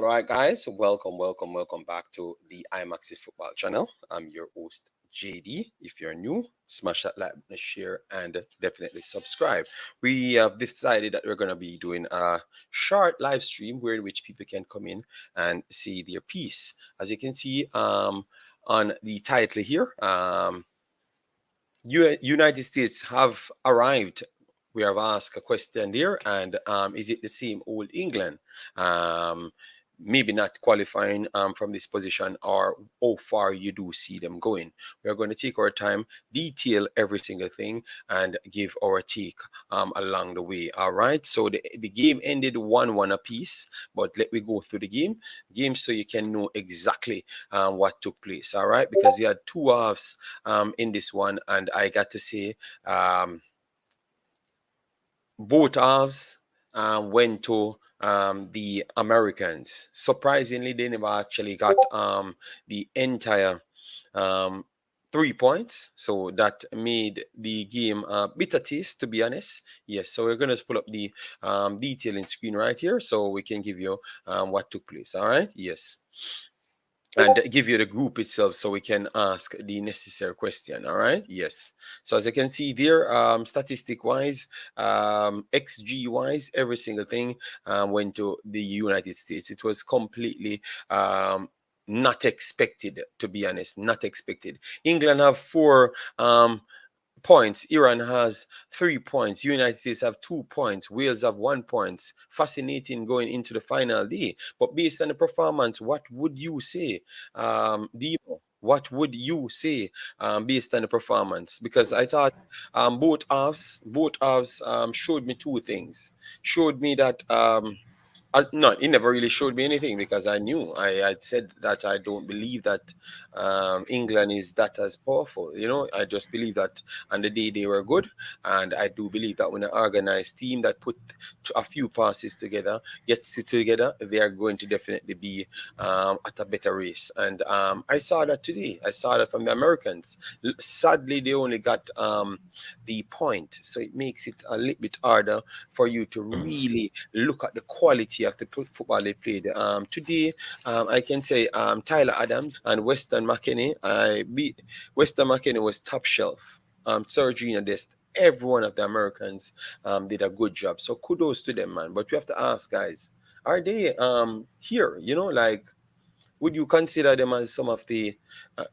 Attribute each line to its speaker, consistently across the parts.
Speaker 1: right, guys, welcome back to the Wemaxit Football Channel. I'm your host, JD. If you're new, smash that like button, share, and definitely subscribe. We have decided that we're going to be doing a short live stream where in which people can come in and see their piece. As you can see on the title here, United States have arrived. We have asked a question there, and is it the same old England? Um, Maybe not qualifying from this position, or how far you do see them going. We are going to take our time, detail every single thing, and give our take along the way. All right. So the game ended 1-1 apiece, but let me go through the game so you can know exactly what took place. All right, because you had two halves in this one, and I got to say, both halves went to the Americans. Surprisingly, they never actually got the entire 3 points, so that made the game bitter taste, to be honest. Yes, so we're gonna pull up the detailing screen right here so we can give you what took place. All right, yes, and give you the group itself so we can ask the necessary question. All right, yes. So as you can see there, statistic wise, xg wise, every single thing went to the United States. It was completely not expected, to be honest, not expected. England have four points. Iran has 3 points. United States have 2 points. Wales have 1 point. Fascinating going into the final day. But based on the performance, what would you say, Dimo? What would you say based on the performance? Because I thought both halves showed me two things. Showed me that no, it never really showed me anything because I knew I said that I don't believe that England is that as powerful. I just believe that on the day they were good, and I do believe that when an organized team that put a few passes together gets it together, they are going to definitely be at a better race. And I saw that today. I saw that from the Americans. Sadly, they only got the point, so it makes it a little bit harder for you to really look at the quality of the football they played. Today, I can say Tyler Adams and Weston McKennie. Weston McKennie was top shelf. Sergio Dest, every one of the Americans did a good job. So kudos to them, man. But we have to ask, guys, are they here? Like, would you consider them as some of the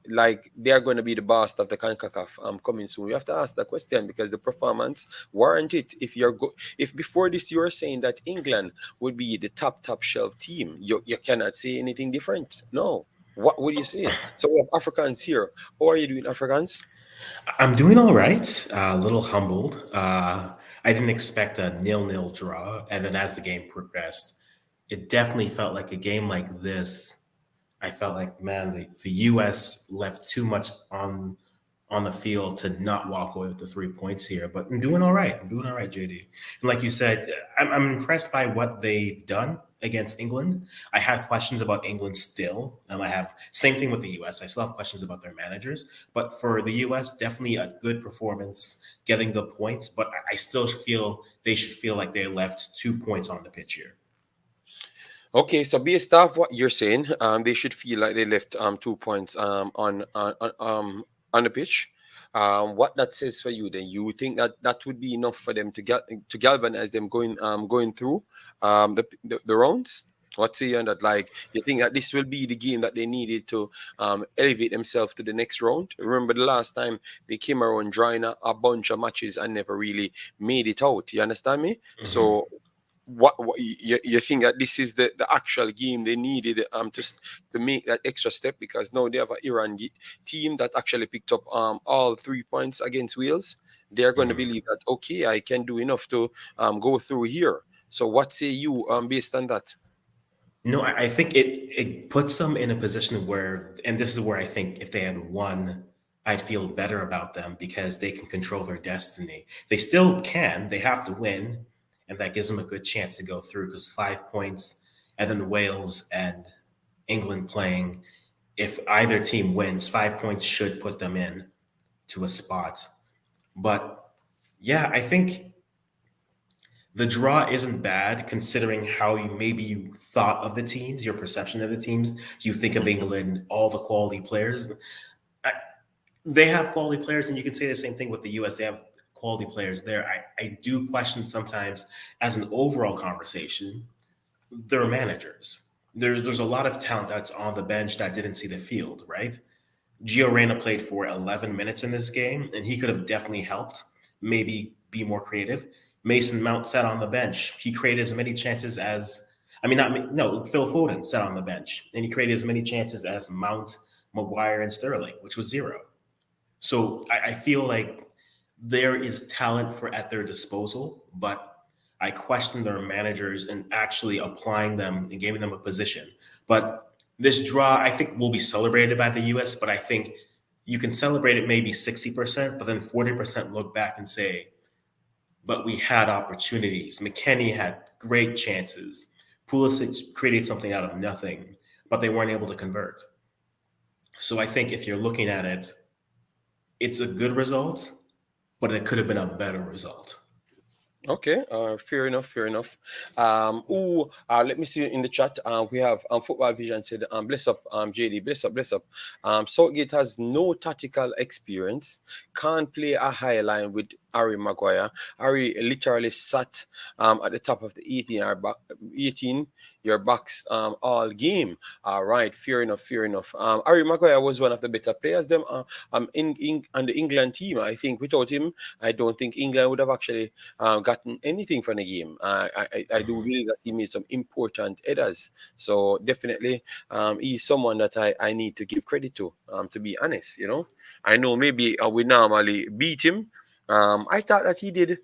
Speaker 1: like they are going to be the boss of the Concacaf coming soon? We have to ask that question because the performance warrant it. If before this you were saying that England would be the top shelf team, you cannot say anything different. No. What would you say? So we have Africans here. How are you doing, Africans?
Speaker 2: I'm doing all right. A little humbled. I didn't expect a nil-nil draw, and then as the game progressed, it definitely felt like a game like this. I felt like, man, the U.S. left too much on the field to not walk away with the 3 points here. But I'm doing all right. I'm doing all right, JD. And like you said, I'm impressed by what they've done against England. I had questions about England still. I have same thing with the U.S. I still have questions about their managers. But for the U.S., definitely a good performance, getting the points. But I still feel they should feel like they left 2 points on the pitch here.
Speaker 1: Okay, so based off what you're saying, they should feel like they left 2 points on the pitch. What that says for you, then you think that that would be enough for them to galvanize them going through the rounds? What say you on that? Like, you think that this will be the game that they needed to elevate themselves to the next round? Remember the last time they came around drawing a bunch of matches and never really made it out. You understand me?
Speaker 2: Mhm.
Speaker 1: So what you think that this is the actual game they needed to make that extra step, because now they have an team that actually picked up all 3 points against Wales. They're going to
Speaker 2: Mhm.
Speaker 1: believe that, okay, I can do enough to go through here. So what say you based on that?
Speaker 2: No, I think it puts them in a position where, and this is where I think if they had won, I'd feel better about them because they can control their destiny. They still can. They have to win, and that gives them a good chance to go through because 5 points, and then Wales and England playing. If either team wins, 5 points should put them in to a spot. But yeah, I think The draw isn't bad considering how you thought of the teams, your perception of the teams. You think of
Speaker 1: Mhm.
Speaker 2: England, all the quality players. I, they have quality players, and you can say the same thing with the US. They have quality players there. I do question sometimes, as an overall conversation, their managers. There's a lot of talent that's on the bench that didn't see the field, right? Gio Reyna played for 11 minutes in this game, and he could have definitely helped, maybe be more creative. Mason Mount sat on the bench. He created as many chances as, I mean, not no, Phil Foden sat on the bench, and he created as many chances as Mount, Maguire, and Sterling, which was zero. So I feel like there is talent for at their disposal, but I question their managers and actually applying them and giving them a position. But this draw, I think, will be celebrated by the US, but I think you can celebrate it maybe 60%, but then 40% look back and say, but we had opportunities. McKennie had great chances. Pulisic created something out of nothing, but they weren't able to convert. So I think if you're looking at it, it's a good result, but it could have been a better result.
Speaker 1: Okay, fair enough, fair enough. Let me see in the chat. We have Football Vision said, bless up, JD, bless up, bless up. Southgate has no tactical experience, can't play a high line with Harry Maguire. Harry literally sat at the top of the 18 your box all game. All right, fair enough, fair enough. Harry Maguire was one of the better players them in on the England team. I think without him, I don't think England would have actually gotten anything from the game. I do
Speaker 2: Mhm.
Speaker 1: believe that he made some important headers. So definitely, he's someone that I need to give credit to be honest, you know. I know maybe we normally beat him. I thought that he did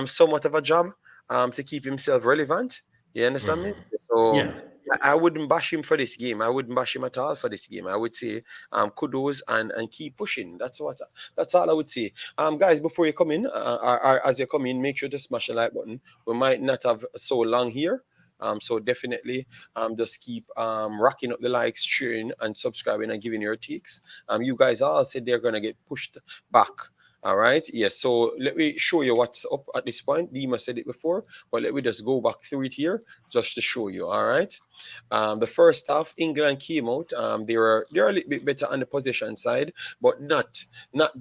Speaker 1: somewhat of a job to keep himself relevant. You understand me?
Speaker 2: Mhm.
Speaker 1: So
Speaker 2: Yeah.
Speaker 1: I wouldn't bash him for this game. I wouldn't bash him at all for this game. I would say kudos and keep pushing. That's all I would say. Guys, before you come in, or as you come in, make sure to smash the like button. We might not have so long here. So definitely just keep racking up the likes, sharing, and subscribing and giving your takes. You guys all said they're gonna get pushed back. All right. Yes. So let me show you what's up at this point. Dima said it before, but let me just go back through it here just to show you. All right. The first half, England came out. They were a little bit better on the possession side, but not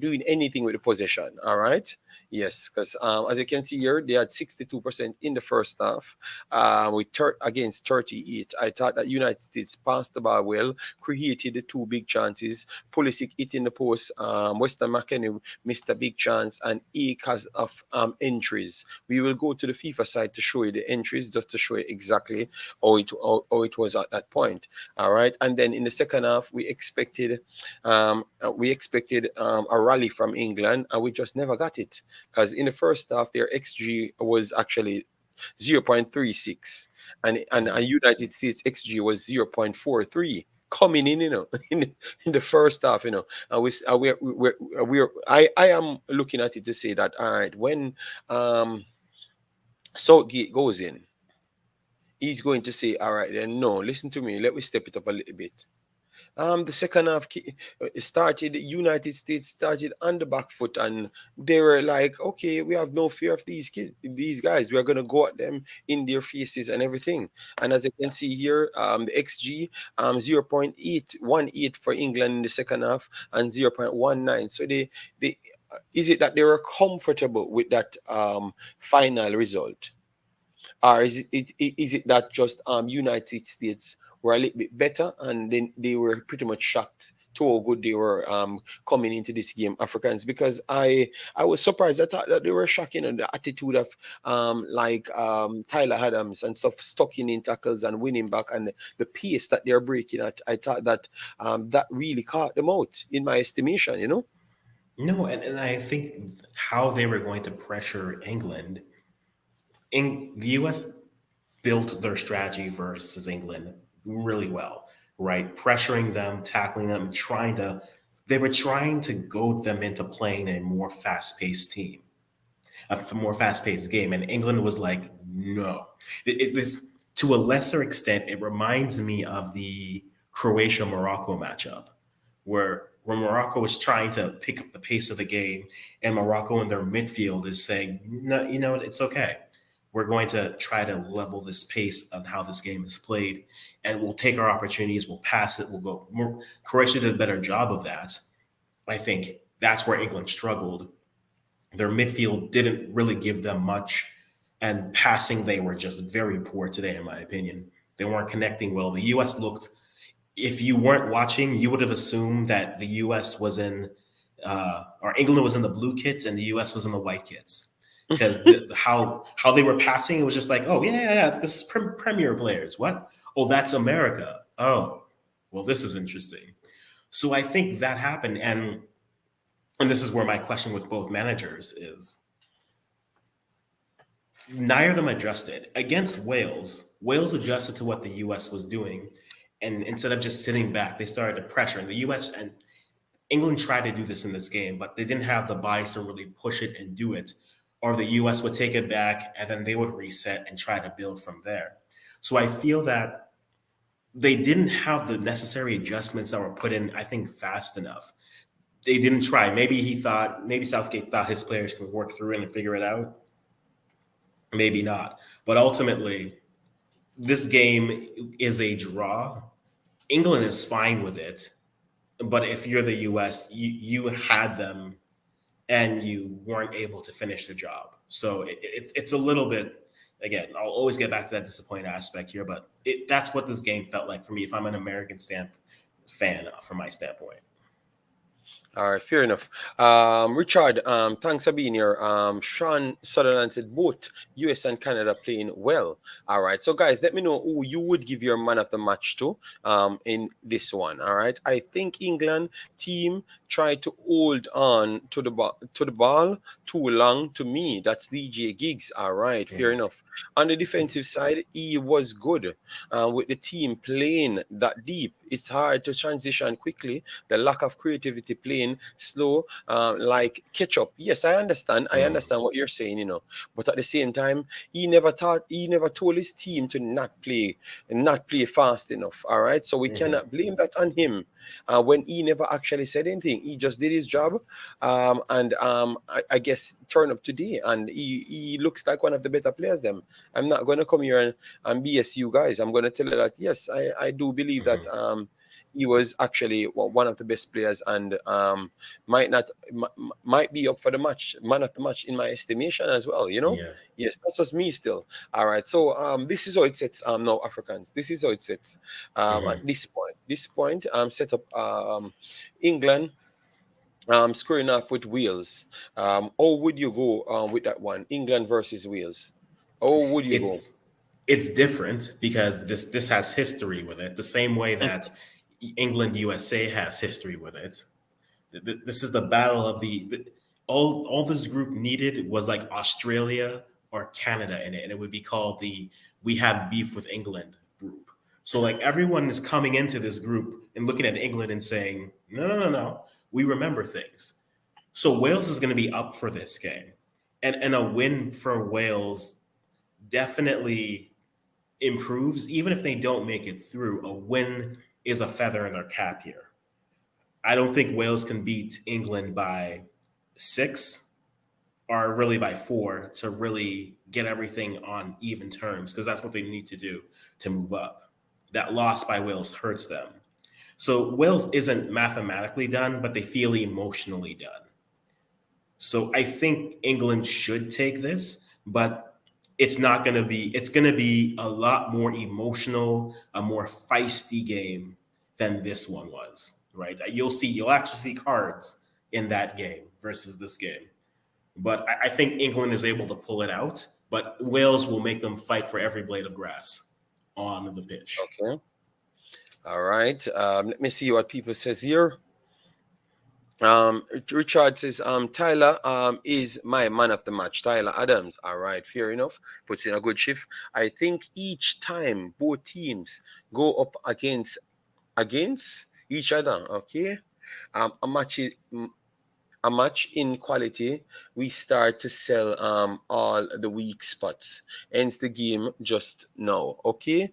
Speaker 1: doing anything with the possession. All right. Yes, because as you can see here, they had 62% in the first half, against 38. I thought that United States passed the ball well, created the two big chances. Pulisic hit in the post. Weston McKennie missed a big chance, and acres of entries. We will go to the FIFA side to show you the entries, just to show you exactly how it was at that point. All right, and then in the second half, we expected a rally from England, and we just never got it because in the first half, their XG was actually 0.36, and a United States XG was 0.43 coming in, in the first half, and I am looking at it to say that all right, when um Southgate goes in, he's going to say, all right, then no, listen to me, let me step it up a little bit. The second half started, United States started on the back foot, and they were like, okay, we have no fear of these guys. We are going to go at them in their faces and everything. And as you can see here, the XG 0.818 for England in the second half and 0.19. So they is it that they were comfortable with that final result? Or is it that just United States were a little bit better and then they were pretty much shocked to how good they were coming into this game, Africans? Because I was surprised. I thought that they were shocking on the attitude of Tyler Adams and stuff, stocking in tackles and winning back, and the pace that they're breaking at. I thought that that really caught them out in my estimation.
Speaker 2: No, and I think how they were going to pressure England, in the US built their strategy versus England really well, right? Pressuring them, tackling them, they were trying to goad them into playing a more fast-paced team, a more fast-paced game. And England was like, no. It was, to a lesser extent, it reminds me of the Croatia-Morocco matchup, where Morocco was trying to pick up the pace of the game, and Morocco in their midfield is saying, no, it's okay. we're going to try to level this pace on how this game is played, and we'll take our opportunities, we'll pass it, we'll go more. Croatia did a better job of that. I think that's where England struggled. Their midfield didn't really give them much, and passing, they were just very poor today, in my opinion. They weren't connecting well. The U.S. looked, if you weren't watching, you would have assumed that the U.S. was in, or England was in the blue kits and the U.S. was in the white kits. Because how they were passing, it was just like, oh yeah, this is Premier players. What? Oh, that's America. Oh, well, this is interesting. So I think that happened, and this is where my question with both managers is: neither of them adjusted against Wales. Wales adjusted to what the U.S. was doing, and instead of just sitting back, they started to pressure. And the U.S. and England tried to do this in this game, but they didn't have the bodies to really push it and do it. Or the U.S. would take it back, and then they would reset and try to build from there. So I feel that they didn't have the necessary adjustments that were put in, I think, fast enough. They didn't try. Maybe Southgate thought his players could work through it and figure it out. Maybe not. But ultimately, this game is a draw. England is fine with it. But if you're the US, you had them and you weren't able to finish the job. So it's a little bit, again, I'll always get back to that disappointing aspect here, but that's what this game felt like for me if I'm an American fan from my standpoint.
Speaker 1: All right, fair enough. Richard, thanks for being here. Sean Sutherland said both US and Canada playing well. All right, so guys, let me know who you would give your man of the match to in this one. All right, I think England team tried to hold on to the ball too long. To me, that's DJ Giggs. All right, fair enough. On the defensive side, he was good with the team playing that deep. It's hard to transition quickly. The lack of creativity playing slow, like ketchup. Yes, I understand. I understand what you're saying, But at the same time, he never told his team to not play fast enough. All right. So we cannot blame that on him. When he never actually said anything, he just did his job, and I guess turn up today, and he looks like one of the better players. Them, I'm not going to come here and BS you guys. I'm going to tell you that yes, I do believe that he was actually one of the best players, and might be up for the man of the match in my estimation as well.
Speaker 2: Yeah.
Speaker 1: Yes, that's just me still. All right, so this is how it sits. No Africans. This is how it sits. At this point, set up England squaring off with Wales. How would you go with that one? England versus Wales. How would you go?
Speaker 2: It's it's different because this has history with it, the same way that England USA has history with it. This is the battle of all this group needed was like Australia or Canada in it, and it would be called the "We Have Beef with England" group. So like everyone is coming into this group and looking at England and saying, no, no, no, no, we remember things. So Wales is going to be up for this game, and a win for Wales definitely improves, even if they don't make it through. A win is a feather in their cap here. I don't think Wales can beat England by 6 or really by 4 to really get everything on even terms, because that's what they need to do to move up. That loss by Wales hurts them. So Wales isn't mathematically done, but they feel emotionally done. So I think England should take this, but it's going to be a lot more emotional, a more feisty game than this one was, right? You'll actually see cards in that game versus this game. But I think England is able to pull it out, but Wales will make them fight for every blade of grass on the pitch.
Speaker 1: Okay. All right. Let me see what people says here. Richard says, Tyler is my man of the match. Tyler Adams. All right, fair enough. Puts in a good shift. I think each time both teams go up against each other, okay, a match a match in quality, we start to sell all the weak spots. Hence the game just now. Okay.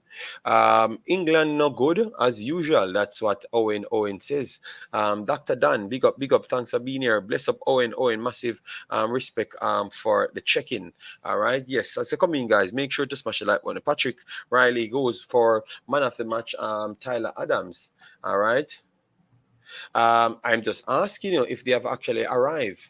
Speaker 1: England no good as usual. That's what Owen says. Dr. Dan, big up, thanks for being here. Bless up Owen, massive respect for the check-in. All right. Yes, as you come in, guys, make sure to smash the like button. Patrick Riley goes for man of the match, Tyler Adams. All right. I'm just asking you if they have actually arrived.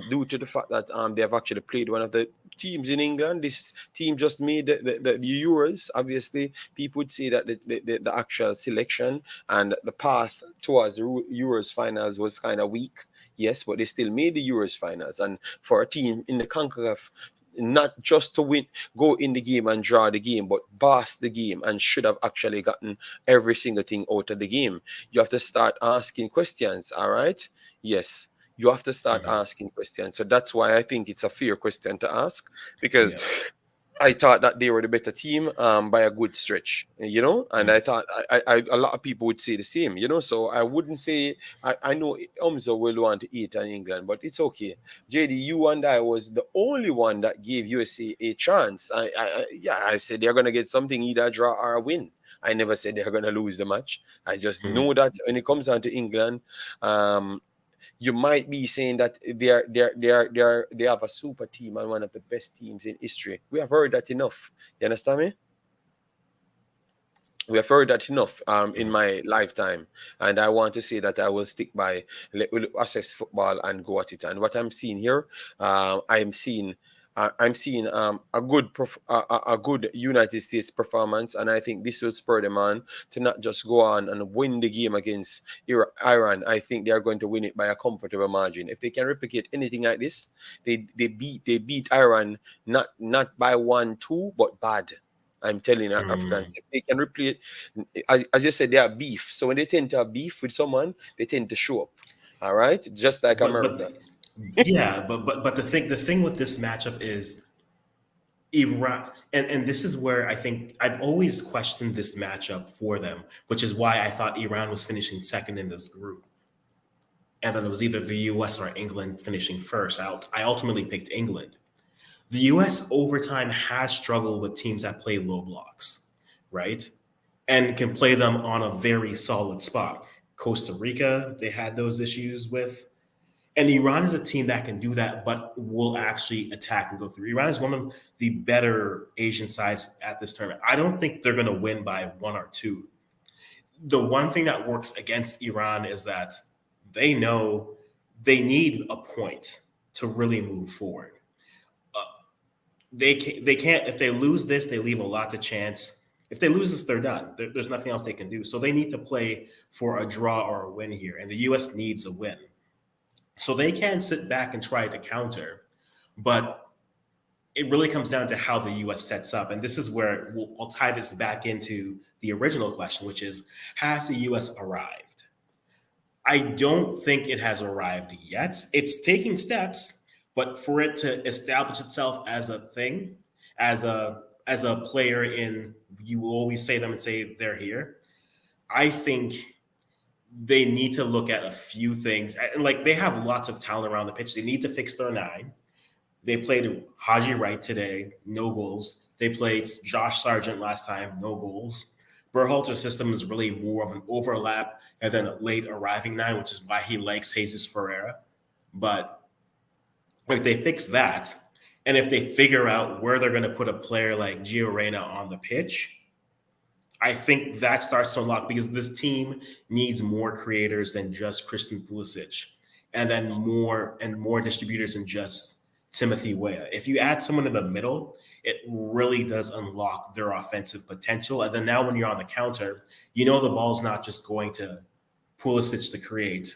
Speaker 1: Due to the fact that they have actually played one of the teams in England. This team just made the Euros. Obviously, people would say that the actual selection and the path towards the Euros finals was kind of weak. Yes, but they still made the Euros finals. And for a team in the Concacaf, not just to win, go in the game and draw the game, but boss the game and should have actually gotten every single thing out of the game. You have to start asking questions, all right? Yes, you have to start
Speaker 2: Mhm.
Speaker 1: asking questions. So that's why I think it's a fair question to ask, because
Speaker 2: Yeah.
Speaker 1: I thought that they were the better team by a good stretch, and I
Speaker 2: Mm.
Speaker 1: thought a lot of people would say the same. So I wouldn't say I know Umzo will want to eat in England, but it's okay. JD, you and I was the only one that gave USA a chance. Yeah, I said they're gonna get something, either a draw or a win. I never said they're gonna lose the match. I just
Speaker 2: Mhm.
Speaker 1: know that when it comes down to England, um, you might be saying that they have a super team and one of the best teams in history. We have heard that enough. You understand me? We have heard that enough in
Speaker 2: Mhm.
Speaker 1: my lifetime, and I want to say that I will stick by assess football and go at it. And what I'm seeing here, I'm seeing a good United States performance, and I think this will spur them on to not just go on and win the game against Iran. I think they are going to win it by a comfortable margin. If they can replicate anything like this, they beat Iran, not by 1-2, but bad. I'm telling Africans,
Speaker 2: Mm.
Speaker 1: if they can replay, as you said, they are beef. So when they tend to have beef with someone, they tend to show up. All right, just like
Speaker 2: But
Speaker 1: America.
Speaker 2: yeah, but the thing with this matchup is Iran, and this is where I think I've always questioned this matchup for them, which is why I thought Iran was finishing second in this group, and then it was either the U.S. or England finishing first. I ultimately picked England. The U.S. overtime has struggled with teams that play low blocks, right? And can play them on a very solid spot. Costa Rica, they had those issues with. And Iran is a team that can do that, but will actually attack and go through. Iran is one of the better Asian sides at this tournament. I don't think they're going to win by one or two. The one thing that works against Iran is that they know they need a point to really move forward. Uh, they can't if they lose this, they leave a lot to chance. If they lose this, they're done. There's nothing else they can do. So they need to play for a draw or a win here, and the U.S. needs a win. So they can sit back and try to counter, but it really comes down to how the U.S. sets up. And this is where I'll tie this back into the original question, which is, has the U.S. arrived? I don't think it has arrived yet. It's taking steps, but for it to establish itself as a thing, as a player in, you will always say them and say they're here. I think they need to look at a few things. And like, they have lots of talent around the pitch. They need to fix their nine. They played Haji Wright today, no goals. They played Josh Sargent last time, no goals. Berhalter's system is really more of an overlap and then a late arriving nine, which is why he likes Jesus Ferreira. But if they fix that, and if they figure out where they're going to put a player like Gio Reyna on the pitch, I think that starts to unlock, because this team needs more creators than just Christian Pulisic, and then more distributors than just Timothy Weah. If you add someone in the middle, it really does unlock their offensive potential. And then now when you're on the counter, you know the ball's not just going to Pulisic to create,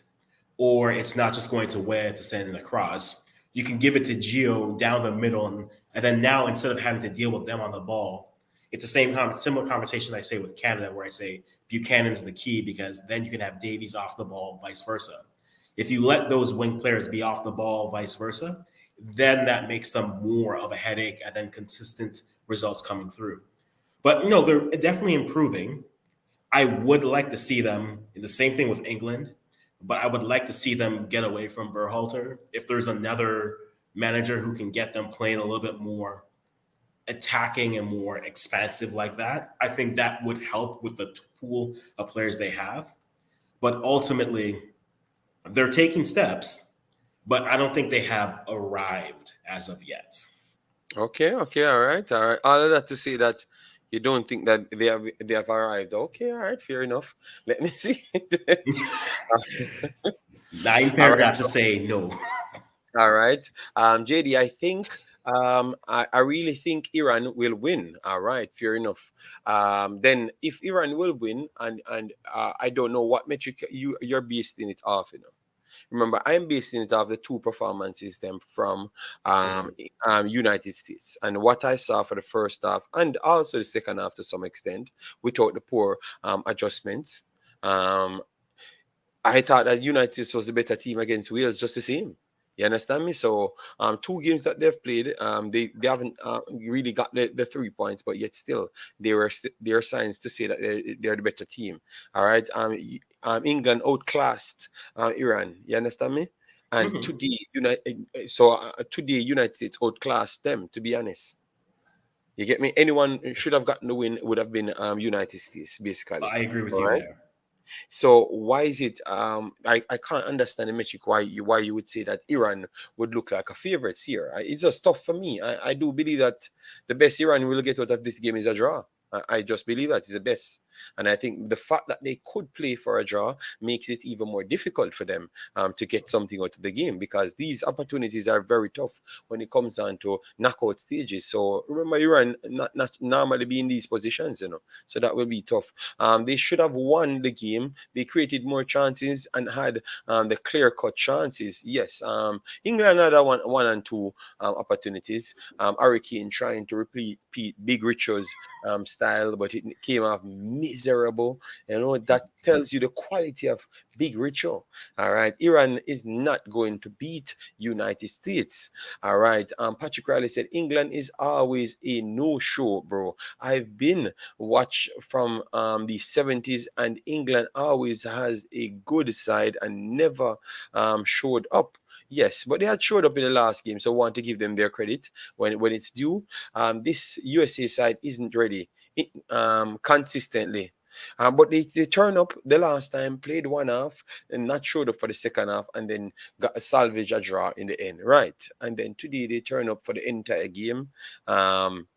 Speaker 2: or it's not just going to Weah to send it across. You can give it to Gio down the middle, and then now instead of having to deal with them on the ball, it's the similar conversation I say with Canada, where I say Buchanan's the key, because then you can have Davies off the ball, vice versa. If you let those wing players be off the ball, vice versa, then that makes them more of a headache, and then consistent results coming through. But no, they're definitely improving. I would like to see them in the same thing with England, but I would like to see them get away from Berhalter. If there's another manager who can get them playing a little bit more attacking and more expansive like that, I think that would help with the pool of players they have. But ultimately, they're taking steps, but I don't think they have arrived as of yet.
Speaker 1: Okay, okay, all right, all right. All of that to say that you don't think that they have arrived. Okay, all right, fair enough. Let me see.
Speaker 2: Nine
Speaker 1: All right,
Speaker 2: paragraphs to
Speaker 1: so
Speaker 2: say no.
Speaker 1: all right, JD, I think I really think Iran will win. All right, fair enough. Then if Iran will win, and I don't know what metric you're basing it off. Remember, I'm basing it off the two performances them from
Speaker 2: Mhm.
Speaker 1: United States and what I saw for the first half and also the second half to some extent, without the poor adjustments. Um, I thought that United States was a better team against Wales, just the same. You understand me? So, two games that they've played, they haven't really got the 3 points, but yet still, there are signs to say that they're the better team. All right. England outclassed Iran. You understand me? And
Speaker 2: Mhm.
Speaker 1: today, United States outclassed them. To be honest, you get me? Anyone should have gotten the win would have been United States, basically.
Speaker 2: I agree with
Speaker 1: All
Speaker 2: you
Speaker 1: right.
Speaker 2: there.
Speaker 1: So why is it? I can't understand the metric why you would say that Iran would look like a favorite here. It's just tough for me. I do believe that the best Iran will get out of this game is a draw. I just believe that is the best, and I think the fact that they could play for a draw makes it even more difficult for them to get something out of the game because these opportunities are very tough when it comes down to knockout stages. So remember, Iran not normally be in these positions, so that will be tough. They should have won the game. They created more chances and had the clear cut chances. Yes, England had a one and two opportunities. Hurricane trying to repeat Big Richard's style, but it came off miserable. That tells you the quality of Big Richard. All right, Iran is not going to beat United States. All right, Patrick Riley said England is always a no-show, bro. I've been watch from the 70s, and England always has a good side and never showed up. Yes, but they had showed up in the last game, so I want to give them their credit when it's due. This USA side isn't ready consistently. But they turn up the last time, played one half, and not showed up for the second half, and then got a salvage a draw in the end, right? And then today they turn up for the entire game. Um,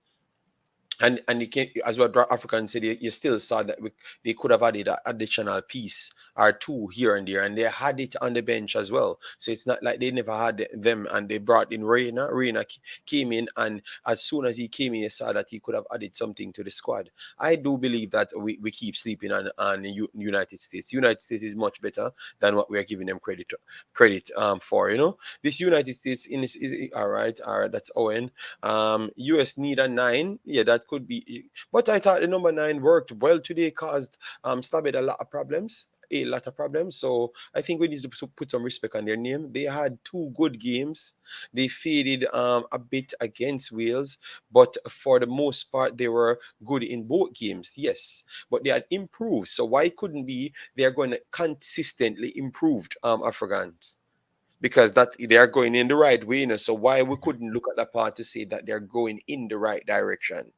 Speaker 1: and you can, as what African said, you still saw that they could have added an additional piece or two here and there, and they had it on the bench as well. So it's not like they never had them, and they brought in Reina. Came in, and as soon as he came in, you saw that he could have added something to the squad. I do believe that we keep sleeping on the United States. United States is much better than what we are giving them credit for. This United States is all right. All right, that's Owen. US need a nine. Yeah, that could be. But I thought the number nine worked well today, caused Stabed a lot of problems. A lot of problems. So I think we need to put some respect on their name. They had two good games. They faded a bit against Wales, but for the most part, they were good in both games. Yes, but they had improved. So why couldn't be they are going to consistently improved Africans? Because that they are going in the right way, so why we couldn't look at that part to say that they're going in the right direction?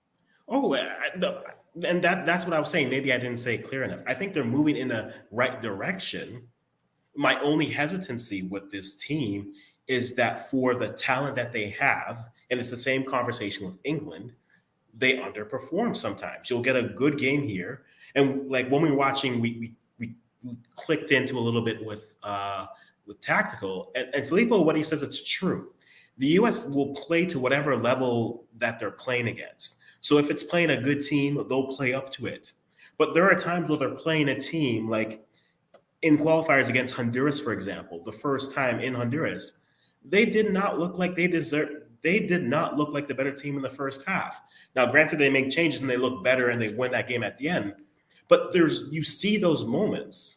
Speaker 2: Oh, and that's what I was saying. Maybe I didn't say it clear enough. I think they're moving in the right direction. My only hesitancy with this team is that for the talent that they have, and it's the same conversation with England, they underperform sometimes. You'll get a good game here, and like when we were watching, we clicked into a little bit with tactical, and Filippo, what he says, it's true. The U.S. will play to whatever level that they're playing against. So if it's playing a good team, they'll play up to it. But there are times where they're playing a team like in qualifiers against Honduras, for example, the first time in Honduras, they did not look like they deserved. They did not look like the better team in the first half. Now, granted, they make changes and they look better and they win that game at the end, but you see those moments.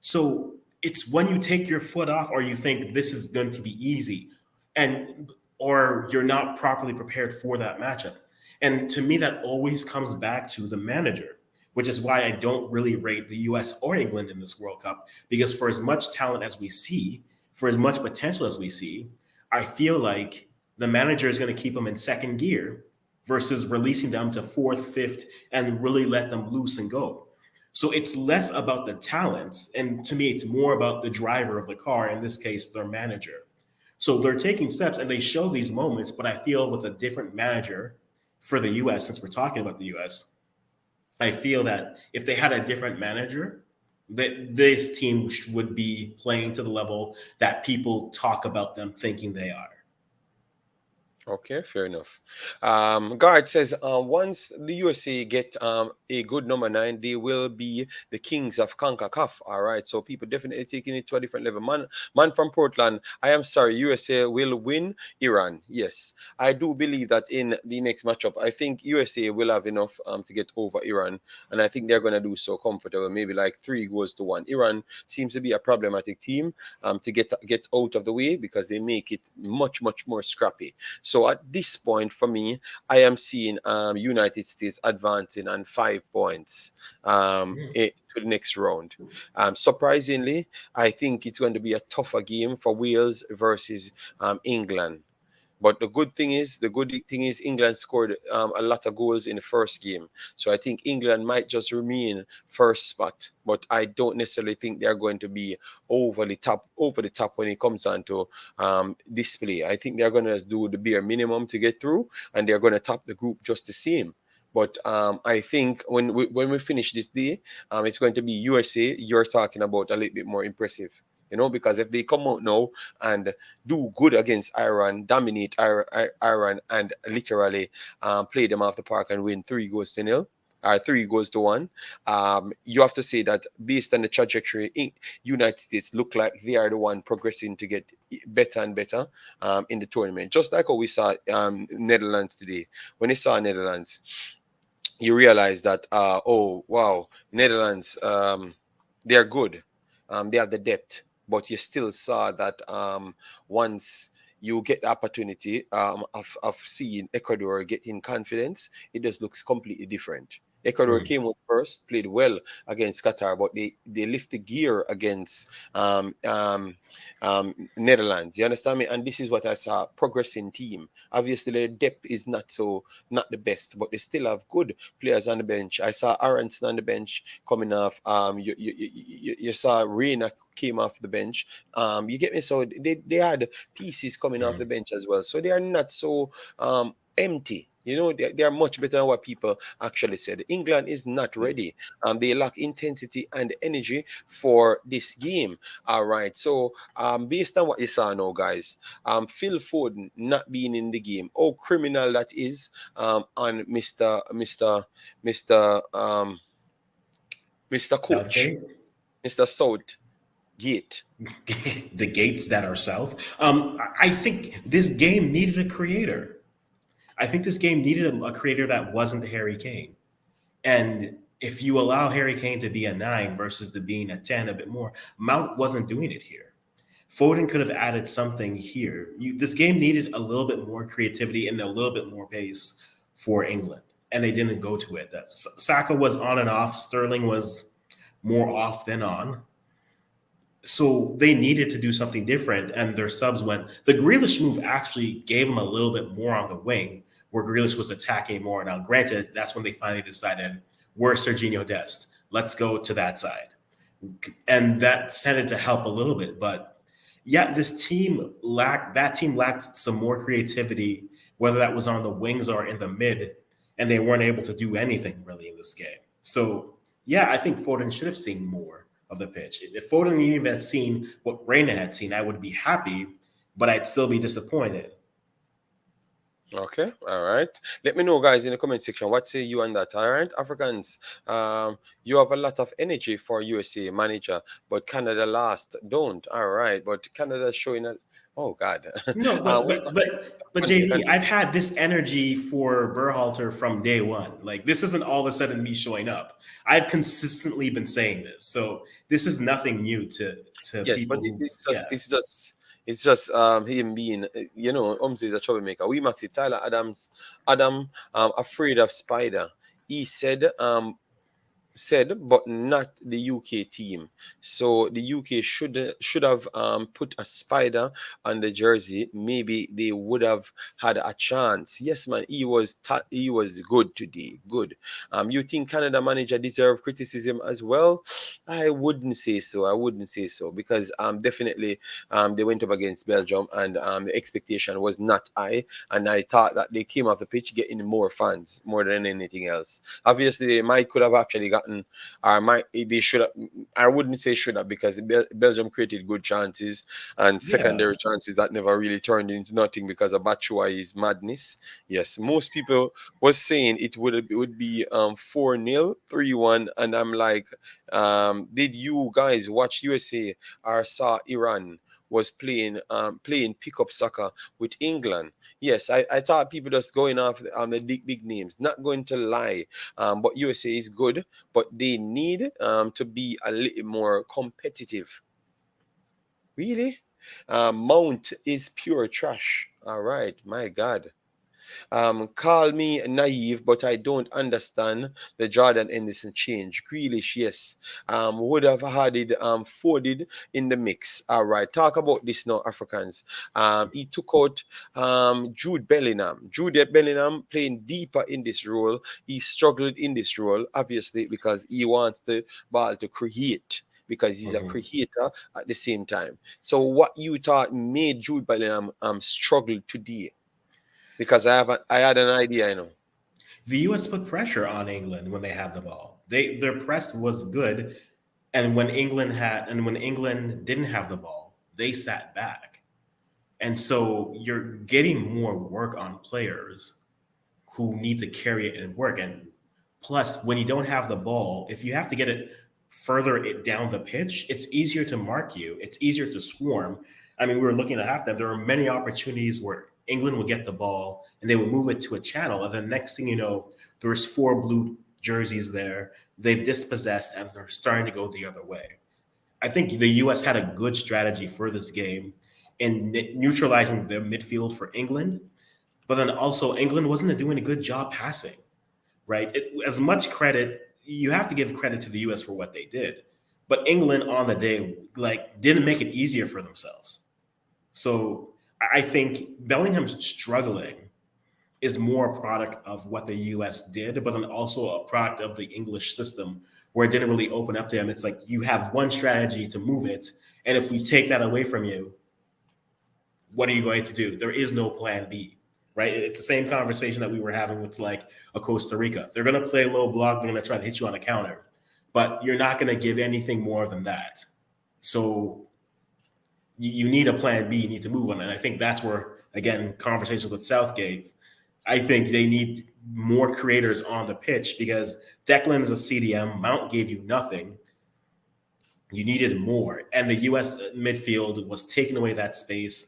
Speaker 2: So it's when you take your foot off or you think this is going to be easy, and or you're not properly prepared for that matchup. And to me, that always comes back to the manager. which is why I don't really rate the US or England in this World Cup. Because for as much talent as we see, for as much potential as we see, I feel like the manager is going to keep them in second gear versus releasing them to fourth, fifth, and really let them loose and go. So it's less about the talent. And to me, it's more about the driver of the car, in this case, their manager. So they're taking steps and they show these moments, but I feel with a different manager for the US, since we're talking about the US, I feel that if they had a different manager, that this team would be playing to the level that people talk about them thinking they are.
Speaker 1: Okay, fair enough. Guard says once the USA get a good number nine, they will be the kings of Concacaf. All right, so people definitely taking it to a different level. Man from Portland, I am sorry, USA will win Iran. Yes, I do believe that in the next matchup, I think USA will have enough to get over Iran, and I think they're gonna do so comfortable, maybe like 3 goals to 1. Iran seems to be a problematic team to get out of the way because they make it much more scrappy. So at this point, for me, I am seeing United States advancing on 5 points to the next round. Surprisingly, I think it's going to be a tougher game for Wales versus England. But the good thing is England scored a lot of goals in the first game. So I think England might just remain first spot. But I don't necessarily think they're going to be over the top when it comes on to display. I think they're going to do the bare minimum to get through, and they're going to top the group just the same. But I think when we finish this day, it's going to be USA. You're talking about a little bit more impressive. Because if they come out now and do good against Iran, dominate Iran, and literally play them off the park and win 3 goals to 0 or 3 goals to 1, you have to say that based on the trajectory, United States look like they are the one progressing to get better and better in the tournament. Just like how we saw Netherlands today. When they saw Netherlands, you realize that, oh, wow, Netherlands, they are good. They have the depth, but you still saw that once you get the opportunity of seeing Ecuador getting confidence, it just looks completely different. Ecuador
Speaker 2: Mm.
Speaker 1: came out first, played well against Qatar, but they lift the gear against Netherlands. You understand me? And this is what I saw: progressing team. Obviously, their depth is not the best, but they still have good players on the bench. I saw Aronson on the bench coming off. You saw Reina came off the bench. You get me? So they had pieces coming off the
Speaker 2: Mm.
Speaker 1: bench as well. So they are not so empty. They are much better than what people actually said. England is not ready. They lack intensity and energy for this game. All right. So based on what you saw now, guys, Phil Foden not being in the game, oh criminal that is on Mr. Mr. Coach,
Speaker 2: Southgate,
Speaker 1: Mr. Southgate.
Speaker 2: the gates that are south. I think this game needed a creator. I think this game needed a creator that wasn't Harry Kane. And if you allow Harry Kane to be a 9 versus the being a 10 a bit more, Mount wasn't doing it here. Foden could have added something here. This game needed a little bit more creativity and a little bit more pace for England, and they didn't go to it. Saka was on and off. Sterling was more off than on. So they needed to do something different, and their subs went. The Grealish move actually gave them a little bit more on the wing, where Grealish was attacking more. Now, granted, that's when they finally decided, where's Serginho Dest? Let's go to that side. And that tended to help a little bit. But yeah, that team lacked some more creativity, whether that was on the wings or in the mid, and they weren't able to do anything really in this game. So yeah, I think Foden should have seen more of the pitch. If Foden even had seen what Reina had seen, I would be happy, but I'd still be disappointed.
Speaker 1: Okay, all right. Let me know, guys, in the comment section. What say you on that? All right, Africans. You have a lot of energy for USA manager, but Canada last don't. All right, but Canada showing a. Oh God.
Speaker 2: No,
Speaker 1: We
Speaker 2: but
Speaker 1: continue,
Speaker 2: JD,
Speaker 1: continue.
Speaker 2: I've had this energy for Berhalter from day one. Like this isn't all of a sudden me showing up. I've consistently been saying this, so this is nothing new to
Speaker 1: Yes, but
Speaker 2: people who,
Speaker 1: it's
Speaker 2: yeah.
Speaker 1: just him being Umzi is a troublemaker. Wemaxit, Tyler Adams, Adam afraid of spider. He said said, but not the UK team. So the UK should have put a spider on the jersey. Maybe they would have had a chance. Yes, man, he was good today. Good. You think Canada manager deserve criticism as well? I wouldn't say so. I wouldn't say so because definitely they went up against Belgium and the expectation was not high, and I thought that they came off the pitch getting more fans more than anything else. Obviously, they might could have actually gotten, or might they should have. I wouldn't say should have because Belgium created good chances and
Speaker 2: Yeah.
Speaker 1: secondary chances that never really turned into nothing because of Batshuayi's madness. Yes, most people was saying it would be 4-0, 3-1, and I'm like, did you guys watch USA or saw Iran was playing pickup soccer with England? Yes, I thought people just going off the big names. Not going to lie, but USA is good, but they need to be a little more competitive. Really, Mount is pure trash. All right, my God. Call me naive, but I don't understand the Jordan Henderson change. Grealish, yes, would have had it folded in the mix. All right, talk about this now, Africans. He took out Jude Bellingham. Jude Bellingham playing deeper in this role. He struggled in this role, obviously, because he wants the ball to create. Because he's a
Speaker 2: Mhm.
Speaker 1: creator at the same time. So, what you thought made Jude Bellingham struggle today? Because I had an idea, you know.
Speaker 2: The US put pressure on England when they had the ball. Their press was good, and when England didn't have the ball, they sat back. And so you're getting more work on players who need to carry it and work. And plus, when you don't have the ball, if you have to get it further it down the pitch, it's easier to mark you. It's easier to swarm. I mean, we were looking at halftime. There were many opportunities where England would get the ball and they would move it to a channel. And then next thing you know, there's four blue jerseys there. They've dispossessed and they're starting to go the other way. I think the U.S. had a good strategy for this game in neutralizing the midfield for England, but then also England wasn't doing a good job passing, right? As much credit, you have to give credit to the U.S. for what they did, but England on the day like didn't make it easier for themselves. So I think Bellingham struggling is more a product of what the U.S. did, but then also a product of the English system where it didn't really open up to him. It's like you have one strategy to move it, and if we take that away from you, what are you going to do? There is no plan B, right? It's the same conversation that we were having with like a Costa Rica. They're going to play low block. They're going to try to hit you on a counter, but you're not going to give anything more than that. So you need a plan B. You need to move on, and I think that's where again conversation with Southgate. I think they need more creators on the pitch because Declan is a CDM. Mount gave you nothing. You needed more, and the U.S. midfield was taking away that space.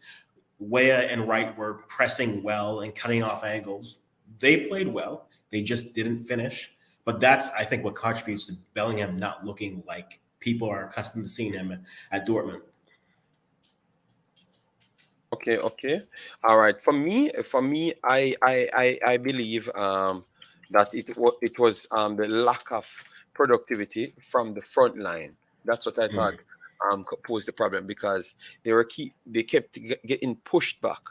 Speaker 2: Wea and Wright were pressing well and cutting off angles. They played well. They just didn't finish. But that's, I think, what contributes to Bellingham not looking like people are accustomed to seeing him at Dortmund.
Speaker 1: Okay, okay. All right. For me, I believe that it was the lack of productivity from the front line. That's what I thought
Speaker 2: Mm.
Speaker 1: posed the problem because they kept getting pushed back.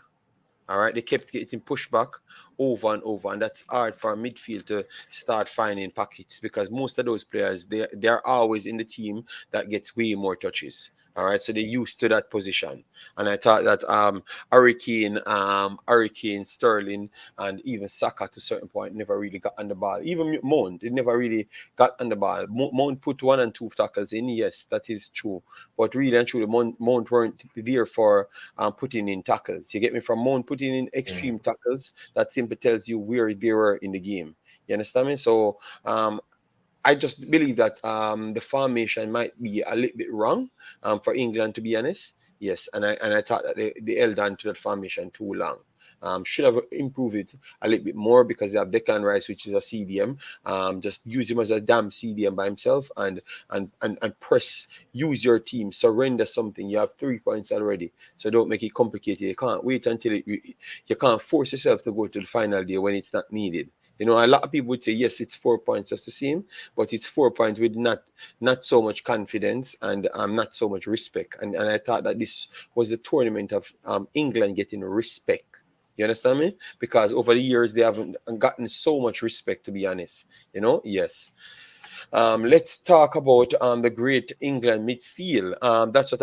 Speaker 1: All right, they kept getting pushed back over and over, and that's hard for a midfield to start finding pockets because most of those players they're always in the team that gets way more touches. All right, so they're used to that position, and I thought that Hurricane, Sterling, and even Saka to a certain point never really got on the ball. Even Mount, they never really got on the ball. Mount put one and two tackles in, yes, that is true, but really and truly, Mount weren't there for putting in tackles. You get me? From Mount putting in
Speaker 2: Mm.
Speaker 1: extreme tackles, that simply tells you where they were in the game. You understand me? So I just believe that the formation might be a little bit wrong for England, to be honest. Yes, and I thought that they held on to that formation too long. Should have improved it a little bit more because they have Declan Rice, which is a CDM. Just use him as a damn CDM by himself and press. Use your team. Surrender something. You have 3 points already, so don't make it complicated. You can't wait until you can't force yourself to go to the final day when it's not needed. You know, a lot of people would say yes, it's 4 points just the same, but it's 4 points with not so much confidence and not so much respect. And I thought that this was the tournament of England getting respect. You understand me? Because over the years they haven't gotten so much respect, to be honest. You know, yes. Let's talk about the great England midfield. That's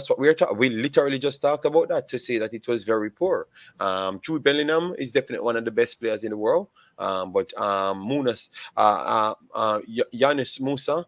Speaker 1: what we're talking. We literally just talked about that to say that it was very poor. Jude Bellingham is definitely one of the best players in the world. But Yanis Musa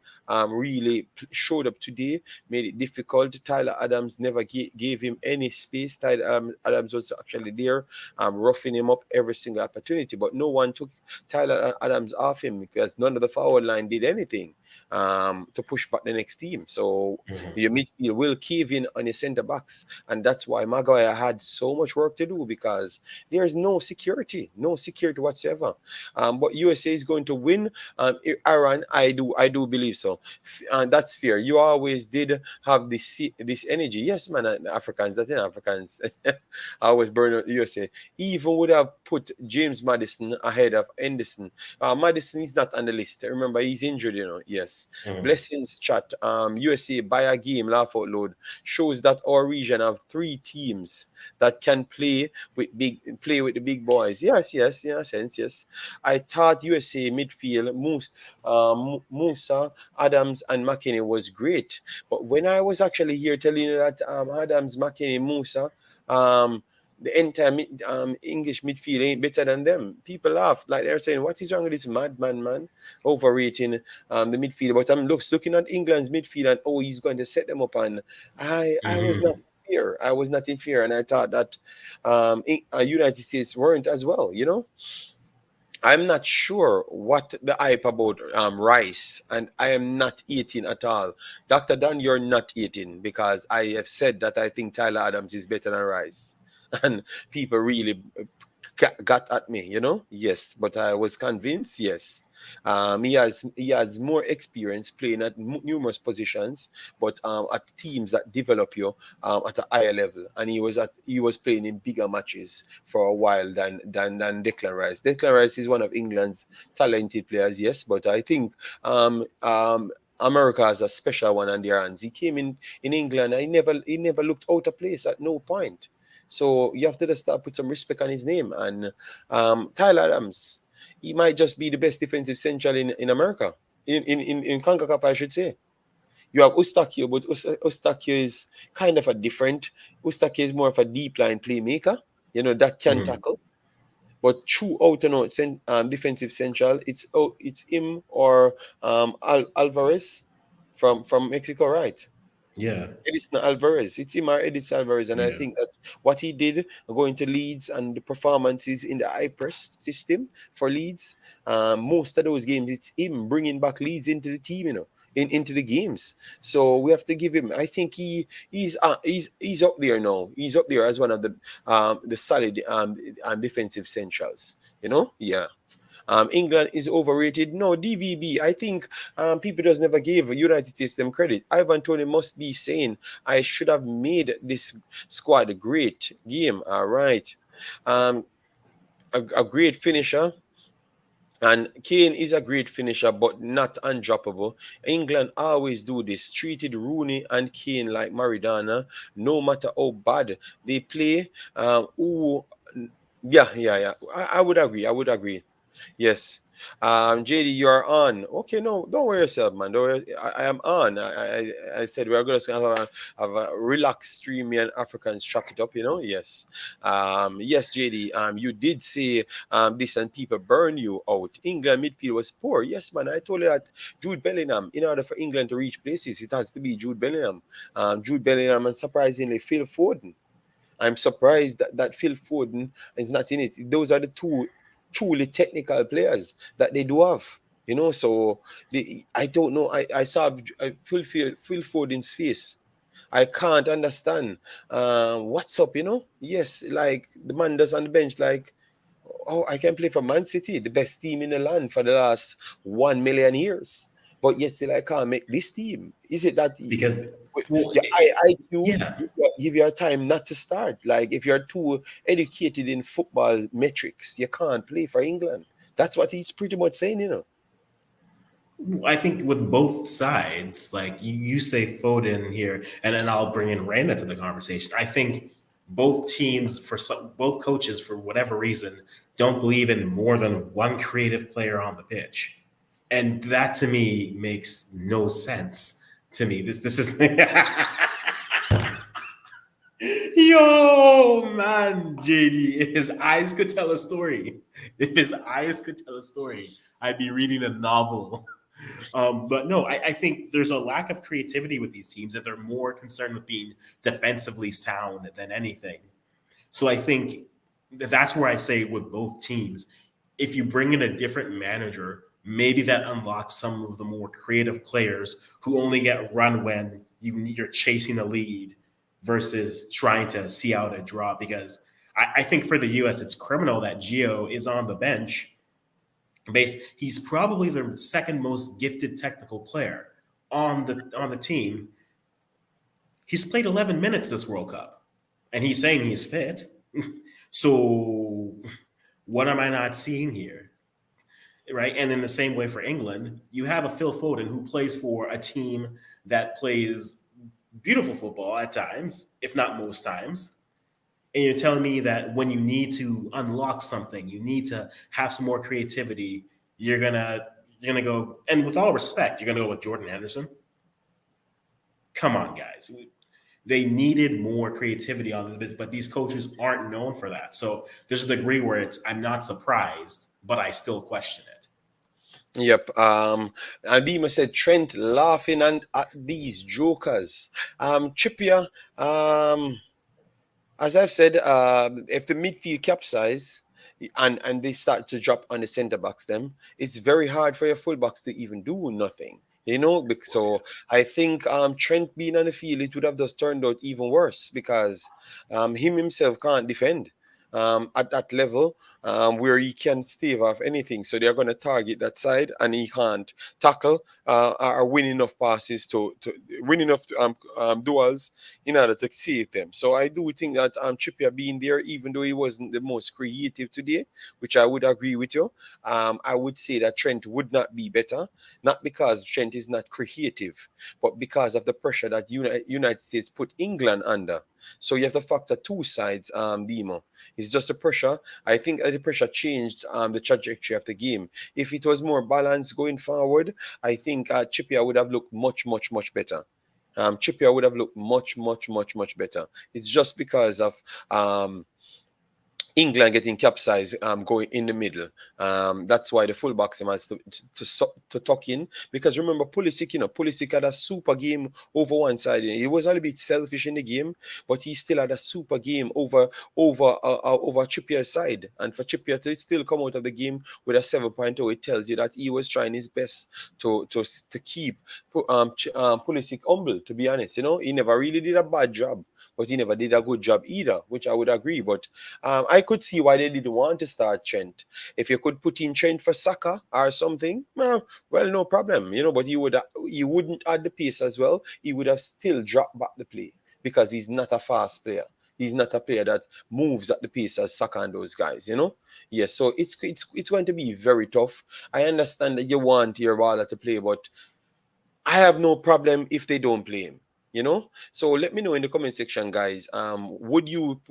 Speaker 1: really showed up today, made it difficult. Tyler Adams never gave him any space. Tyler Adams was actually there, roughing him up every single opportunity, but no one took Tyler Adams off him because none of the forward line did anything to push back the next team. So
Speaker 2: Mhm.
Speaker 1: your midfield will cave in on your centre backs, and that's why Maguire had so much work to do because there's no security whatsoever. But USA is going to win. Iran, I do believe so. And that's fair. You always did have this energy. Yes, man, Africans, Latin Africans. I always burn out USA. Even would have put James Madison ahead of Henderson. Madison is not on the list. Remember, he's injured, you know. Yes.
Speaker 2: Mhm.
Speaker 1: Blessings chat. USA by a game, laugh out loud, shows that our region have three teams that can play with the big boys. Yes, yes, in a sense, yes. I thought USA midfield, Musa, Adams, and McKinney was great. But when I was actually here telling you that Adams, McKinney, Musa, um, the entire English midfield ain't better than them. People laugh like they're saying, "What is wrong with this madman, man? Overrating the midfield." But I'm looking at England's midfield and oh, he's going to set them up. And I was not
Speaker 2: Mhm.
Speaker 1: in fear. I was not in fear, and I thought that United States weren't as well. You know, I'm not sure what the hype about Rice, and I am not eating at all. Dr. Dan, you're not eating because I have said that I think Tyler Adams is better than Rice. And people really got at me, you know? Yes, but I was convinced, yes. He has more experience playing at numerous positions, but at teams that develop you at a higher level. And he was playing in bigger matches for a while than Declan Rice. Declan Rice is one of England's talented players, yes, but I think America has a special one on their hands. He came in England. He never looked out of place at no point. So you have to just start put some respect on his name. And Tyler Adams, he might just be the best defensive central in America. In Concacaf, I should say. You have Ustakio, but Ustakio is kind of a different. Ustakio is more of a deep line playmaker, that can
Speaker 2: Mhm.
Speaker 1: tackle. But true out and out defensive central, it's him or Alvarez from Mexico, right?
Speaker 2: Yeah.
Speaker 1: Edison Alvarez. It's him or Edison Alvarez. And I
Speaker 2: Yeah.
Speaker 1: think that what he did going to Leeds and the performances in the high press system for Leeds, most of those games, it's him bringing back Leeds into the team, into the games. So we have to give him. I think he's up there now. He's up there as one of the solid defensive centrals. Yeah. England is overrated. No, DVB. I think people just never gave United States them credit. Ivan Tony must be saying I should have made this squad a great game. All right, um, a great finisher. And Kane is a great finisher, but not undroppable. England always do this. Treated Rooney and Kane like Maradona, no matter how bad they play. Ooh, yeah, yeah, yeah. I would agree. I would agree. Yes. JD, you're on. Okay, no, don't worry yourself, man. Don't worry. I am on. I said we're going to have a relaxed stream. Me and Africans chop it up, Yes. Yes, JD. You did say this and people burn you out. England midfield was poor. Yes, man. I told you that Jude Bellingham, in order for England to reach places, it has to be Jude Bellingham. Jude Bellingham and surprisingly Phil Foden. I'm surprised that Phil Foden is not in it. Those are the two truly technical players that they do have. So I don't know. I saw Phil Foden's face. I can't understand what's up. Yes, like the man does on the bench. Like, oh, I can play for Man City, the best team in the land for the last 1 million years. But yet still I can't make this team. Is it that
Speaker 2: Because, well,
Speaker 1: your IQ
Speaker 2: yeah.
Speaker 1: give you a time not to start? Like if you're too educated in football metrics, you can't play for England. That's what he's pretty much saying.
Speaker 2: I think with both sides, like you say Foden here, and then I'll bring in Reina to the conversation. I think both teams, both coaches, for whatever reason, don't believe in more than one creative player on the pitch, and that to me makes no sense. To me, this is yo man, JD. If his eyes could tell a story, if his eyes could tell a story, I'd be reading a novel. But no, I think there's a lack of creativity with these teams that they're more concerned with being defensively sound than anything. So I think that's where I say with both teams, if you bring in a different manager, maybe that unlocks some of the more creative players who only get run when you're chasing a lead versus trying to see out a draw. Because I think for the U.S., it's criminal that Gio is on the bench he's probably the second most gifted technical player on the team. He's played 11 minutes this World Cup, and he's saying he's fit. So, what am I not seeing here? Right? And in the same way for England, you have a Phil Foden who plays for a team that plays beautiful football at times, if not most times. And you're telling me that when you need to unlock something, you need to have some more creativity, you're gonna go, and with all respect, you're gonna go with Jordan Henderson. Come on, guys. They needed more creativity on this, but these coaches aren't known for that. So there's a degree where I'm not surprised, but I still question it.
Speaker 1: Yep. Adima said Trent laughing and at these jokers. Trippier. As I've said, if the midfield capsize and they start to drop on the centre backs, them it's very hard for your fullbacks to even do nothing. So I think Trent being on the field, it would have just turned out even worse because him himself can't defend at that level where he can stave off anything. So they're going to target that side, and he can't tackle or win enough passes to win enough duels in order to save them. So I do think that Trippier being there, even though he wasn't the most creative today, which I would agree with you, I would say that Trent would not be better, not because Trent is not creative, but because of the pressure that United States put England under. So you have to factor two sides, Demo. It's just the pressure. I think the pressure changed the trajectory of the game. If it was more balanced going forward, I think Trippier would have looked much, much, much better. Trippier would have looked much, much, much, much better. It's just because of England getting capsized going in the middle. That's why the fullbacks has to tuck in. Because remember, Pulisic had a super game over one side. He was a little bit selfish in the game, but he still had a super game over Trippier's side. And for Trippier to still come out of the game with a 7.0, it tells you that he was trying his best to keep Pulisic humble, to be honest. He never really did a bad job, but he never did a good job either, which I would agree. But I could see why they didn't want to start Trent. If you could put in Trent for Saka or something, well, no problem, But he wouldn't add the pace as well. He would have still dropped back the play because he's not a fast player. He's not a player that moves at the pace as Saka and those guys. Yes, so it's going to be very tough. I understand that you want your baller to play, but I have no problem if they don't play him. So let me know in the comment section, guys. Would you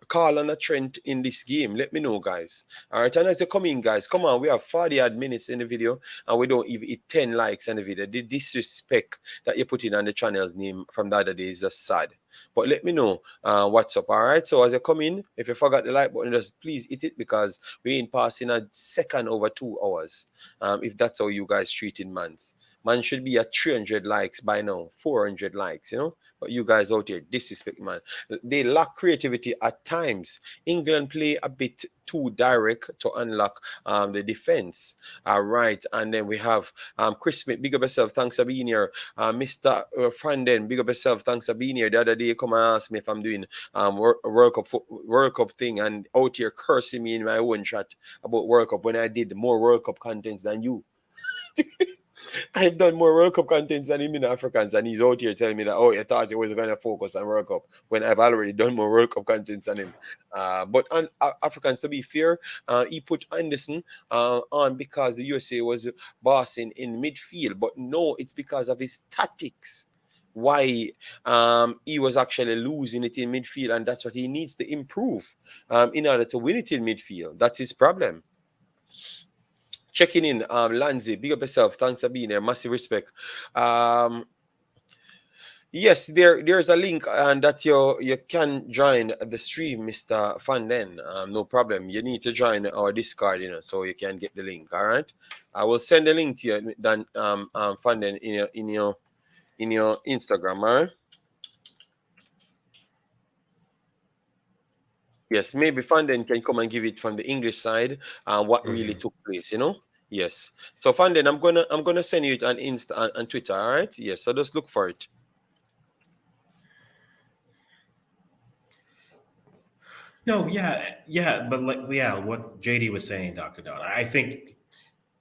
Speaker 1: call on a Trent in this game? Let me know, guys. All right, and as you come in, guys, come on. We have 40 odd minutes in the video, and we don't even hit 10 likes in the video. The disrespect that you put in on the channel's name from the other day is just sad. But let me know what's up. All right. So as you come in, if you forgot the like button, just please hit it because we ain't passing a second over 2 hours. If that's how you guys treating mans. Man should be at 300 likes by now, 400 likes. But you guys out here disrespect, man. They lack creativity at times. England play a bit too direct to unlock the defense. All right. And then we have Chris Smith, big up yourself. Thanks for being here. Mr. Franden, big up yourself. Thanks for being here. The other day, you come and ask me if I'm doing World Cup thing and out here cursing me in my own chat about World Cup when I did more World Cup contents than you. I've done more World Cup contents than him in Africans, and he's out here telling me that, oh, you thought you was going to focus on World Cup when I've already done more World Cup contents than him. But on Africans, to be fair, he put Anderson on because the USA was bossing in midfield, but no, it's because of his tactics. Why he was actually losing it in midfield, and that's what he needs to improve in order to win it in midfield. That's his problem. Checking in, Lanzi, big up yourself. Thanks for being there. Massive respect. Um, yes, there's a link and that you can join the stream, Mr. Fanden. No problem. You need to join our Discord, so you can get the link. All right. I will send the link to you, then Fanden in your Instagram. All right. Yes, maybe Fanden can come and give it from the English side what really
Speaker 2: Mhm.
Speaker 1: took place. Yes. So Fanden, I'm gonna send you it on Insta and Twitter, all right? Yes, so just look for it.
Speaker 2: No, yeah, yeah, but like, yeah, what JD was saying, Doctor Don, I think,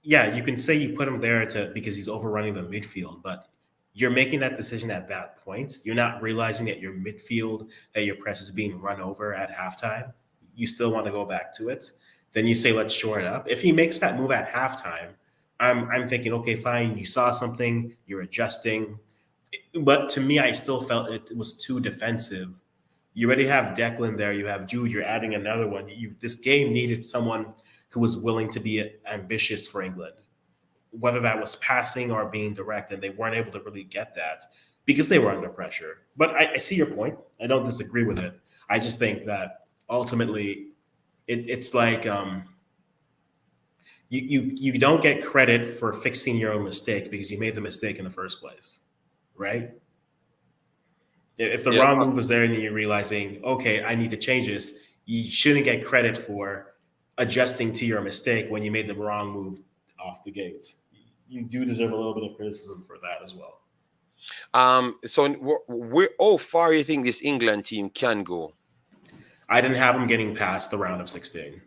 Speaker 2: yeah, you can say you put him there to because he's overrunning the midfield, but you're making that decision at that point. You're not realizing that your midfield, that your press is being run over at halftime. You still want to go back to it. Then you say, let's shore it up. If he makes that move at halftime, I'm thinking, okay, fine. You saw something, you're adjusting. But to me, I still felt it was too defensive. You already have Declan there. You have Jude. You're adding another one. This game needed someone who was willing to be ambitious for England, whether that was passing or being direct, and they weren't able to really get that because they were under pressure. But I see your point. I don't disagree with it. I just think that ultimately it's like you don't get credit for fixing your own mistake because you made the mistake in the first place, right? If the
Speaker 1: Yeah,
Speaker 2: wrong move is there and you're realizing, okay, I need to change this, you shouldn't get credit for adjusting to your mistake when you made the wrong move off the gates. You do deserve a little bit of criticism for that as well.
Speaker 1: so where how far you think this England team can go?
Speaker 2: I didn't have them getting past the round of 16.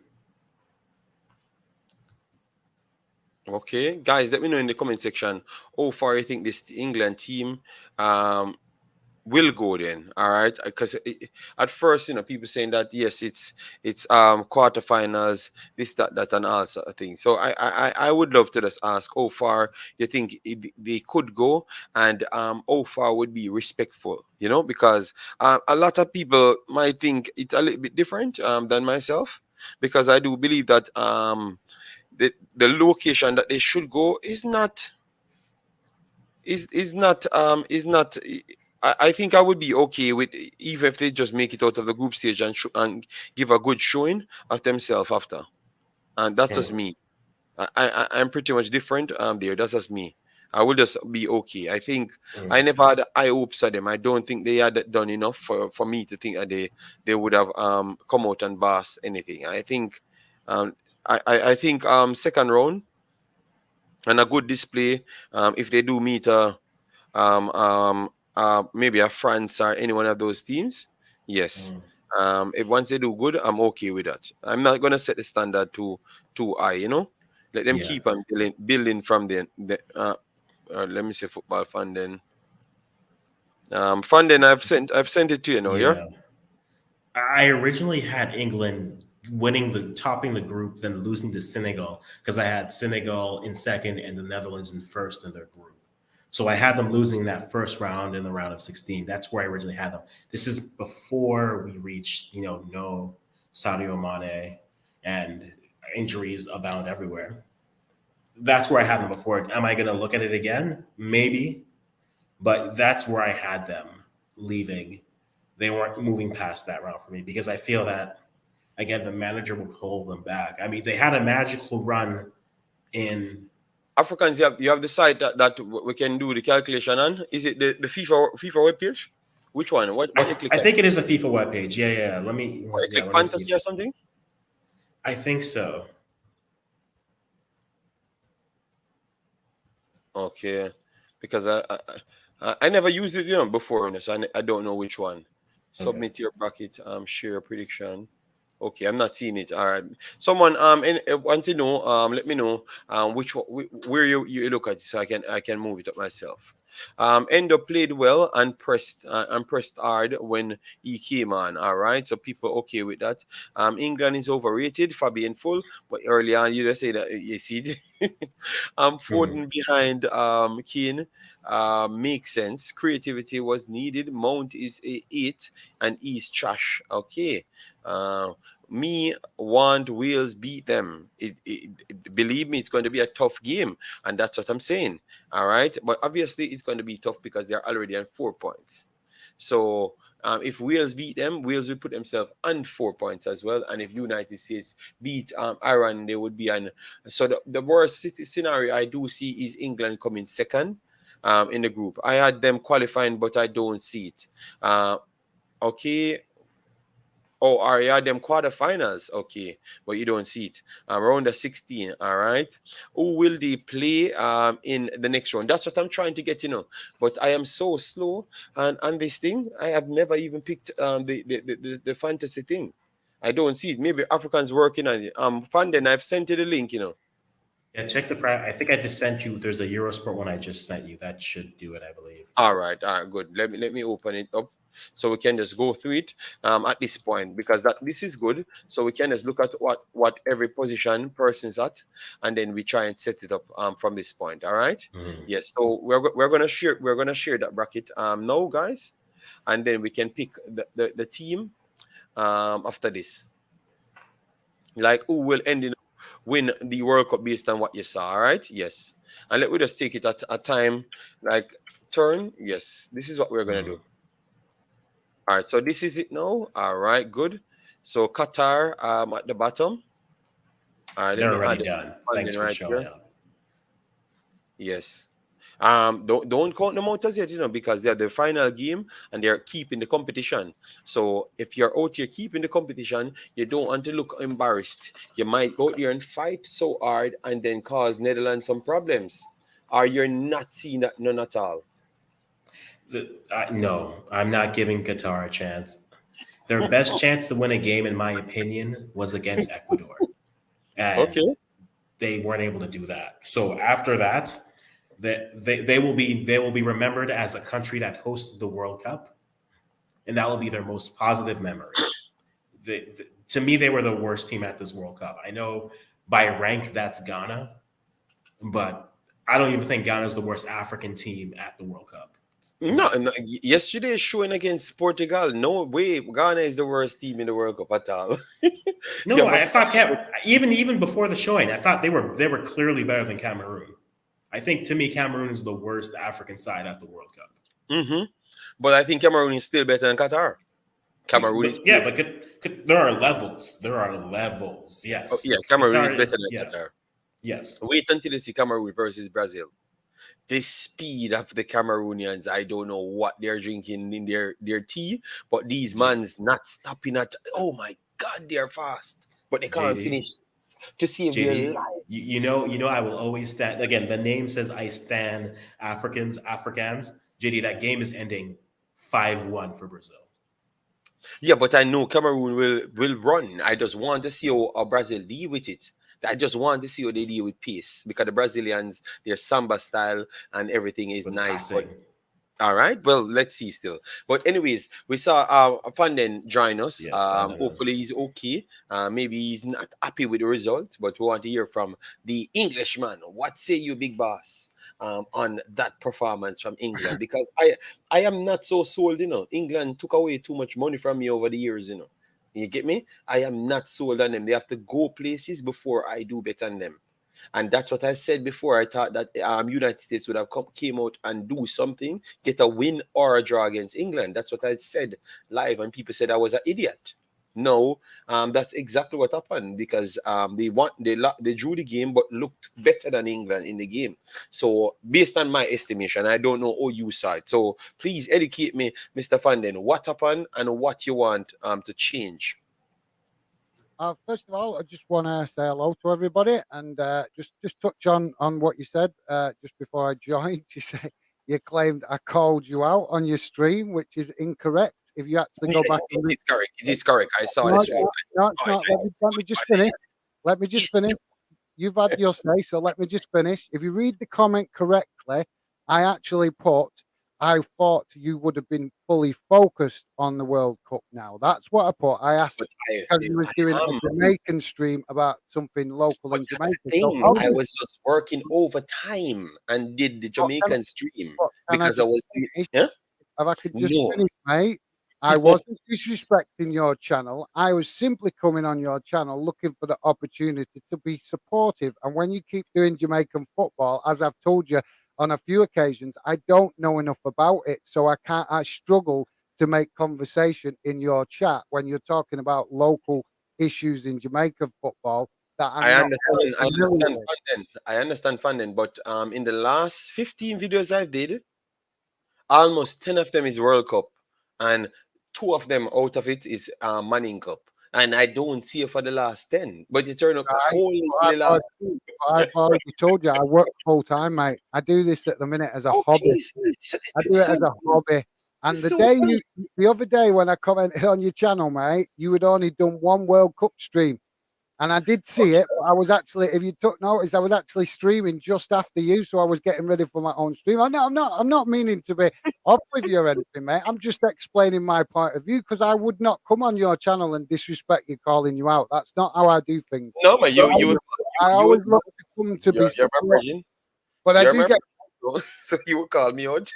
Speaker 1: Okay, guys, let me know in the comment section how far you think this England team um will go then. All right, because at first, people saying that yes, it's quarterfinals, this, that, and all sort of things. So I would love to just ask how far you think they could go, and how far would be respectful, because a lot of people might think it's a little bit different than myself, because I do believe that the location that they should go is not. I think I would be okay with even if they just make it out of the group stage and give a good showing of themselves after. And that's just
Speaker 2: Mm,
Speaker 1: me. I'm pretty much different there. That's just me. I will just be okay. I think I
Speaker 2: mm.
Speaker 1: never had high hopes of them. I don't think they had done enough for me to think that they would have come out and boss anything. I think um I think second round and a good display, if they do meet maybe a France or any one of those teams, yes.
Speaker 2: Mm.
Speaker 1: If once they do good, I'm okay with that. I'm not gonna set the standard too high. Let them
Speaker 2: Yeah,
Speaker 1: keep on building from the let me say football fan then. Fan then I've sent it to you now, yeah?
Speaker 2: yeah. I originally had England winning topping the group, then losing to Senegal because I had Senegal in second and the Netherlands in first in their group. So I had them losing that first round in the round of 16. That's where I originally had them. This is before we reached, no Sadio Mane and injuries abound everywhere. That's where I had them before. Am I going to look at it again? Maybe, but that's where I had them leaving. They weren't moving past that round for me because I feel that again the manager will hold them back. I mean, they had a magical run in.
Speaker 1: Africans, you have the site that we can do the calculation on. Is it the FIFA webpage? Which one? What you click
Speaker 2: I
Speaker 1: on?
Speaker 2: think it is a FIFA webpage. Yeah, yeah. Let me,
Speaker 1: What you
Speaker 2: yeah,
Speaker 1: click
Speaker 2: let me see.
Speaker 1: fantasy or something?
Speaker 2: I think so.
Speaker 1: Okay, because I never used it before, so I don't know which one.
Speaker 2: Okay.
Speaker 1: Submit your bracket, share your prediction. Okay, I'm not seeing it. All right. Someone want to know, let me know where you look at it so I can move it up myself. Endo played well and pressed hard when he came on. All right, so people okay with that. England is overrated, Fabian full, but early on you just say that you see.
Speaker 2: Hmm.
Speaker 1: Foden behind Keane makes sense. Creativity was needed. Mount is a 8 and East trash. Okay. Uh, me want Wales beat them. Believe me, it's going to be a tough game, and that's what I'm saying. All right, but obviously it's going to be tough because they're already on 4 points. So if Wales beat them, Wales will put themselves on 4 points as well. And if United States beat Iran, they would be on. So the worst scenario I do see is England coming second in the group. I had them qualifying, but I don't see it. Okay, oh, are yeah, them quarterfinals. Okay, but you don't see it. Round of 16. All right. Who will they play in the next round? That's what I'm trying to get, But I am so slow on this thing. I have never even picked the fantasy thing. I don't see it. Maybe Africans working on it. Fanden, I've sent you the link.
Speaker 2: Yeah, check the I think I just sent you. There's a Eurosport one I just sent you. That should do it, I believe.
Speaker 1: All right, good. Let me open it up so we can just go through it at this point because that this is good. So we can just look at what every position person's at, and then we try and set it up from this point. All right.
Speaker 2: Mhm.
Speaker 1: Yes. So we're gonna share that bracket now, guys, and then we can pick the team after this, like who will end in win the World Cup based on what you saw. All right. Yes. And let me just take it at a time like turn. Yes. This is what we're gonna
Speaker 2: Mhm.
Speaker 1: do. All right, so this is it now. All right, good. So Qatar at the bottom. All right, let
Speaker 2: They're
Speaker 1: me
Speaker 2: already
Speaker 1: add
Speaker 2: done.
Speaker 1: funding
Speaker 2: Thanks for
Speaker 1: right
Speaker 2: showing
Speaker 1: here.
Speaker 2: up.
Speaker 1: Yes. Don't count them out as yet, because they're the final game and they're keeping the competition. So if you're out here keeping the competition, you don't want to look embarrassed. You might go out there and fight so hard and then cause Netherlands some problems. Or you're not seeing that none at all.
Speaker 2: No, I'm not giving Qatar a chance. Their best chance to win a game, in my opinion, was against Ecuador, and
Speaker 1: Okay.
Speaker 2: they weren't able to do that. So after that, they will be remembered as a country that hosted the World Cup, and that will be their most positive memory. To me, they were the worst team at this World Cup. I know by rank that's Ghana, but I don't even think Ghana is the worst African team at the World Cup, in
Speaker 1: No,
Speaker 2: my
Speaker 1: no,
Speaker 2: opinion.
Speaker 1: yesterday's showing against Portugal. No way, Ghana is the worst team in the World Cup at all. You
Speaker 2: No,
Speaker 1: have a
Speaker 2: I thought
Speaker 1: side.
Speaker 2: even before the showing, I thought they were clearly better than Cameroon. I think to me, Cameroon is the worst African side at the World Cup.
Speaker 1: Hmm. But I think Cameroon is still better than Qatar. Cameroon is
Speaker 2: But
Speaker 1: still,
Speaker 2: yeah, but there are levels. There are levels.
Speaker 1: oh, yeah,
Speaker 2: Yes,
Speaker 1: Cameroon is
Speaker 2: Qatar.
Speaker 1: better than Qatar.
Speaker 2: Yes, yes.
Speaker 1: Wait until you see Cameroon versus Brazil. The speed of the Cameroonians, I don't know what they're drinking in their tea, but these
Speaker 2: J-
Speaker 1: man's not stopping at. Oh my God, they're fast, but they can't
Speaker 2: JD,
Speaker 1: finish to save their
Speaker 2: JD.
Speaker 1: life.
Speaker 2: You know, I will always stand. Again, the name says I stand Africans. JD, that game is ending 5-1 for Brazil.
Speaker 1: Yeah, but I know Cameroon will run. I just want to see how Brazil deal with it. I just want to see how they deal with pace because the Brazilians, their samba style and everything is
Speaker 2: With
Speaker 1: nice. But
Speaker 2: passing.
Speaker 1: all right, well, let's see still. But anyways, we saw Fanden join us.
Speaker 2: Yes, find them.
Speaker 1: Hopefully he's okay. Maybe he's not happy with the result, but we want to hear from the Englishman. What say you, big boss, on that performance from England? Because I am not so sold. England took away too much money from me over the years. You get me? I am not sold on them. They have to go places before I do better than them. And that's what I said before. I thought that United States would have came out and do something, get a win or a draw against England. That's what I said live, and people said I was an idiot. No, that's exactly what happened because they drew the game but looked better than England in the game. So based on my estimation, I don't know how you saw it. So please educate me, Mr. Fanden, what happened and what you want to change.
Speaker 3: First of all, I just want to say hello to everybody and just touch on what you said just before I joined. You claimed I called you out on your stream, which is incorrect. if you actually go back
Speaker 1: It
Speaker 3: and
Speaker 1: is correct. It is correct. I saw
Speaker 3: no,
Speaker 1: the stream.
Speaker 3: no, it's not. Let me just finish. Let me just finish. You've had your say, so let me just finish. If you read the comment correctly, I actually put, I thought you would have been fully focused on the World Cup now. That's what I put. I asked
Speaker 1: But
Speaker 3: because he was doing
Speaker 1: I
Speaker 3: a
Speaker 1: am.
Speaker 3: Jamaican stream about something local
Speaker 1: But
Speaker 3: in
Speaker 1: that's
Speaker 3: Jamaica.
Speaker 1: the
Speaker 3: So
Speaker 1: thing. I was just working overtime and did the Jamaican stream
Speaker 3: can I
Speaker 1: because I
Speaker 3: just
Speaker 1: was.
Speaker 3: finish?
Speaker 1: Yeah.
Speaker 3: If I could just
Speaker 1: No.
Speaker 3: finish, mate. I
Speaker 1: No.
Speaker 3: wasn't disrespecting your channel. I was simply coming on your channel looking for the opportunity to be supportive. And when you keep doing Jamaican football, as I've told you on a few occasions, I don't know enough about it. So I struggle to make conversation in your chat when you're talking about local issues in Jamaican football that
Speaker 1: I
Speaker 3: I'm not fully
Speaker 1: understand. I
Speaker 3: familiar
Speaker 1: understand
Speaker 3: with.
Speaker 1: funding. I understand funding. But in the last 15 videos I did, almost 10 of them is World Cup, and two of them out of it is Manning Cup. And I don't see it for the last 10, but you turn up
Speaker 3: Right?
Speaker 1: only
Speaker 3: But
Speaker 1: in the last two.
Speaker 3: I've already told you I work full time, mate. I do this at the minute as a hobby.
Speaker 1: Okay,
Speaker 3: I do it
Speaker 1: so,
Speaker 3: as a hobby. And
Speaker 1: so, so,
Speaker 3: the other day when I commented on your channel, mate, you had only done one World Cup stream. And I did see
Speaker 1: okay.
Speaker 3: it, but I was actually, if you took notice, I was actually streaming just after you, so I was getting ready for my own stream. I'm not meaning to be off with you or anything, mate. I'm just explaining my point of view because I would not come on your channel and disrespect you, calling you out. That's not how I do things.
Speaker 1: No, man,
Speaker 3: But I
Speaker 1: you would,
Speaker 3: always look to come to be
Speaker 1: you're my
Speaker 3: support,
Speaker 1: virgin.
Speaker 3: but I
Speaker 1: You're
Speaker 3: do
Speaker 1: my
Speaker 3: get.
Speaker 1: virgin, so you would call me out.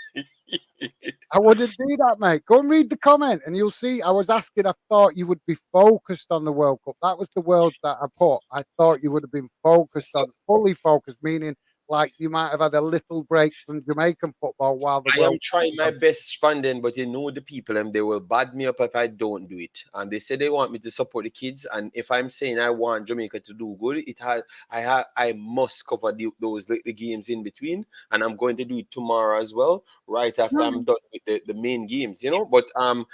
Speaker 3: I wouldn't do that, mate. Go and read the comment, and you'll see. I was asking. I thought you would be focused on the World Cup. That was the words that I put. I thought you would have been focused
Speaker 1: So
Speaker 3: on, fully focused, meaning like you might have had a little break from Jamaican football while the
Speaker 1: I am
Speaker 3: World Cup
Speaker 1: trying
Speaker 3: was
Speaker 1: my
Speaker 3: on.
Speaker 1: best funding, but you know the people and they will bad me up if I don't do it. And they say they want me to support the kids. And if I'm saying I want Jamaica to do good, I must cover the games in between. And I'm going to do it tomorrow as well, right after
Speaker 3: No,
Speaker 1: I'm done with the main games, you know. But I'm
Speaker 3: no,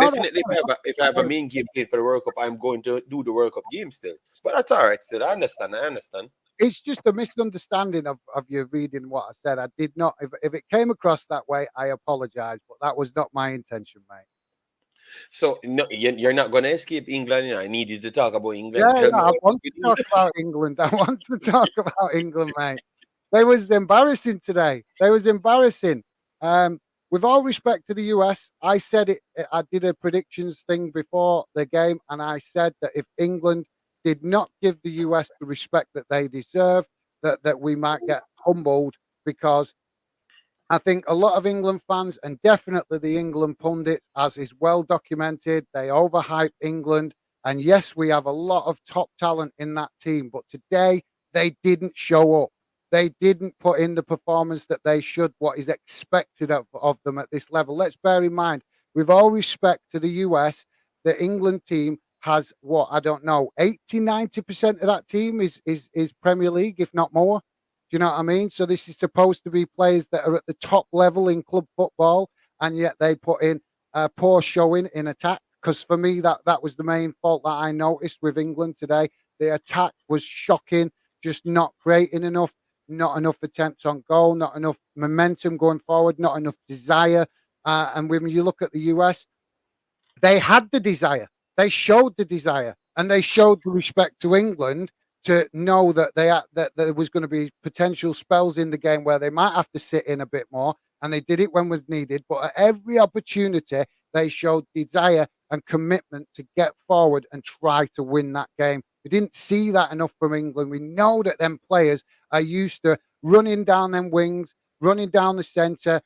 Speaker 3: that's
Speaker 1: definitely
Speaker 3: fine.
Speaker 1: if I have a main game played for the World Cup, I'm going to do the World Cup game still. But that's all right still. I understand. I understand.
Speaker 3: It's just a misunderstanding of you reading what I said. I did not. If it came across that way, I apologize, but that was not my intention, mate.
Speaker 1: So no, you're not gonna escape England. You know, I need you to talk about England.
Speaker 3: Yeah,
Speaker 1: Tell me
Speaker 3: I
Speaker 1: what's up
Speaker 3: want
Speaker 1: with
Speaker 3: to talk
Speaker 1: England.
Speaker 3: about England. I want to talk about England, mate. They was embarrassing today. They was embarrassing. Um, with all respect to the US, I said it. I did a predictions thing before the game, and I said that if England did not give the US the respect that they deserve, that we might get humbled because I think a lot of England fans and definitely the England pundits, as is well documented, they overhype England. And yes, we have a lot of top talent in that team, but today they didn't show up. They didn't put in the performance that they should, what is expected of them at this level. Let's bear in mind, with all respect to the US, the England team has what I don't know, 80-90% of that team is Premier League, if not more. Do you know what I mean? So this is supposed to be players that are at the top level in club football, and yet they put in a poor showing in attack. Because for me, that was the main fault that I noticed with England today. The attack was shocking, just not creating enough, not enough attempts on goal, not enough momentum going forward, not enough desire. And when you look at the US, they had the desire. They showed the desire, and they showed the respect to England to know that that there was going to be potential spells in the game where they might have to sit in a bit more, and they did it when was needed. But at every opportunity, they showed desire and commitment to get forward and try to win that game. We didn't see that enough from England. We know that them players are used to running down them wings, running down the centre,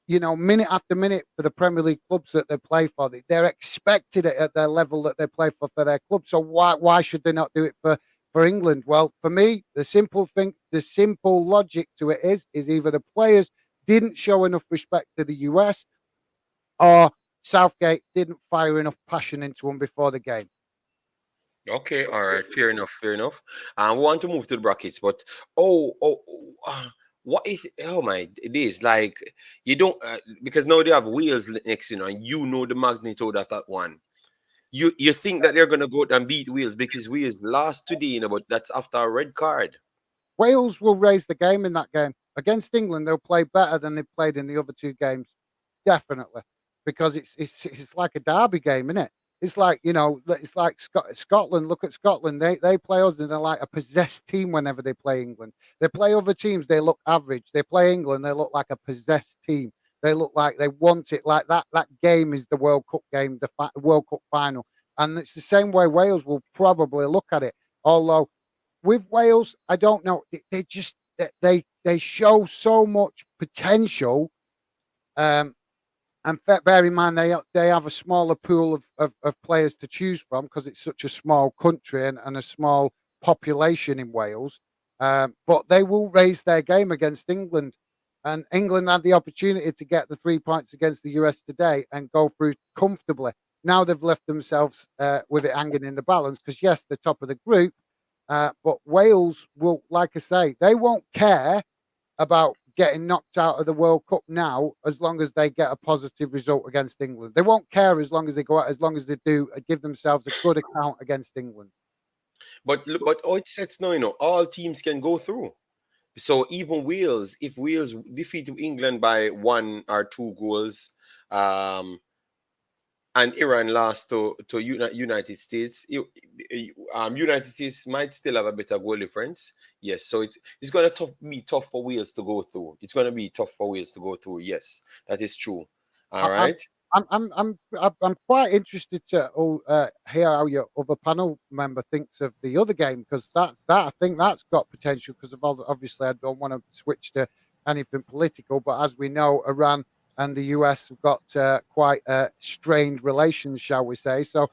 Speaker 3: minute after minute for the Premier League clubs that they play for. They're expected it at their level that they play for their club. So why should they not do it for England? Well, for me, the simple logic to it is either the players didn't show enough respect to the US or Southgate didn't fire enough passion into them before the game.
Speaker 1: Okay, all right, fair enough, fair enough. We want to move to the brackets, but oh, oh, oh, what is? Oh my, it is like you don't because now they have Wales next, and you know the magnitude of that one. You think that they're gonna go out and beat Wales because Wales lost today, but that's after a red card.
Speaker 3: Wales will raise the game in that game against England. They'll play better than they played in the other two games, definitely. because it's like a derby game, isn't it? It's like, it's like Scotland. Look at Scotland. They play us and they're like a possessed team whenever they play England. They play other teams, they look average. They play England, they look like a possessed team. They look like they want it. Like that game is the World Cup game, the World Cup final, and it's the same way Wales will probably look at it. Although with Wales, I don't know. They just they show so much potential. Um, and bear in mind, they have a smaller pool of players to choose from because it's such a small country and a small population in Wales. But they will raise their game against England. And England had the opportunity to get the 3 points against the US today and go through comfortably. Now they've left themselves with it hanging in the balance because, yes, they're top of the group. But Wales will, like I say, they won't care about getting knocked out of the World Cup now, as long as they get a positive result against England. They won't care as long as they go out, as long as they do give themselves a good account against England.
Speaker 1: But look, but all it sets now, all teams can go through. So even Wales, if Wales defeat England by 1 or 2 goals, and Iran lost to United States, United States might still have a better goal difference. Yes, so it's going to be tough for Wales to go through. It's going to be tough for Wales to go through. Yes, that is true. All
Speaker 3: I,
Speaker 1: right.
Speaker 3: I'm quite interested to hear how your other panel member thinks of the other game, because I think that's got potential, because obviously I don't want to switch to anything political, but as we know, Iran and the US have got quite strained relations, shall we say? So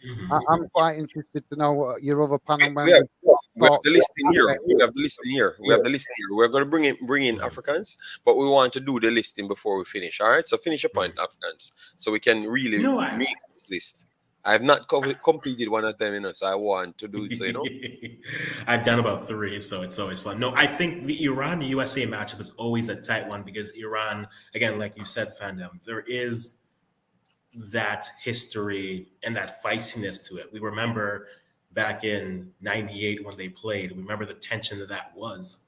Speaker 3: I'm quite interested to know what your other panel
Speaker 1: We have
Speaker 3: members
Speaker 1: we have the
Speaker 3: thoughts.
Speaker 1: list in here. We have the list in here. We have the list in here. We're going to bring in Africans, but we want to do the listing before we finish. All right. So finish your point, Africans, so we can really
Speaker 2: No,
Speaker 1: make this list. I have not completed one of them, so I want to do so.
Speaker 2: I've done about three, so it's always fun. No, I think the Iran USA matchup is always a tight one because Iran, again, like you said, Fandom, there is that history and that feistiness to it. We remember back in '98 when they played. We remember the tension that was.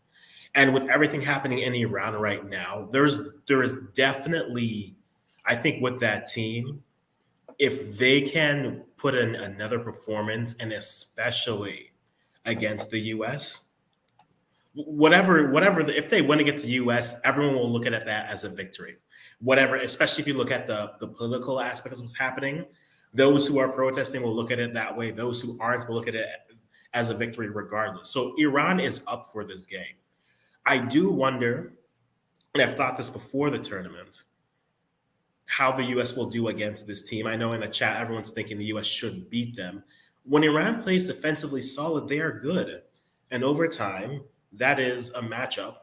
Speaker 2: And with everything happening in Iran right now, there is definitely, I think, with that team, if they can put in another performance, and especially against the US, whatever, if they win against the US, everyone will look at that as a victory. Whatever, especially if you look at the political aspect of what's happening, those who are protesting will look at it that way. Those who aren't will look at it as a victory regardless. So Iran is up for this game. I do wonder, and I've thought this before the tournament, how the US will do against this team. I know in the chat, everyone's thinking the US should beat them. When Iran plays defensively solid, they are good. And over time, that is a matchup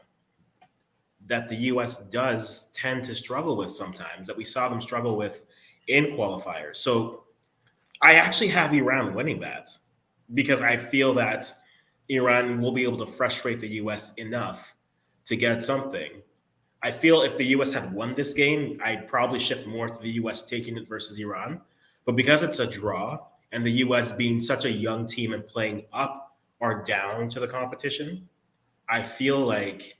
Speaker 2: that the US does tend to struggle with sometimes, that we saw them struggle with in qualifiers. So I actually have Iran winning that because I feel that Iran will be able to frustrate the US enough to get something. I feel if the US had won this game, I'd probably shift more to the US taking it versus Iran. But because it's a draw and the US being such a young team and playing up or down to the competition, I feel like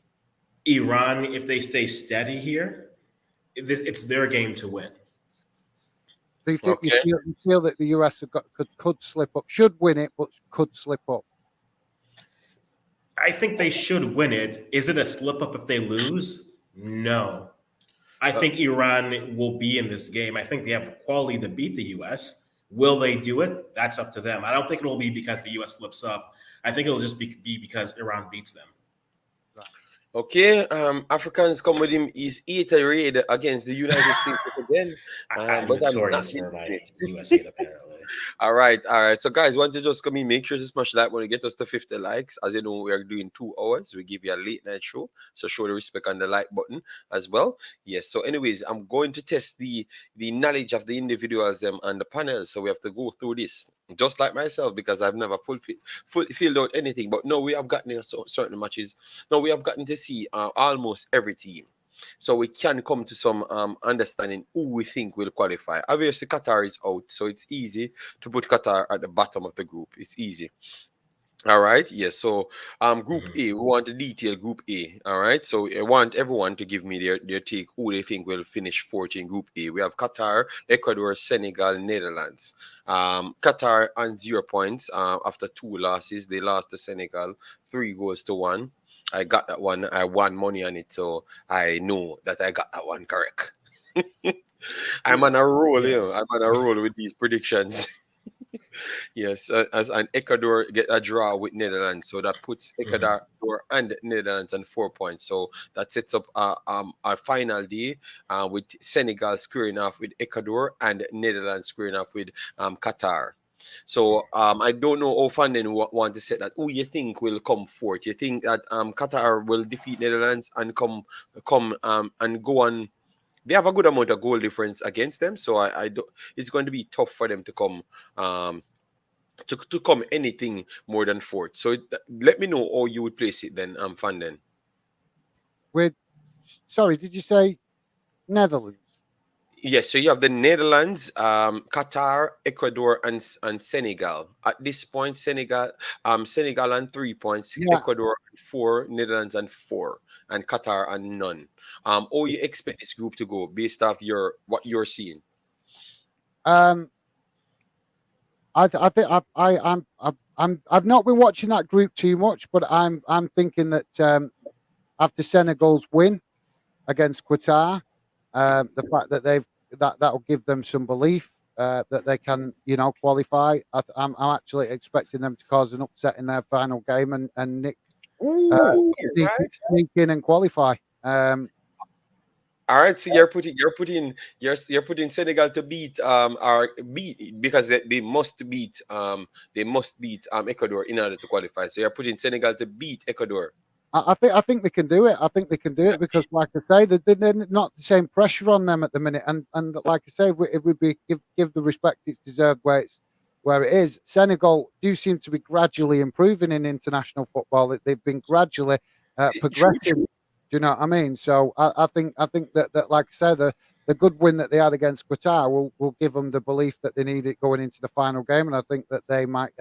Speaker 2: Iran, if they stay steady here, it's their game to win.
Speaker 3: So
Speaker 1: Okay.
Speaker 3: you feel that the US could slip up, should win it, but could slip up.
Speaker 2: I think they should win it. Is it a slip up if they lose? No. I think Iran will be in this game. I think they have the quality to beat the US. Will they do it? That's up to them. I don't think it will be because the US slips up. I think it'll just be because Iran beats them.
Speaker 1: Okay, Africans come with him. He's 8 against the United States again.
Speaker 2: I'm
Speaker 1: But I'm
Speaker 2: notorious
Speaker 1: not
Speaker 2: for my
Speaker 1: it.
Speaker 2: US hate, apparently.
Speaker 1: All right. So guys, once you just come in, make sure to smash that when you get us to 50 likes. As you know, we are doing 2 hours. We give you a late night show, so show the respect on the like button as well. Yes. So, anyways, I'm going to test the knowledge of the individuals and the panels. So we have to go through this, just like myself, because I've never filled out anything. But no, we have gotten certain matches. No, we have gotten to see almost every team. So we can come to some understanding who we think will qualify. Obviously, Qatar is out, so it's easy to put Qatar at the bottom of the group. It's easy. All right. Yes. So, Group
Speaker 2: Mhm.
Speaker 1: A, we want to detail Group A. All right. So, I want everyone to give me their take who they think will finish fourth in Group A. We have Qatar, Ecuador, Senegal, Netherlands. Qatar on 0 points after two losses. They lost to Senegal 3 goals to 1. I got that one. I won money on it, so I know that I got that one correct. I'm on a roll,
Speaker 2: Yeah.
Speaker 1: I'm on a roll with these predictions. Yes, as an Ecuador get a draw with Netherlands, so that puts
Speaker 2: Mhm.
Speaker 1: Ecuador and Netherlands on 4 points. So that sets up a final day with Senegal squaring off with Ecuador and Netherlands squaring off with Qatar. So I don't know how Fanden want to set that. Who you think will come fourth? You think that Qatar will defeat Netherlands and come and go on? They have a good amount of goal difference against them, so I don't. It's going to be tough for them to come um, to come anything more than fourth. So let me know how you would place it then, Fanden.
Speaker 3: With sorry, did you say Netherlands?
Speaker 1: Yes, so you have the Netherlands, Qatar, Ecuador, and Senegal. At this point, Senegal on 3 points,
Speaker 3: Yeah.
Speaker 1: Ecuador on four, Netherlands on four, and Qatar on none. How you expect this group to go based off your what you're seeing?
Speaker 3: Um, I think I've not been watching that group too much, but I'm thinking that after Senegal's win against Qatar, the fact that that'll give them some belief that they can, qualify. I'm actually expecting them to cause an upset in their final game and nick uh,
Speaker 1: Ooh,
Speaker 3: sneak,
Speaker 1: right.
Speaker 3: sneak in and qualify.
Speaker 1: All right, so you're putting Senegal to beat or beat because they must beat Ecuador in order to qualify. So you're putting Senegal to beat Ecuador.
Speaker 3: I think they can do it. I think they can do it because, like I say, they're not the same pressure on them at the minute. And like I say, if we give the respect it's deserved where it is, Senegal do seem to be gradually improving in international football. They've been gradually
Speaker 1: True,
Speaker 3: progressing.
Speaker 1: true.
Speaker 3: Do you know what I mean? So I think that like I say, the good win that they had against Qatar will give them the belief that they need it going into the final game, and I think that they might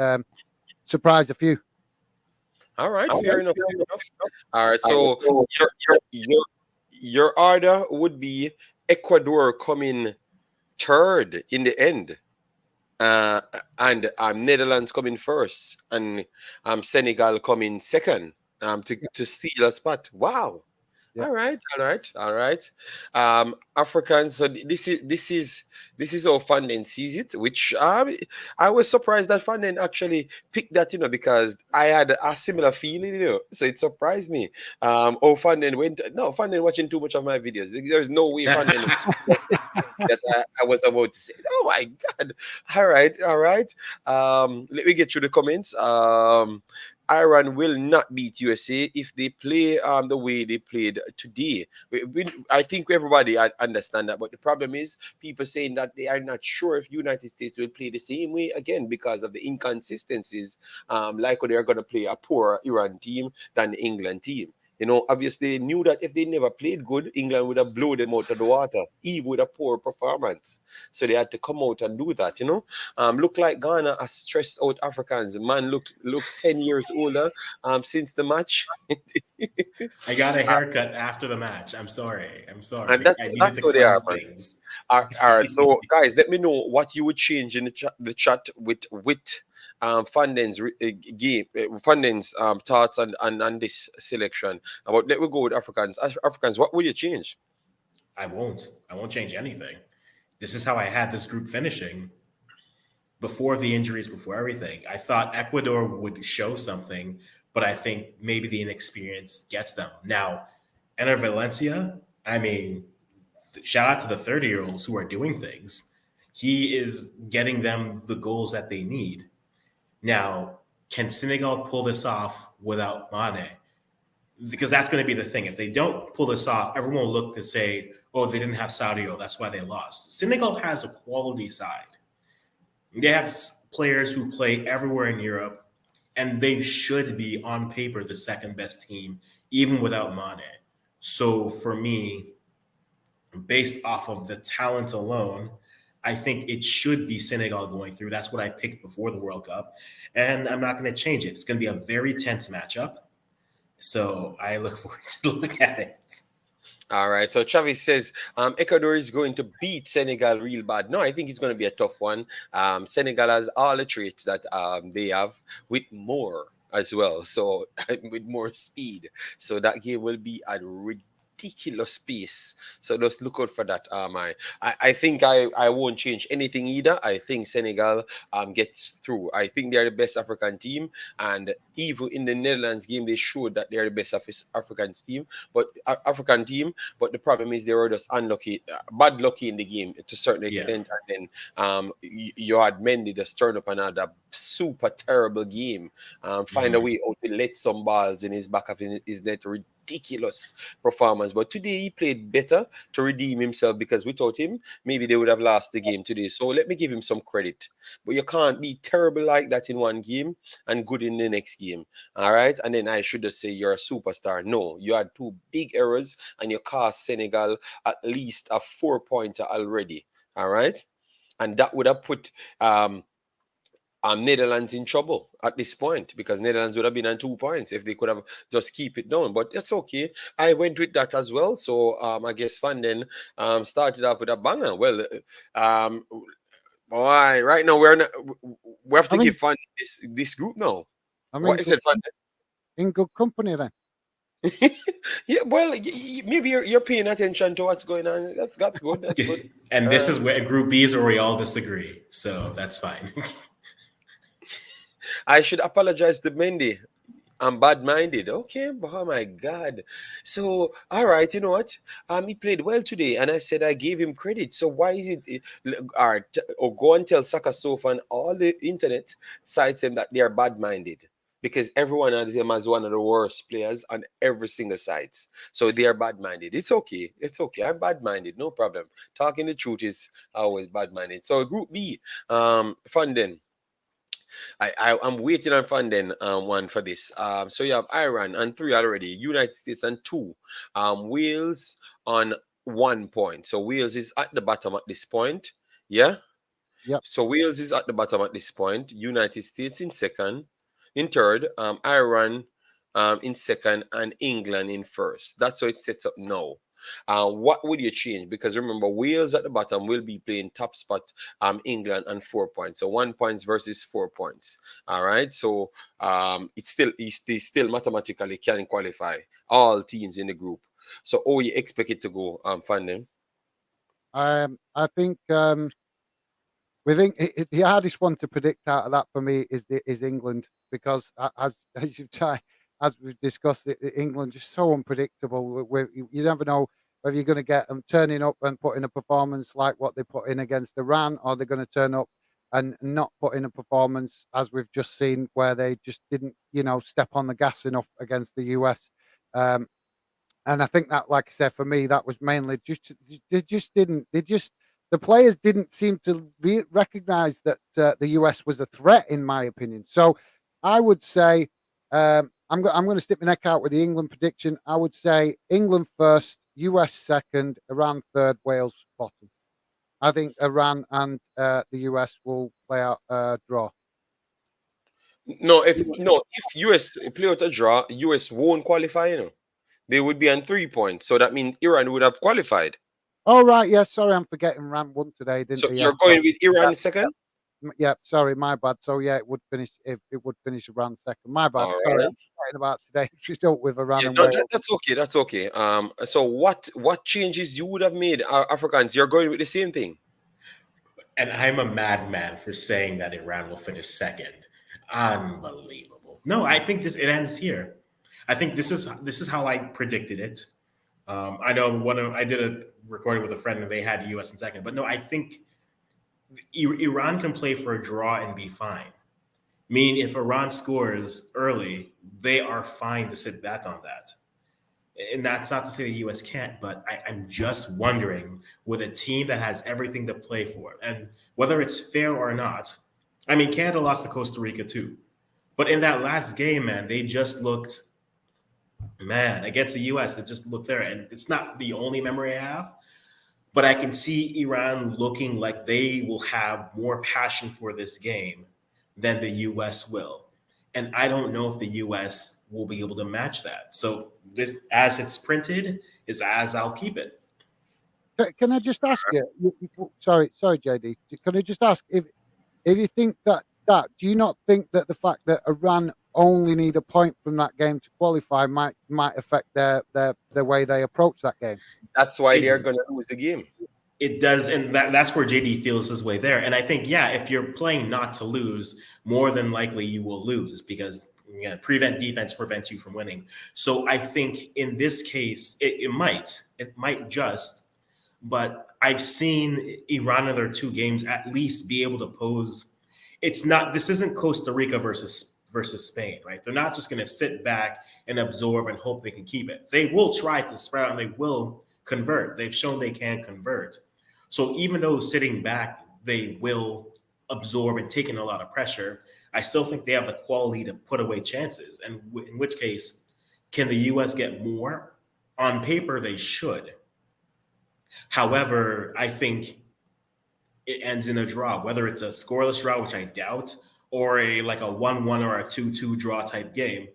Speaker 3: surprise a few.
Speaker 1: All right, fair enough. Fair enough. All right, so your your your order would be Ecuador coming third in the end, uh, and Netherlands coming first, and Senegal coming second to steal a spot. Wow.
Speaker 3: Yeah.
Speaker 1: All right, all right, all right. Africans. So this is how Fanden sees it. Which I was surprised that Fanden actually picked that. Because I had a similar feeling. So it surprised me. Oh, Fanden went. No, Fanden watching too much of my videos. There's no way Fanden that I was about to say. Oh my God! All right, all right. Let me get through the comments. Iran will not beat USA if they play the way they played today. I think everybody understand that, but the problem is people saying that they are not sure if United States will play the same way again because of the inconsistencies. Like they're going to play a poor Iran team than the England team. Obviously they knew that if they never played good, England would have blown them out of the water, even with a poor performance. So they had to come out and do that. Look like Ghana has stressed out Africans. Man, look 10 years older since the match.
Speaker 2: I got a haircut after the match. I'm sorry. I'm
Speaker 1: And
Speaker 2: sorry.
Speaker 1: that's
Speaker 2: I needed
Speaker 1: that's
Speaker 2: to
Speaker 1: how they are,
Speaker 2: cleanse
Speaker 1: man.
Speaker 2: things.
Speaker 1: All right, so guys, let me know what you would change in the chat with Fanden's game, Fanden's thoughts on this selection. About let me go with Africans. Africans, what would you change?
Speaker 2: I won't. I won't change anything. This is how I had this group finishing before the injuries, before everything. I thought Ecuador would show something, but I think maybe the inexperience gets them. Now, Enter Valencia, I mean, shout out to the 30-year-olds who are doing things. He is getting them the goals that they need. Now, can Senegal pull this off without Mane? Because that's going to be the thing. If they don't pull this off, everyone will look to say, oh, they didn't have Sadio. That's why they lost. Senegal has a quality side. They have players who play everywhere in Europe, and they should be on paper the second best team, even without Mane. So for me, based off of the talent alone, I think it should be Senegal going through. That's what I picked before the World Cup, and I'm not going to change it. It's going to be a very tense matchup, so I look forward to look at it.
Speaker 1: All right. So Travis says Ecuador is going to beat Senegal real bad. No, I think it's going to be a tough one. Senegal has all the traits that they have with more as well. So with more speed. So that game will be at ridiculous pace. So just look out for that. I think I won't change anything either. I think Senegal gets through. I think they are the best African team, and even in the Netherlands game, they showed that they are the best African team. But African team, but the problem is they were just unlucky, bad lucky in the game to a certain
Speaker 2: Yeah.
Speaker 1: extent. And then you had Mendy just turn up another super terrible game. Find a way out to let some balls in his back of his net. Ridiculous performance. But today he played better to redeem himself, because without him, maybe they would have lost the game today. So let me give him some credit. But you can't be terrible like that in one game and good in the next game. All right. And then I should just say you're a superstar. No, you had two big errors and you cost Senegal at least a 4-pointer already. All right. And that would have put Netherlands in trouble at this point, because Netherlands would have been on 2 points if they could have just keep it down. But that's okay. I went with that as well. So I guess Van Den started off with a banger. Well, boy, right now we have to
Speaker 3: I'm in,
Speaker 1: give Van this group now.
Speaker 3: I'm
Speaker 1: What is it, Van
Speaker 3: in good company then.
Speaker 1: Den? Yeah, well, maybe you're paying attention to what's going on. That's good. That's good.
Speaker 2: And this is where Group B is where we all disagree, so that's fine.
Speaker 1: I should apologize to Mendy. I'm bad-minded. Okay, oh my God. So, all right, you know what? He played well today, and I said I gave him credit. So why is it? All right, or go and tell Saka Sofa and all the internet sites them that they are bad-minded, because everyone has him as one of the worst players on every single sites. So they are bad-minded. It's okay. It's okay. I'm bad-minded. No problem. Talking the truth is always bad-minded. So Group B, Funden. I'm waiting on Fanden one for this. So you have Iran on 3 already, United States on 2, Wales on 1 point. So Wales is at the bottom at this point. Yeah.
Speaker 3: Yep.
Speaker 1: So Wales is at the bottom at this point. United States in second, in third. Iran in second, and England in first. That's how it sets up now. What would you change? Because remember, Wales at the bottom will be playing top spot, England on 4 points. So 1 point versus 4 points. All right. So they still mathematically can qualify all teams in the group. So you expect it to go, Fandem?
Speaker 3: I think we think the hardest one to predict out of that for me is England, because as we've discussed, England just so unpredictable. You never know whether you're going to get them turning up and putting a performance like what they put in against Iran, or they're going to turn up and not put in a performance as we've just seen, where they just didn't, step on the gas enough against the US. And I think that, like I said, for me, that was mainly the players didn't seem to recognize that the US was a threat, in my opinion. So I would say, I'm going to stick my neck out with the England prediction. I would say England first, US second, Iran third, Wales bottom. I think Iran and the US will play out a draw.
Speaker 1: If US play out a draw, US won't qualify. They would be on 3 points. So that means Iran would have qualified.
Speaker 3: Oh, right. Yes. Sorry, I'm forgetting Iran won today, didn't
Speaker 1: So
Speaker 3: they?
Speaker 1: you're going with Iran second?
Speaker 3: Yeah, sorry, my bad. So yeah, it would finish Iran second. My bad.
Speaker 1: All
Speaker 3: Sorry,
Speaker 1: right.
Speaker 3: I'm forgetting about today. Result with Iran
Speaker 1: Yeah,
Speaker 3: and
Speaker 1: no,
Speaker 3: Wales.
Speaker 1: that's okay. That's okay. So what changes you would have made, Africans? You're going with the same thing.
Speaker 2: And I'm a madman for saying that Iran will finish second. Unbelievable. No, I think it ends here. I think this is how I predicted it. I know I did a recording with a friend and they had the U.S. in second, but no, I think Iran can play for a draw and be fine. Meaning, if Iran scores early, they are fine to sit back on that. And that's not to say the U.S. can't, but I'm just wondering, with a team that has everything to play for, and whether it's fair or not. I mean, Canada lost to Costa Rica too, but in that last game, man, they just looked, against the U.S. It just looked there, and it's not the only memory I have. but I can see Iran looking like they will have more passion for this game than the US will. And I don't know if the US will be able to match that. So this, as it's printed, is as I'll keep it.
Speaker 3: Can I just ask you? Sorry, JD. Can I just ask if you think that do you not think that the fact that Iran only need a point from that game to qualify might affect their way they approach that game?
Speaker 1: That's why they are
Speaker 2: It,
Speaker 1: going to lose the game.
Speaker 2: it does, and that's where JD feels his way there. And I think, yeah, if you're playing not to lose, more than likely you will lose because prevent defense prevents you from winning. So I think in this case, it might just, but I've seen Iran in their two games at least be able to pose. It's not, this isn't Costa Rica versus Spain, right? They're not just going to sit back and absorb and hope they can keep it. They will try to spread out and they will convert. They've shown they can convert. So even though sitting back, they will absorb and take in a lot of pressure, I still think they have the quality to put away chances. And in which case, can the U.S. get more? On paper, they should. However, I think it ends in a draw, whether it's a scoreless draw, which I doubt, or a like a 1-1 or a 2-2 draw type game.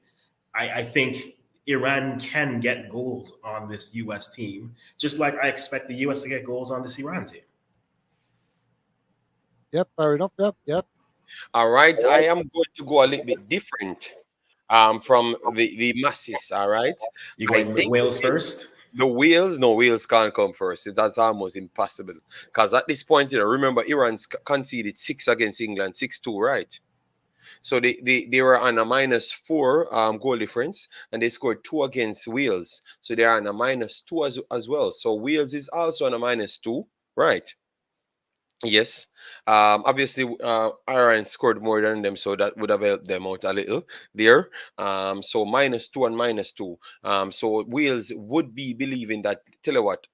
Speaker 2: I think Iran can get goals on this U.S. team, just like I expect the U.S. to get goals on this Iran team.
Speaker 3: Yep, fair enough. Yep.
Speaker 1: All right, I am going to go a little bit different from the masses. All right,
Speaker 2: You
Speaker 1: I
Speaker 2: going
Speaker 1: think
Speaker 2: Wales first?
Speaker 1: the Wales, no, Wales can't come first. That's almost impossible because at this point, remember Iran conceded 6 against England, 6-2, right? So they were on a -4 goal difference, and they scored 2 against Wales. So they are on a -2 as well. So Wales is also on a -2, right? Yes. Obviously, Iran scored more than them, so that would have helped them out a little there. So -2 and -2. So Wales would be believing that. Tell you what,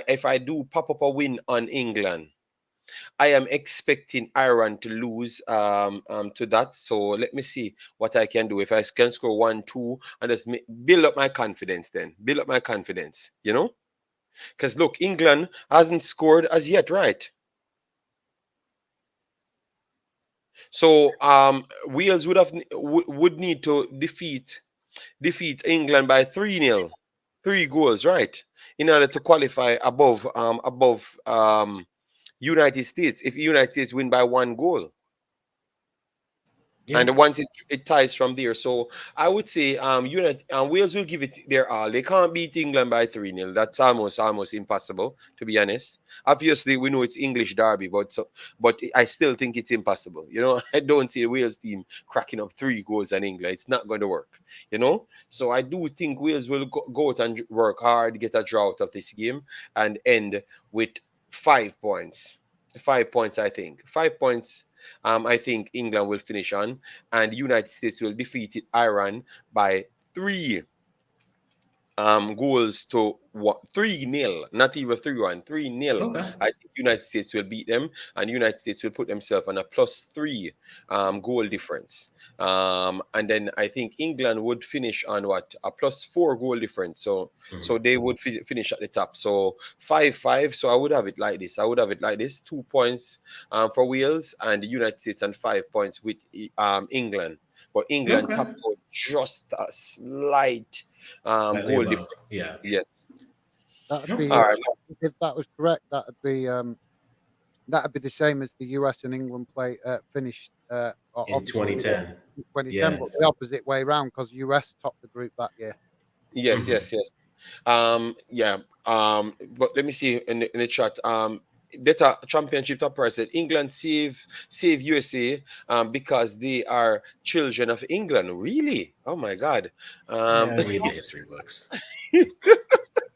Speaker 1: if I do pop up a win on England, I am expecting Iran to lose to that. So let me see what I can do. If I can score 1-2 and just build up my confidence, then build up my confidence, because look, England hasn't scored as yet, right? So Wales would need to defeat England by 3-0, 3 goals, right, in order to qualify above United States. If United States win by 1 goal,
Speaker 2: Yeah.
Speaker 1: and once it ties from there, so I would say Wales will give it their all. They can't beat England by 3-0. That's almost impossible, to be honest. Obviously, we know it's English derby, but I still think it's impossible. I don't see the Wales team cracking up 3 goals on England. It's not going to work. So I do think Wales will go out and work hard, get a draw out of this game, and end with 5 points. 5 points, I think. 5 points. I think England will finish on, and the United States will defeat Iran by 3 goals to 3-0, not even 3-1, 3-0.
Speaker 2: Okay.
Speaker 1: I think United States will beat them, and United States will put themselves on a +3 goal difference. And then I think England would finish on what, a +4 goal difference. So they would finish at the top. So 5-5. So I would have it like this. 2 points for Wales and the United States, and 5 points with England. But England
Speaker 2: Okay.
Speaker 1: tapped out just a slight
Speaker 2: Slightly
Speaker 1: goal
Speaker 2: above,
Speaker 1: difference.
Speaker 2: yeah.
Speaker 1: Yes.
Speaker 3: That'd be,
Speaker 1: All right.
Speaker 3: if that was correct, that'd be the same as the US and England finished
Speaker 2: In
Speaker 3: obviously
Speaker 2: 2010.
Speaker 3: in 2010,
Speaker 2: Yeah.
Speaker 3: but the opposite way around because US topped the group that year.
Speaker 1: Yes. Yeah. But let me see in the chat. Data Championship top price said England save USA because they are children of England. Really? Oh my God.
Speaker 2: Yeah, read the history books.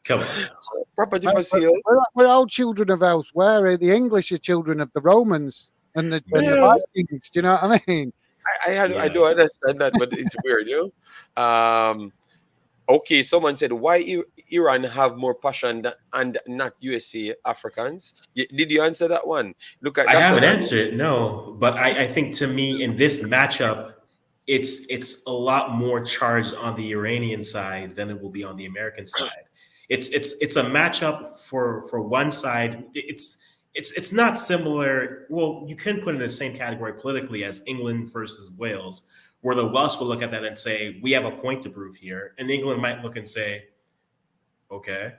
Speaker 2: Come on now.
Speaker 1: Property for sale.
Speaker 3: We're all children of elsewhere. The English are children of the Romans and the
Speaker 2: Yes.
Speaker 3: Vikings. Do you know what I mean?
Speaker 1: I do understand that, but it's weird, Okay, someone said, why Iran have more passion and not USA Africans? Did you answer that one? Look at
Speaker 2: I
Speaker 1: Dr.
Speaker 2: haven't
Speaker 1: Dan.
Speaker 2: answered it, no. But I think to me in this matchup, it's a lot more charged on the Iranian side than it will be on the American side. It's a matchup for one side. It's not similar. Well, you can put it in the same category politically as England versus Wales, where the Welsh will look at that and say, we have a point to prove here. And England might look and say, okay.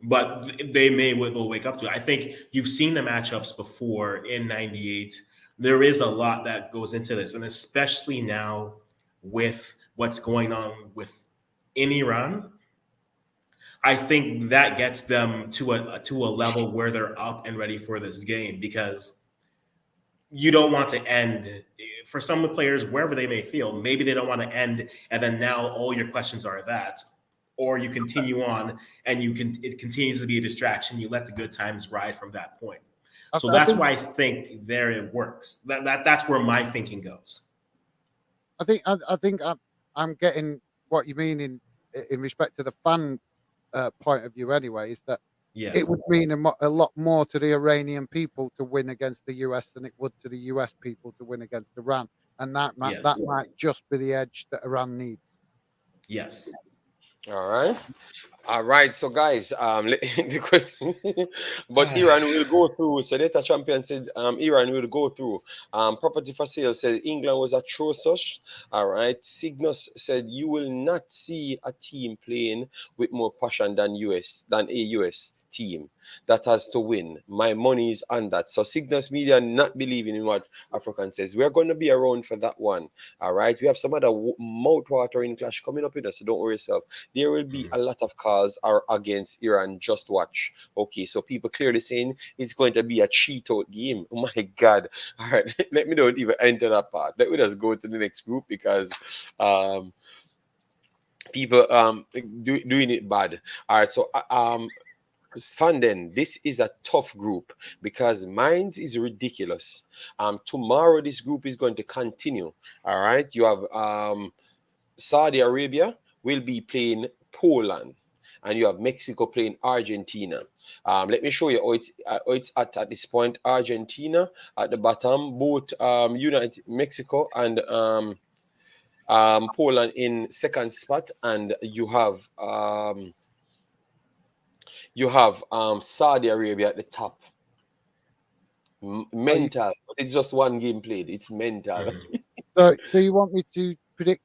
Speaker 2: But they may will wake up to it. I think you've seen the matchups before in 98. There is a lot that goes into this. And especially now with what's going on in Iran, I think that gets them to a level where they're up and ready for this game, because you don't want to end, for some players, wherever they may feel, maybe they don't want to end and then now all your questions are that, or you continue on and it continues to be a distraction. You let the good times ride from that point. So
Speaker 3: I
Speaker 2: that's
Speaker 3: think
Speaker 2: why I think there it works. That's where my thinking goes.
Speaker 3: I'm getting what you mean in respect to the fan point of view. Anyway, is that
Speaker 2: Yeah.
Speaker 3: it would mean a lot more to the Iranian people to win against the US than it would to the US people to win against Iran, and that might just be the edge that Iran needs.
Speaker 2: Yes.
Speaker 1: All right. All right, so guys, but Iran will go through. So data champion said Iran will go through. Property for sale said England was atrocious. All right, Cygnus said you will not see a team playing with more passion than a US team that has to win. My money is on that. So Cygnus Media not believing in what African says. We're going to be around for that one. All right, we have some other mouth-watering clash coming up with us, so don't worry yourself. There will be a lot of calls are against Iran. Just watch. Okay, so people clearly saying it's going to be a cheat-out game. Oh my God. All right, let me don't even enter that part. Let me just go to the next group, because people doing it bad. All right, so Fanden, this is a tough group because mine's is ridiculous. Tomorrow this group is going to continue. All right, you have Saudi Arabia will be playing Poland, and you have Mexico playing Argentina. Let me show you how it's at this point. Argentina at the bottom, both United Mexico and Poland in second spot, and you have Saudi Arabia at the top. Mental, but it's just one game played. It's mental.
Speaker 3: So you want me to predict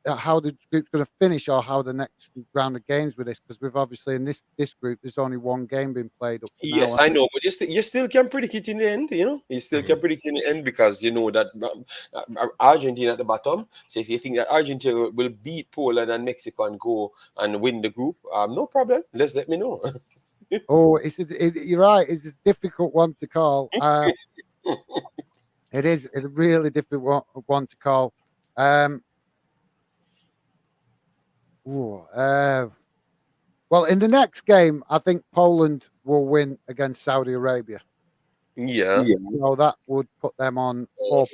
Speaker 3: how the group's going to finish, or how the next round of games with this? Because we've obviously in this group there's only one game being played up to
Speaker 1: Yes,
Speaker 3: now.
Speaker 1: I know, but you still can predict it in the end. You still can predict in the end, because you know that Argentina at the bottom. So if you think that Argentina will beat Poland and Mexico and go and win the group, no problem. Let me know.
Speaker 3: Oh, you're right. It's a difficult one to call. It is. It's a really difficult one to call. Well, in the next game, I think Poland will win against Saudi Arabia.
Speaker 1: Yeah.
Speaker 3: So that would put them on 4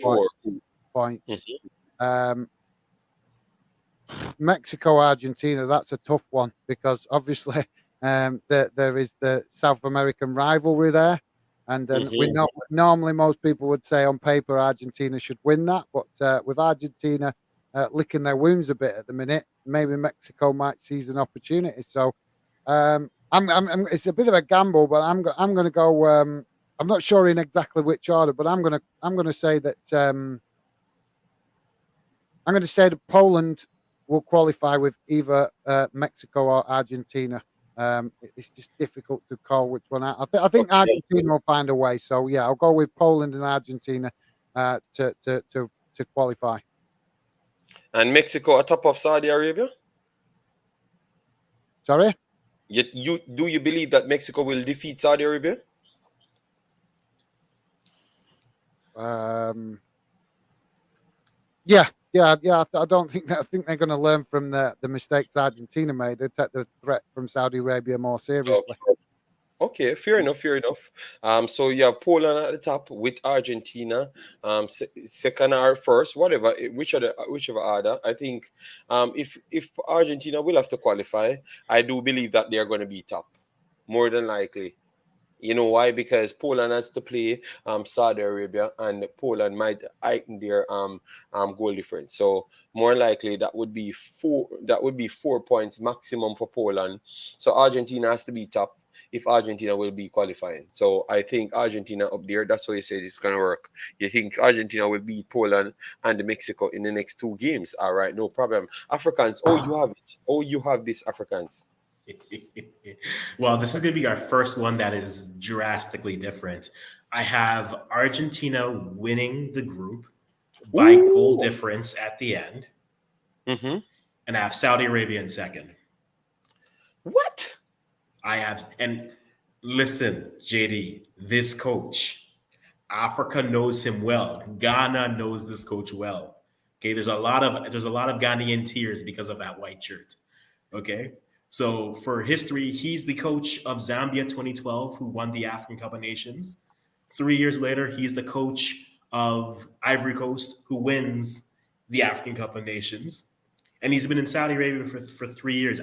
Speaker 3: points. Mexico, Argentina, that's a tough one, because obviously there is the South American rivalry there. And then we know normally most people would say on paper Argentina should win that, but with Argentina licking their wounds a bit at the minute, maybe Mexico might seize an opportunity. So it's a bit of a gamble, but I'm going to go. I'm not sure in exactly which order, but I'm going to say that Poland will qualify with either Mexico or Argentina. It's just difficult to call which one. I think Argentina will find a way. So yeah, I'll go with Poland and Argentina to qualify.
Speaker 1: And Mexico atop of Saudi Arabia?
Speaker 3: Sorry?
Speaker 1: Do you believe that Mexico will defeat Saudi Arabia?
Speaker 3: Yeah. I don't think that. I think they're going to learn from the mistakes Argentina made. They take the threat from Saudi Arabia more seriously.
Speaker 1: Okay, fair enough. So you have Poland at the top with Argentina, second or first, whichever order. I think if Argentina will have to qualify, I do believe that they are going to be top, more than likely. You know why? Because Poland has to play Saudi Arabia, and Poland might heighten their goal difference. So more likely that would be 4 points maximum for Poland. So Argentina has to be top if Argentina will be qualifying. So I think Argentina up there. That's why you said it's gonna work. You think Argentina will beat Poland and Mexico in the next two games? All right, no problem. Africans, oh you have it. Oh you have this Africans.
Speaker 2: Well, this is going to be our first one that is drastically different. I have Argentina winning the group by goal
Speaker 1: Ooh.
Speaker 2: difference at the end,
Speaker 1: Mm-hmm.
Speaker 2: and I have Saudi Arabia in second.
Speaker 1: What?
Speaker 2: I have, and listen, JD, this coach, Africa knows him well. Ghana knows this coach well. Okay, there's a lot of Ghanaian tears because of that white shirt. Okay, so for history, he's the coach of Zambia 2012, who won the African Cup of Nations. 3 years later, he's the coach of Ivory Coast, who wins the African Cup of Nations. And he's been in Saudi Arabia for 3 years.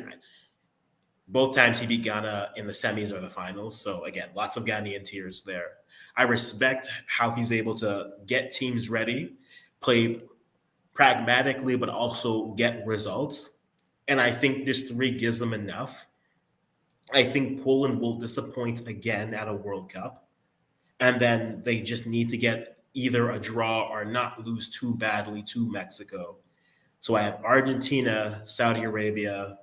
Speaker 2: Both times he beat Ghana in the semis or the finals. So again, lots of Ghanaian tears there. I respect how he's able to get teams ready, play pragmatically, but also get results. And I think this three gives them enough. I think Poland will disappoint again at a World Cup. And then they just need to get either a draw or not lose too badly to Mexico. So I have Argentina, Saudi Arabia.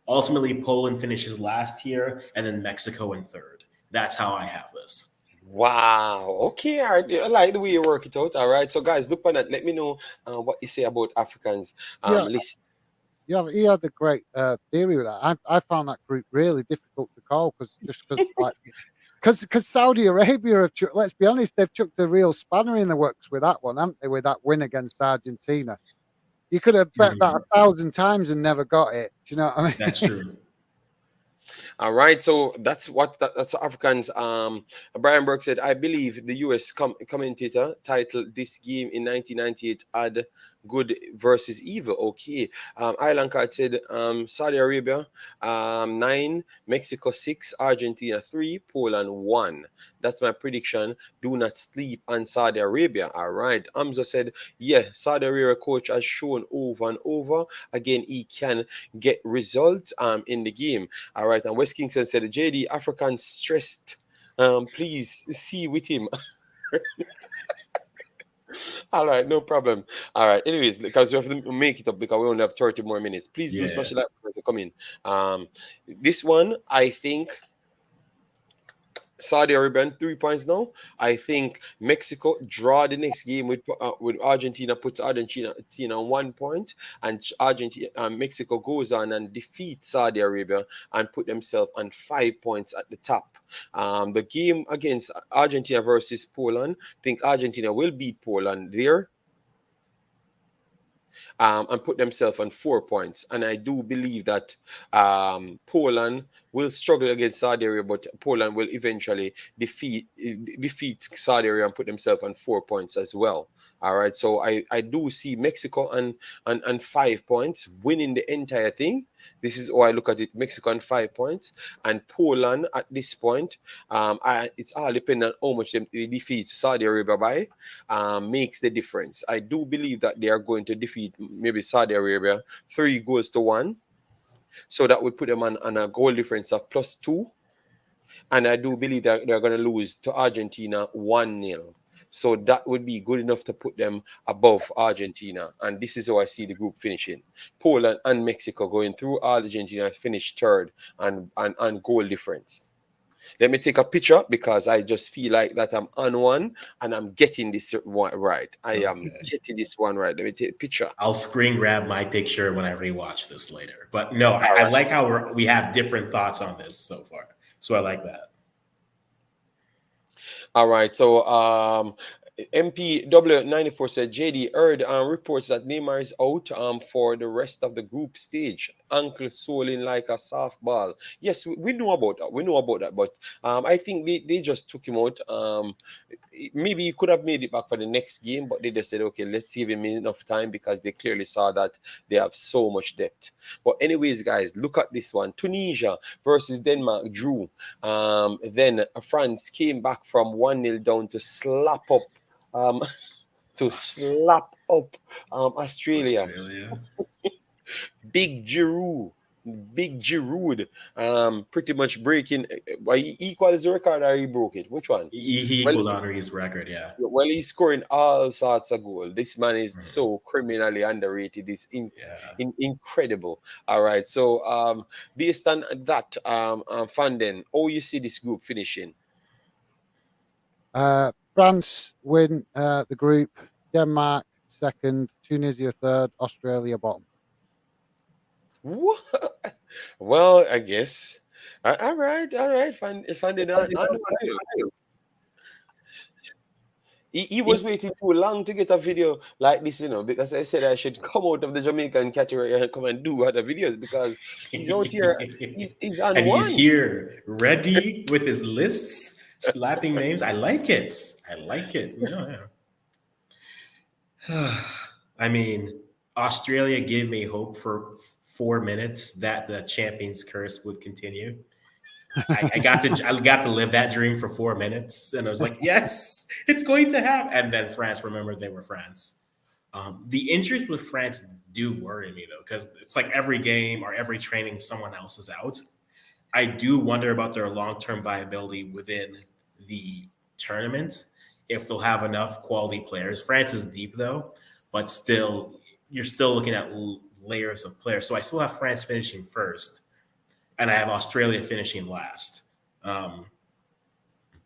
Speaker 2: Ultimately, Poland finishes last here, and then Mexico in third. That's how I have this.
Speaker 1: Wow. Okay. All right. I like the way you work it out. All right. So, guys, look on that. Let me know what you say about Africans
Speaker 3: Yeah,
Speaker 1: list.
Speaker 3: yeah, he had a great theory with that. I found that group really difficult to call because like because Saudi Arabia have let's be honest, they've chucked a real spanner in the works with that one, haven't they? With that win against Argentina, you could have bet that
Speaker 2: Mhm.
Speaker 3: 1,000 times and never got it. Do you know what I
Speaker 2: That's
Speaker 3: mean?
Speaker 2: true.
Speaker 1: All right. So that's Africans. Brian Burke said, I believe the US commentator titled this game in 1998 had good versus evil. Okay. Island Card said Saudi Arabia 9, Mexico 6, Argentina 3, Poland 1. That's my prediction. Do not sleep on Saudi Arabia. All right. Hamza said, yeah, Saudi Arabia coach has shown over and over again he can get results in the game. All right. And West Kingston said, JD, African stressed. Please see with him. All right, no problem. All right. Anyways, because we have to make it up because we only have 30 more minutes. Please do
Speaker 2: Yeah.
Speaker 1: smash the like button to come in. This one, I think Saudi Arabia 3 points now. I think Mexico draw the next game with Argentina, puts Argentina on 1 point, and Argentina Mexico goes on and defeats Saudi Arabia and put themselves on 5 points at the top. The game against Argentina versus Poland, I think Argentina will beat Poland there and put themselves on 4 points. And I do believe that Poland will struggle against Saudi Arabia, but Poland will eventually defeat Saudi Arabia and put themselves on 4 points as well. All right. So I do see Mexico on 5 points winning the entire thing. This is how I look at it. Mexico on 5 points and Poland at this point. It's all dependent on how much they defeat Saudi Arabia by makes the difference. I do believe that they are going to defeat maybe Saudi Arabia 3 goals to 1. So that would put them on a goal difference of +2. And I do believe that they're going to lose to Argentina 1-0. So that would be good enough to put them above Argentina. And this is how I see the group finishing. Poland and Mexico going through. Argentina finish third and goal difference. Let me take a picture because I just feel like that I'm on one and I'm getting this one right. I am
Speaker 2: Okay.
Speaker 1: getting this one right. Let me take a picture.
Speaker 2: I'll screen grab my picture when I rewatch this later. But no, I,
Speaker 1: All
Speaker 2: I
Speaker 1: right.
Speaker 2: like how we have different thoughts on this so far. So I like that.
Speaker 1: All right. So MPW94 said JD heard reports that Neymar is out for the rest of the group stage. Ankle swollen like a softball. Yes, we know about that. We know about that, but I think they just took him out. Maybe he could have made it back for the next game, but they just said, okay, let's give him enough time because they clearly saw that they have so much depth. But anyways, guys, look at this one. Tunisia versus Denmark drew. Then France came back from 1-0 down to slap up um, Australia.
Speaker 2: Australia.
Speaker 1: Big Giroud. Big Giroud, pretty much breaking. Well, he equalized the record or he broke it? Which one?
Speaker 2: He
Speaker 1: Well,
Speaker 2: equaled Henry's record, yeah.
Speaker 1: well, he's scoring all sorts of goals. This man is
Speaker 2: Mhm.
Speaker 1: so criminally underrated. It's
Speaker 2: Yeah.
Speaker 1: incredible. All right. So, based on that, Fanden, how you see this group finishing?
Speaker 3: France win the group. Denmark second. Tunisia third. Australia bottom.
Speaker 1: What? Well, I guess. All right. Fanden, I know what to do. He was waiting too long to get a video like this, because I said I should come out of the Jamaican category and come and do other videos because he's out here. He's on
Speaker 2: And he's
Speaker 1: one.
Speaker 2: here, ready with his lists, slapping names. I like it. I like it. Yeah. I mean, Australia gave me hope for 4 minutes that the champions curse would continue. I got to live that dream for 4 minutes, and I was like, yes, it's going to happen. And then France remembered they were France. The injuries with France do worry me though, because it's like every game or every training, someone else is out. I do wonder about their long term viability within the tournament if they'll have enough quality players. France is deep though, but still, you're still looking at layers of players. So I still have France finishing first, and I have Australia finishing last. Um,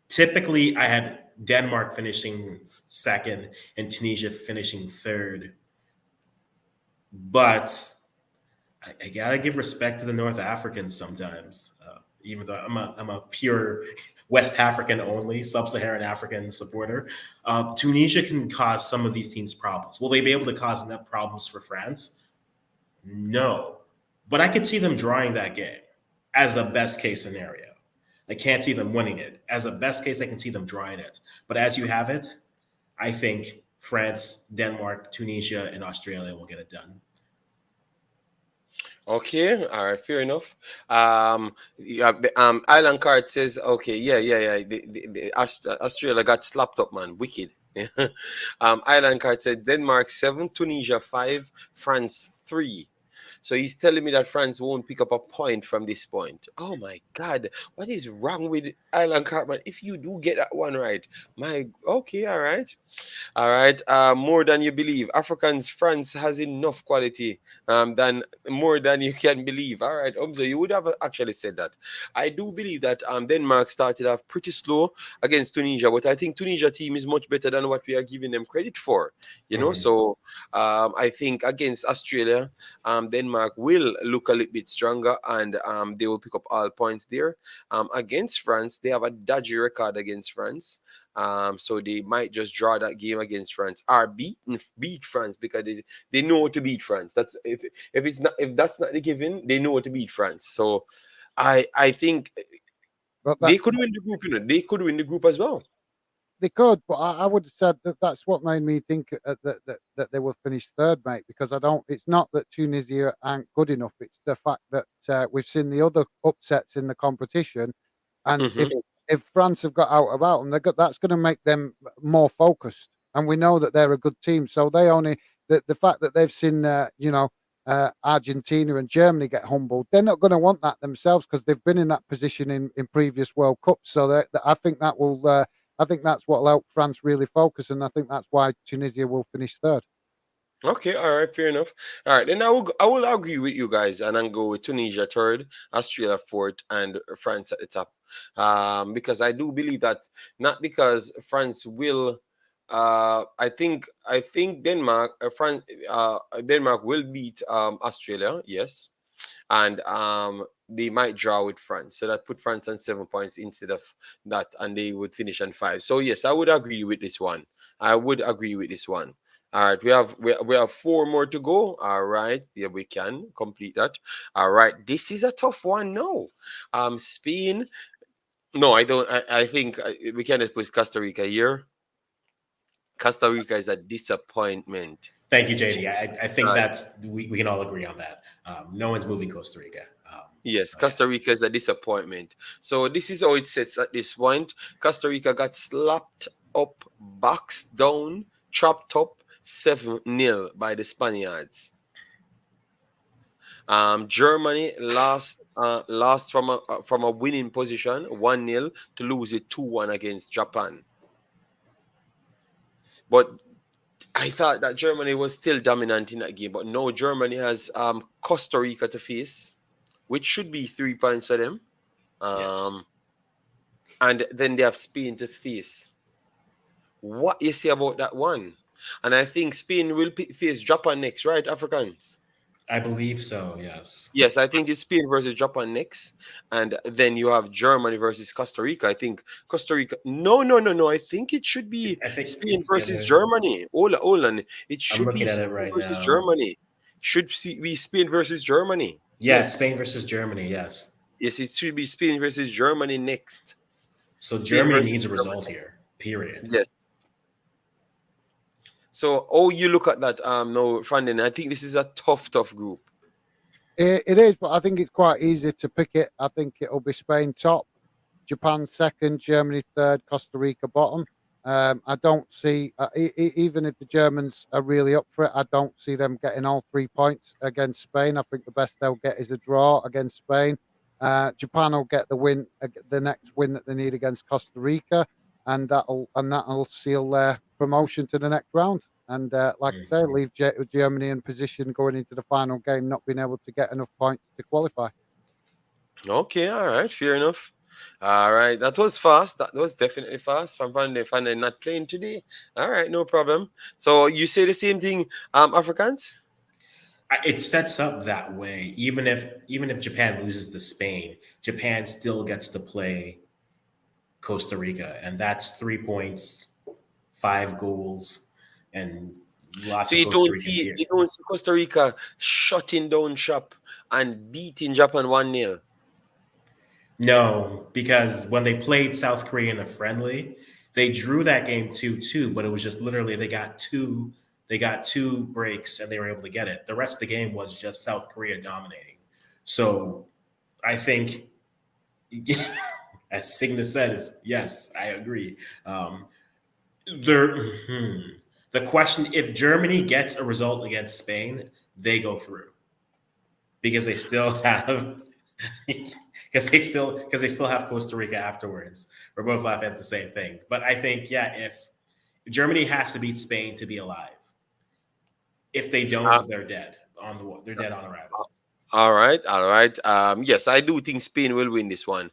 Speaker 2: Typically, I had Denmark finishing second and Tunisia finishing third, but I gotta give respect to the North Africans sometimes. Even though I'm a pure West African only, sub-Saharan African supporter, Tunisia can cause some of these teams problems. Will they be able to cause enough problems for France? No, but I could see them drawing that game as a best case scenario. I can't see them winning it. As a best case, I can see them drawing it. But as you have it, I think France, Denmark, Tunisia, and Australia will get it done.
Speaker 1: Okay, all right, fair enough. Yeah, Island Card says, okay, yeah. Australia got slapped up, man, wicked. Island Card said Denmark 7, Tunisia 5, France 3. So he's telling me that France won't pick up a point from this point. Oh my God, what is wrong with Island Card, man? If you do get that one right, okay, all right. All right. More than you believe. Africans, France has enough quality than more than you can believe. All right. So you would have actually said that. I do believe that Denmark started off pretty slow against Tunisia, but I think Tunisia team is much better than what we are giving them credit for.
Speaker 2: Mhm.
Speaker 1: So I think against Australia, Denmark will look a little bit stronger and they will pick up all points there. Against France, they have a dodgy record against France. So they might just draw that game against France or beat France because they know to beat France. That's if that's not the given, they know to beat France. So I think
Speaker 3: But that
Speaker 1: they could win the group. They could win the group as well.
Speaker 3: they could, but I would have said that that's what made me think that they will finish third, mate. Because I don't. It's not that Tunisia aren't good enough. It's the fact that we've seen the other upsets in the competition, and
Speaker 1: Hmm.
Speaker 3: if France have got out about them, that's going to make them more focused. And we know that they're a good team, so they only the fact that they've seen Argentina and Germany get humbled, they're not going to want that themselves because they've been in that position in previous World Cups. So I think that will. I think that's what will help France really focus, and I think that's why Tunisia will finish third.
Speaker 1: Okay, all right, fair enough. All right, then I will agree with you guys and then go with Tunisia third, Australia fourth, and France at the top. Because I do believe that not because France will. I think Denmark will beat Australia. Yes, and they might draw with France. So that put France on 7 points instead of that, and they would finish on 5. So yes, I would agree with this one. I would agree with this one. All right, we have 4 more to go. All right, yeah, we can complete that. All right, this is a tough one. No, Spain. No, I don't. I think we cannot put Costa Rica here. Costa Rica is a disappointment.
Speaker 2: Thank you, JD. I think
Speaker 1: Right.
Speaker 2: we can all agree on that. No one's moving Costa Rica.
Speaker 1: Yes,
Speaker 2: So yeah,
Speaker 1: Costa Rica is a disappointment. So this is how it sits at this point. Costa Rica got slapped up, boxed down, chopped up 7-0 by the Spaniards. Germany lost from a winning position 1-0 to lose it 2-1 against Japan. But I thought that Germany was still dominant in that game, but no, Germany has Costa Rica to face, which should be 3 points for them.
Speaker 2: yes,
Speaker 1: Um, and then they have Spain to face. What you say about that one? And I think Spain will face Japan next, right, Africans?
Speaker 2: I believe so. Yes,
Speaker 1: Yes, I think it's Spain versus Japan next, and then you have Germany versus Costa Rica. I think Costa Rica. No, no, no, no. I think it should be
Speaker 2: I think
Speaker 1: Spain
Speaker 2: it's the
Speaker 1: versus
Speaker 2: other.
Speaker 1: Germany. Hold on. It
Speaker 2: I'm
Speaker 1: should be
Speaker 2: looking at it
Speaker 1: Spain
Speaker 2: right
Speaker 1: versus
Speaker 2: now.
Speaker 1: Germany. Should be Spain versus Germany.
Speaker 2: Yeah,
Speaker 1: Yes,
Speaker 2: Spain versus Germany. Yes.
Speaker 1: yes. It should be Spain versus Germany next.
Speaker 2: So
Speaker 1: Spain
Speaker 2: Germany
Speaker 1: versus
Speaker 2: needs a
Speaker 1: Germany
Speaker 2: result
Speaker 1: next.
Speaker 2: here. Period.
Speaker 1: Yes. So, oh, you look at that. No, Fandin. I think this is a tough group.
Speaker 3: It is, but I think it's quite easy to pick it. I think it'll be Spain top, Japan second, Germany third, Costa Rica bottom. I don't see, even if the Germans are really up for it, I don't see them getting all 3 points against Spain. I think the best they'll get is a draw against Spain. Japan will get the win, the next win that they need against Costa Rica, and that'll seal their promotion to the next round. And like I say,
Speaker 2: Mhm.
Speaker 3: leave Germany in position going into the final game, not being able to get enough points to qualify.
Speaker 1: Okay, all right, fair enough. All right, that was fast. That was definitely fast. From Fandin not playing today. All right, no problem. So you say the same thing, Africans?
Speaker 2: It sets up that way. Even if Japan loses to Spain, Japan still gets to play Costa Rica, and that's 3 points, 5 goals, and lots
Speaker 1: So
Speaker 2: of Costa Rican gear.
Speaker 1: you don't see Costa Rica shutting down shop and beating Japan 1-0.
Speaker 2: No, because when they played South Korea in the friendly, they drew that game 2-2, but it was just literally they got two breaks and they were able to get it. The rest of the game was just South Korea dominating. So I think as Signa said, is yes, I agree. There the question, if Germany gets a result against Spain, they go through because they still have because they still have Costa Rica afterwards. We're both laughing at the same thing. But I think, yeah, if Germany has to beat Spain to be alive. If they
Speaker 1: Uh,
Speaker 2: don't, they're dead on arrival.
Speaker 1: all right, all right. Yes, I do think Spain will win this one.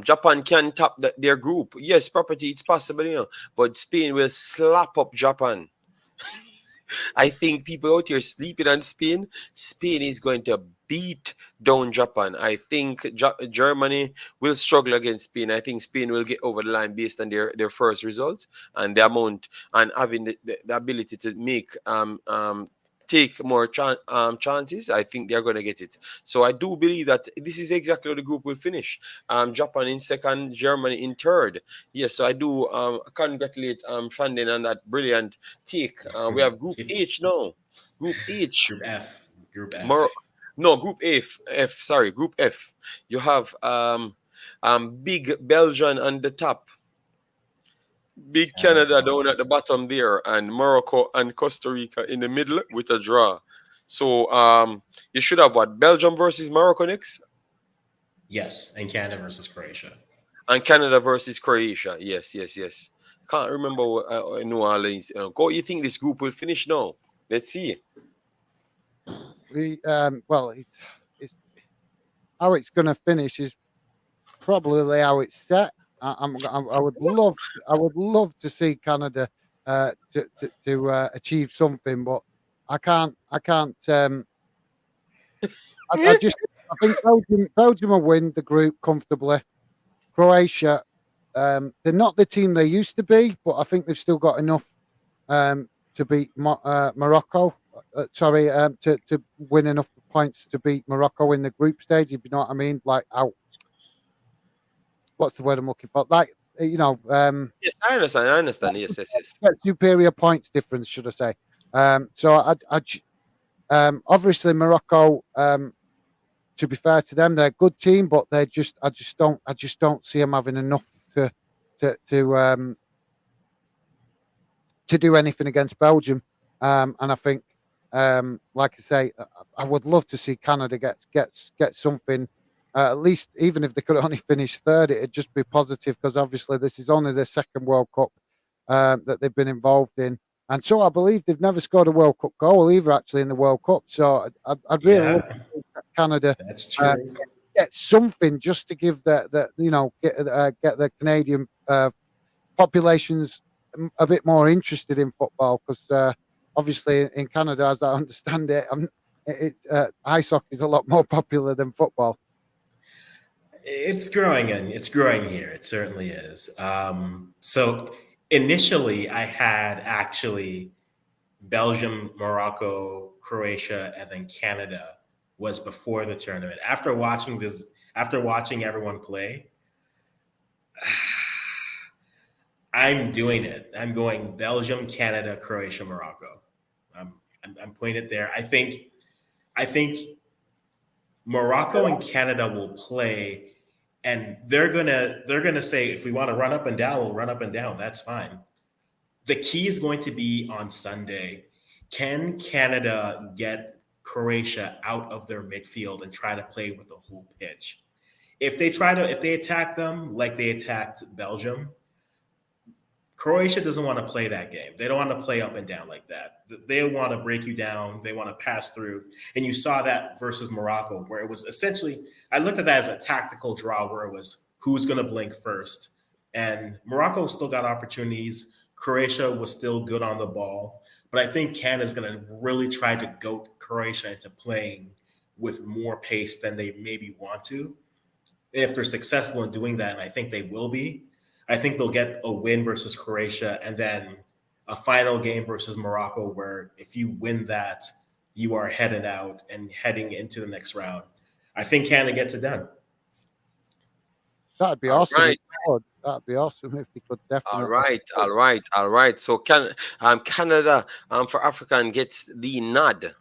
Speaker 1: Japan can top their group. Yes, property, it's possible, but Spain will slap up Japan. I think people out here sleeping on Spain. Spain is going to beat down Japan. I think Germany will struggle against Spain. I think Spain will get over the line based on their first result and the amount and having the ability to make take more chances. I think they're going to get it. So I do believe that this is exactly how the group will finish. Japan in second, Germany in third. Yes, so I do congratulate Fandin on that brilliant take. We have Group H now. Group H.
Speaker 2: Group F. Group
Speaker 1: More,
Speaker 2: F.
Speaker 1: no, Group F. Sorry, Group F. You have big Belgium on the top, big Canada
Speaker 2: Canada.
Speaker 1: down at the bottom there, and Morocco and Costa Rica in the middle with a draw. So you should have what, Belgium versus Morocco next,
Speaker 2: Yes, and Canada versus Croatia.
Speaker 1: and Canada versus Croatia. Yes, yes, yes. Can't remember New Orleans. Go. You think this group will finish now? Let's see.
Speaker 3: Well, it's how it's going to finish is probably how it's set. I would love to see Canada to achieve something, but I can't. I just I think Belgium will win the group comfortably. Croatia, they're not the team they used to be, but I think they've still got enough to beat Morocco. To win enough points to beat Morocco in the group stage. If you know what I mean, like out. What's the word I'm looking for? Like
Speaker 1: Yes, I understand. I understand. Yes, yes, yes.
Speaker 3: superior points difference, should I say? So obviously Morocco. To be fair to them, they're a good team, but I just don't see them having enough to to to um, to do anything against Belgium. And I think, like I say, I would love to see Canada get something. At least, even if they could only finish third, it'd just be positive because obviously this is only their second World Cup that they've been involved in. And so I believe they've never scored a World Cup goal either, actually, in the World Cup. So I'd really love
Speaker 2: Yeah,
Speaker 3: to see Canada
Speaker 2: that's
Speaker 3: uh,
Speaker 2: true.
Speaker 3: get something just to give get the Canadian populations a bit more interested in football because obviously in Canada, as I understand it, ice hockey is a lot more popular than football.
Speaker 2: It's growing here. It certainly is. So initially, I had actually Belgium, Morocco, Croatia, and then Canada was before the tournament. After watching everyone play, I'm doing it. I'm going Belgium, Canada, Croatia, Morocco. I'm putting it there. I think Morocco and Canada will play, and they're gonna say if we want to run up and down, we'll run up and down. That's fine. The key is going to be on Sunday. Can Canada get Croatia out of their midfield and try to play with the whole pitch? If they attack them like they attacked Belgium, Croatia doesn't want to play that game. They don't want to play up and down like that. They want to break you down. They want to pass through. And you saw that versus Morocco, where it was essentially, I looked at that as a tactical draw where it was who's going to blink first. And Morocco still got opportunities. Croatia was still good on the ball. But I think Canada's going to really try to goat Croatia into playing with more pace than they maybe want to. If they're successful in doing that, and I think they will be, I think they'll get a win versus Croatia and then a final game versus Morocco, where if you win that, you are headed out and heading into the next round. I think Canada gets it done.
Speaker 3: That'd be
Speaker 1: All
Speaker 3: awesome.
Speaker 1: right.
Speaker 3: That'd be awesome if they could
Speaker 1: All
Speaker 3: definitely.
Speaker 1: right, all right, all right. So Canada for African gets the nod.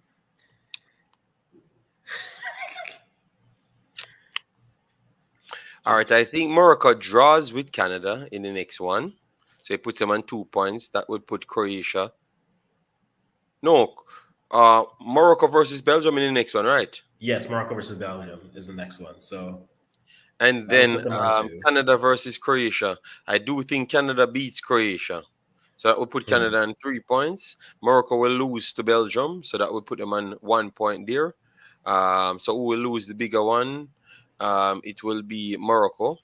Speaker 1: All right, I think Morocco draws with Canada in the next one. So it puts them on 2 points. That would put Croatia. No, Morocco versus Belgium in the next one, right?
Speaker 2: Yes, Morocco versus Belgium is the next one. So
Speaker 1: And
Speaker 2: that would
Speaker 1: then
Speaker 2: put them on two.
Speaker 1: Canada versus Croatia. I do think Canada beats Croatia. So that would put
Speaker 2: Hmm.
Speaker 1: Canada on 3 points. Morocco will lose to Belgium. So that would put them on 1 point there. So who will lose the bigger one? It will be Morocco.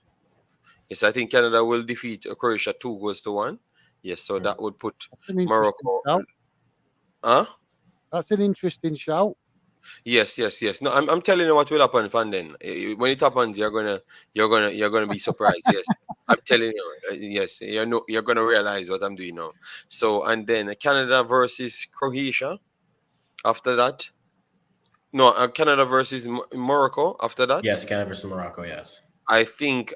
Speaker 1: Yes, I think Canada will defeat Croatia 2-1. Yes, so
Speaker 2: Hmm.
Speaker 1: that would put
Speaker 3: That's an interesting
Speaker 1: Morocco.
Speaker 3: shout.
Speaker 1: Huh?
Speaker 3: That's an interesting shout.
Speaker 1: Yes, yes, yes. No, I'm telling you what will happen, Van. Then when it happens, you're gonna be surprised. Yes, I'm telling you. Yes, you're gonna realize what I'm doing now. So and then Canada versus Croatia. After that, no, Canada versus Morocco. After that,
Speaker 2: Yes, Canada versus Morocco. Yes.
Speaker 1: I think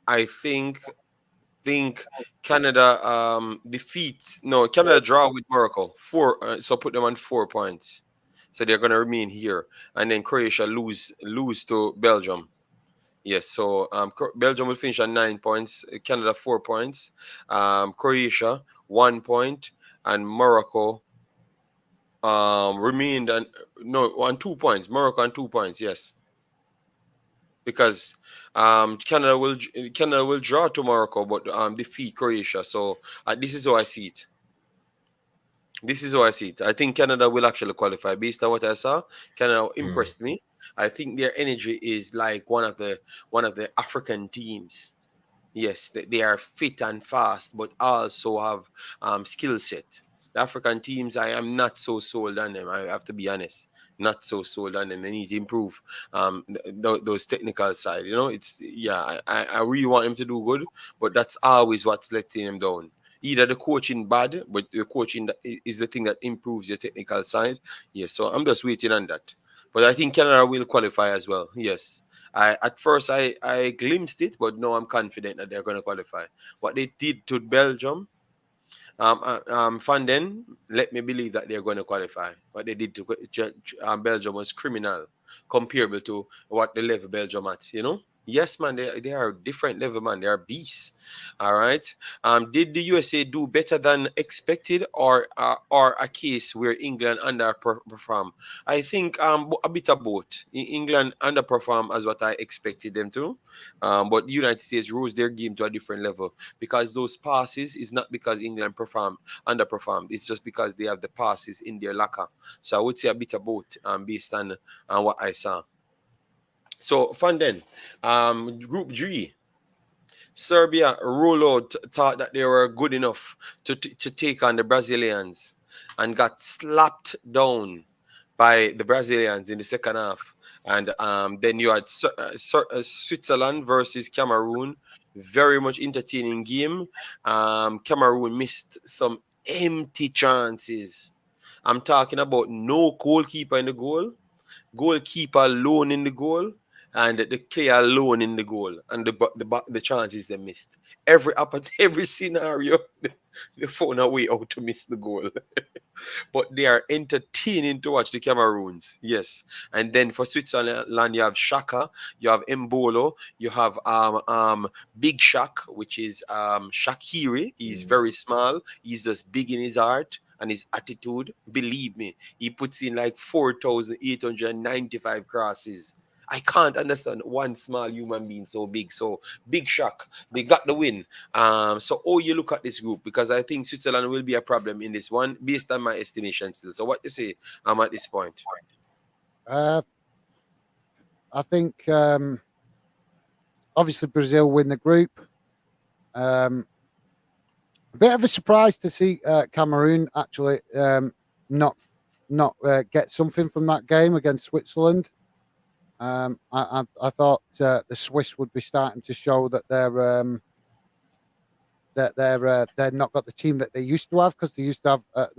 Speaker 1: I think Canada defeats no Canada draw with Morocco 4, so put them on 4 points, so they're gonna remain here, and then Croatia lose to Belgium. Yes, so Belgium will finish on 9 points, Canada 4 points, Croatia 1 point, and Morocco remained on no on 2 points. Morocco on 2 points, yes, because Canada will draw to Morocco but defeat Croatia. So this is how I see it. This is how I see it. I think Canada will actually qualify based on what I saw. Canada
Speaker 2: Hmm.
Speaker 1: impressed me. I think their energy is like one of the African teams. Yes, they are fit and fast, but also have skill set. The African teams, I am not so sold on them. I have to be honest, not so sold on them. They need to improve those technical side. It's yeah. I really want him to do good, but that's always what's letting him down. Either the coaching bad, but the coaching is the thing that improves your technical side. Yeah, so I'm just waiting on that. But I think Canada will qualify as well. Yes. At first I glimpsed it, but now I'm confident that they're going to qualify. What they did to Belgium, Van Den, let me believe that they're going to qualify. What they did to Belgium was criminal, comparable to what the level Belgium at. Yes, man, they are different level, man. They are beasts. All right. Did the USA do better than expected, or a case where England underperformed? I think a bit of both. England underperformed as what I expected them to, but the United States rose their game to a different level because those passes is not because England underperformed. It's just because they have the passes in their locker. So I would say a bit of both, based on what I saw. So, Van Den, Group G, Serbia rollout thought that they were good enough to take on the Brazilians and got slapped down by the Brazilians in the second half. And then you had Switzerland versus Cameroon. Very much entertaining game. Cameroon missed some empty chances. I'm talking about no goalkeeper in the goalkeeper alone in the goal, and the player alone in the goal, and the chances they missed. Every scenario, they found a way out to miss the goal. But they are entertaining to watch, the Cameroons. Yes. And then for Switzerland, you have Shaka, you have Mbolo, you have Big Shak, which is Shakiri. He's very small. He's just big in his heart and his attitude. Believe me, he puts in like 4,895 crosses. I can't understand one small human being so big. So Big Shock, they got the win. So you look at this group, because I think Switzerland will be a problem in this one based on my estimation still. So what you say at this point?
Speaker 3: I think obviously Brazil win the group. A bit of a surprise to see Cameroon actually not get something from that game against Switzerland. I thought the Swiss would be starting to show that they're not got the team that they used to have, because they used to have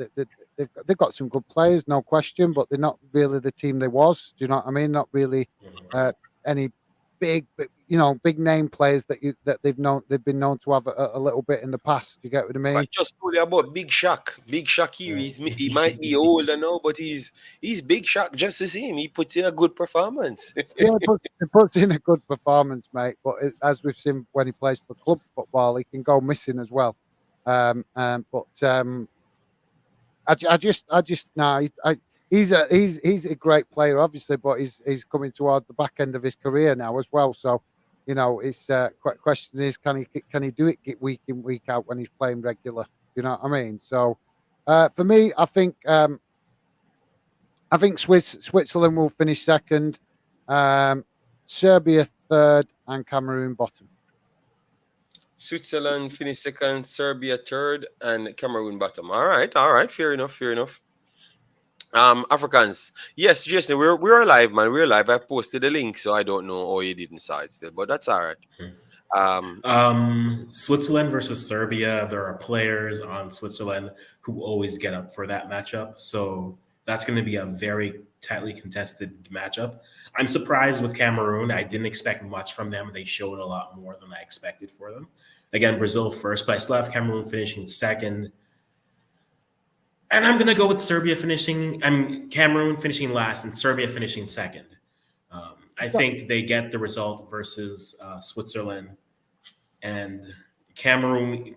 Speaker 3: they've got some good players, no question, but they're not really the team they was. Do you know what I mean? Not really any big name players that they've been known to have a little bit in the past. You get what I mean?
Speaker 1: I just told you about Big Shock. Big Shock here. He might be older now, but he's Big Shock just the same. He puts in a good performance.
Speaker 3: Yeah, he puts in a good performance, mate. But as we've seen when he plays for club football, he can go missing as well. He's a great player, obviously, but he's coming toward the back end of his career now as well. So, his question is, can he do it week in, week out when he's playing regular? You know what I mean? So, for me, I think Switzerland will finish second, Serbia third, and Cameroon bottom.
Speaker 1: Switzerland finished second, Serbia third, and Cameroon bottom. All right, fair enough. Africans, yes, Jason, we're live, man. We're live. I posted a link, so I don't know how you did inside still, but that's all right.
Speaker 2: Switzerland versus Serbia. There are players on Switzerland who always get up for that matchup, so that's going to be a very tightly contested matchup. I'm surprised with Cameroon. I didn't expect much from them. They showed a lot more than I expected for them. Again, Brazil first, but I still have Cameroon finishing second. And I'm going to go with Cameroon finishing last and Serbia finishing second. I think they get the result versus Switzerland. And Cameroon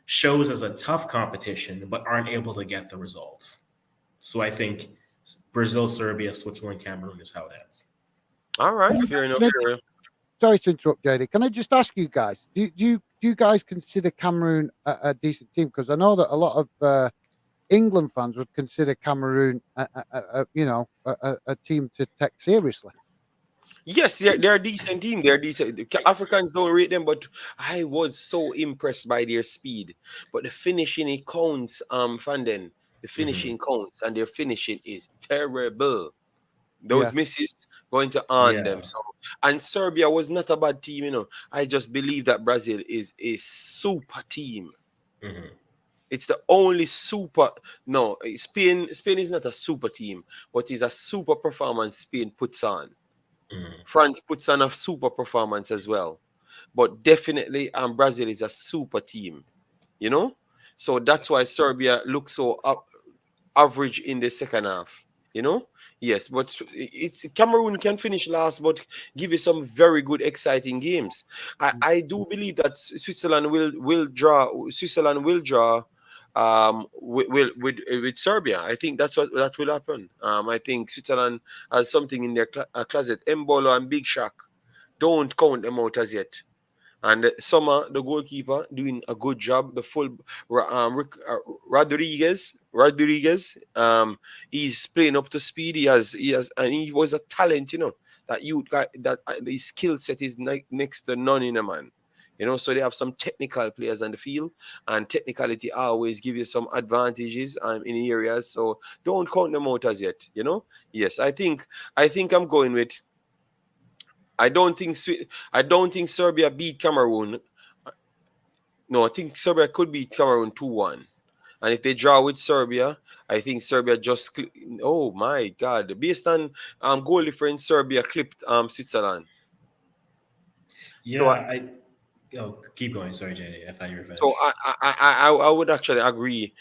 Speaker 2: shows as a tough competition, but aren't able to get the results. So I think Brazil, Serbia, Switzerland, Cameroon is how it ends.
Speaker 1: All right, fair enough.
Speaker 3: Sorry to interrupt, JD. Can I just ask you guys, do you guys consider Cameroon a decent team? Because I know that a lot of England fans would consider Cameroon a team to take seriously.
Speaker 1: Yes, they're a decent team. They're decent. The Africans don't rate them, but I was so impressed by their speed. But the finishing it counts, Fanden. The
Speaker 2: Hmm.
Speaker 1: finishing counts, and their finishing is terrible. Those
Speaker 3: Yeah,
Speaker 1: misses going to earn them.
Speaker 2: Yeah.
Speaker 1: So, and Serbia was not a bad team, you know. I just believe that Brazil is a super team.
Speaker 2: Hmm.
Speaker 1: It's the only super. No, Spain. Spain is not a super team, but it's a super performance Spain puts on.
Speaker 2: Hmm.
Speaker 1: France puts on a super performance as well. But definitely, Brazil is a super team, you know? So that's why Serbia looks so average in the second half, you know? Yes, but it's Cameroon can finish last, but give you some very good, exciting games. I do believe that Switzerland will draw. Switzerland will draw with Serbia. I think that's what that will happen. I think Switzerland has something in their closet. Mbolo and Big Shock. Don't count them out as yet. And Summer, the goalkeeper, doing a good job. The full Rodriguez, he's playing up to speed. He has, and he was a talent, you know. That you got that his skill set is next to none in a man. You know, so they have some technical players on the field, and technicality always give you some advantages in areas. So don't count them out as yet. You know, yes, I think I'm going with. I don't think Serbia beat Cameroon. No, I think Serbia could beat Cameroon 2-1. And if they draw with Serbia, I think Serbia just oh my god. Based on goal difference, Serbia clipped Switzerland. So
Speaker 2: Yeah. Oh, keep going. Sorry, Jenny. I thought you were
Speaker 1: So
Speaker 2: finished.
Speaker 1: I would actually agree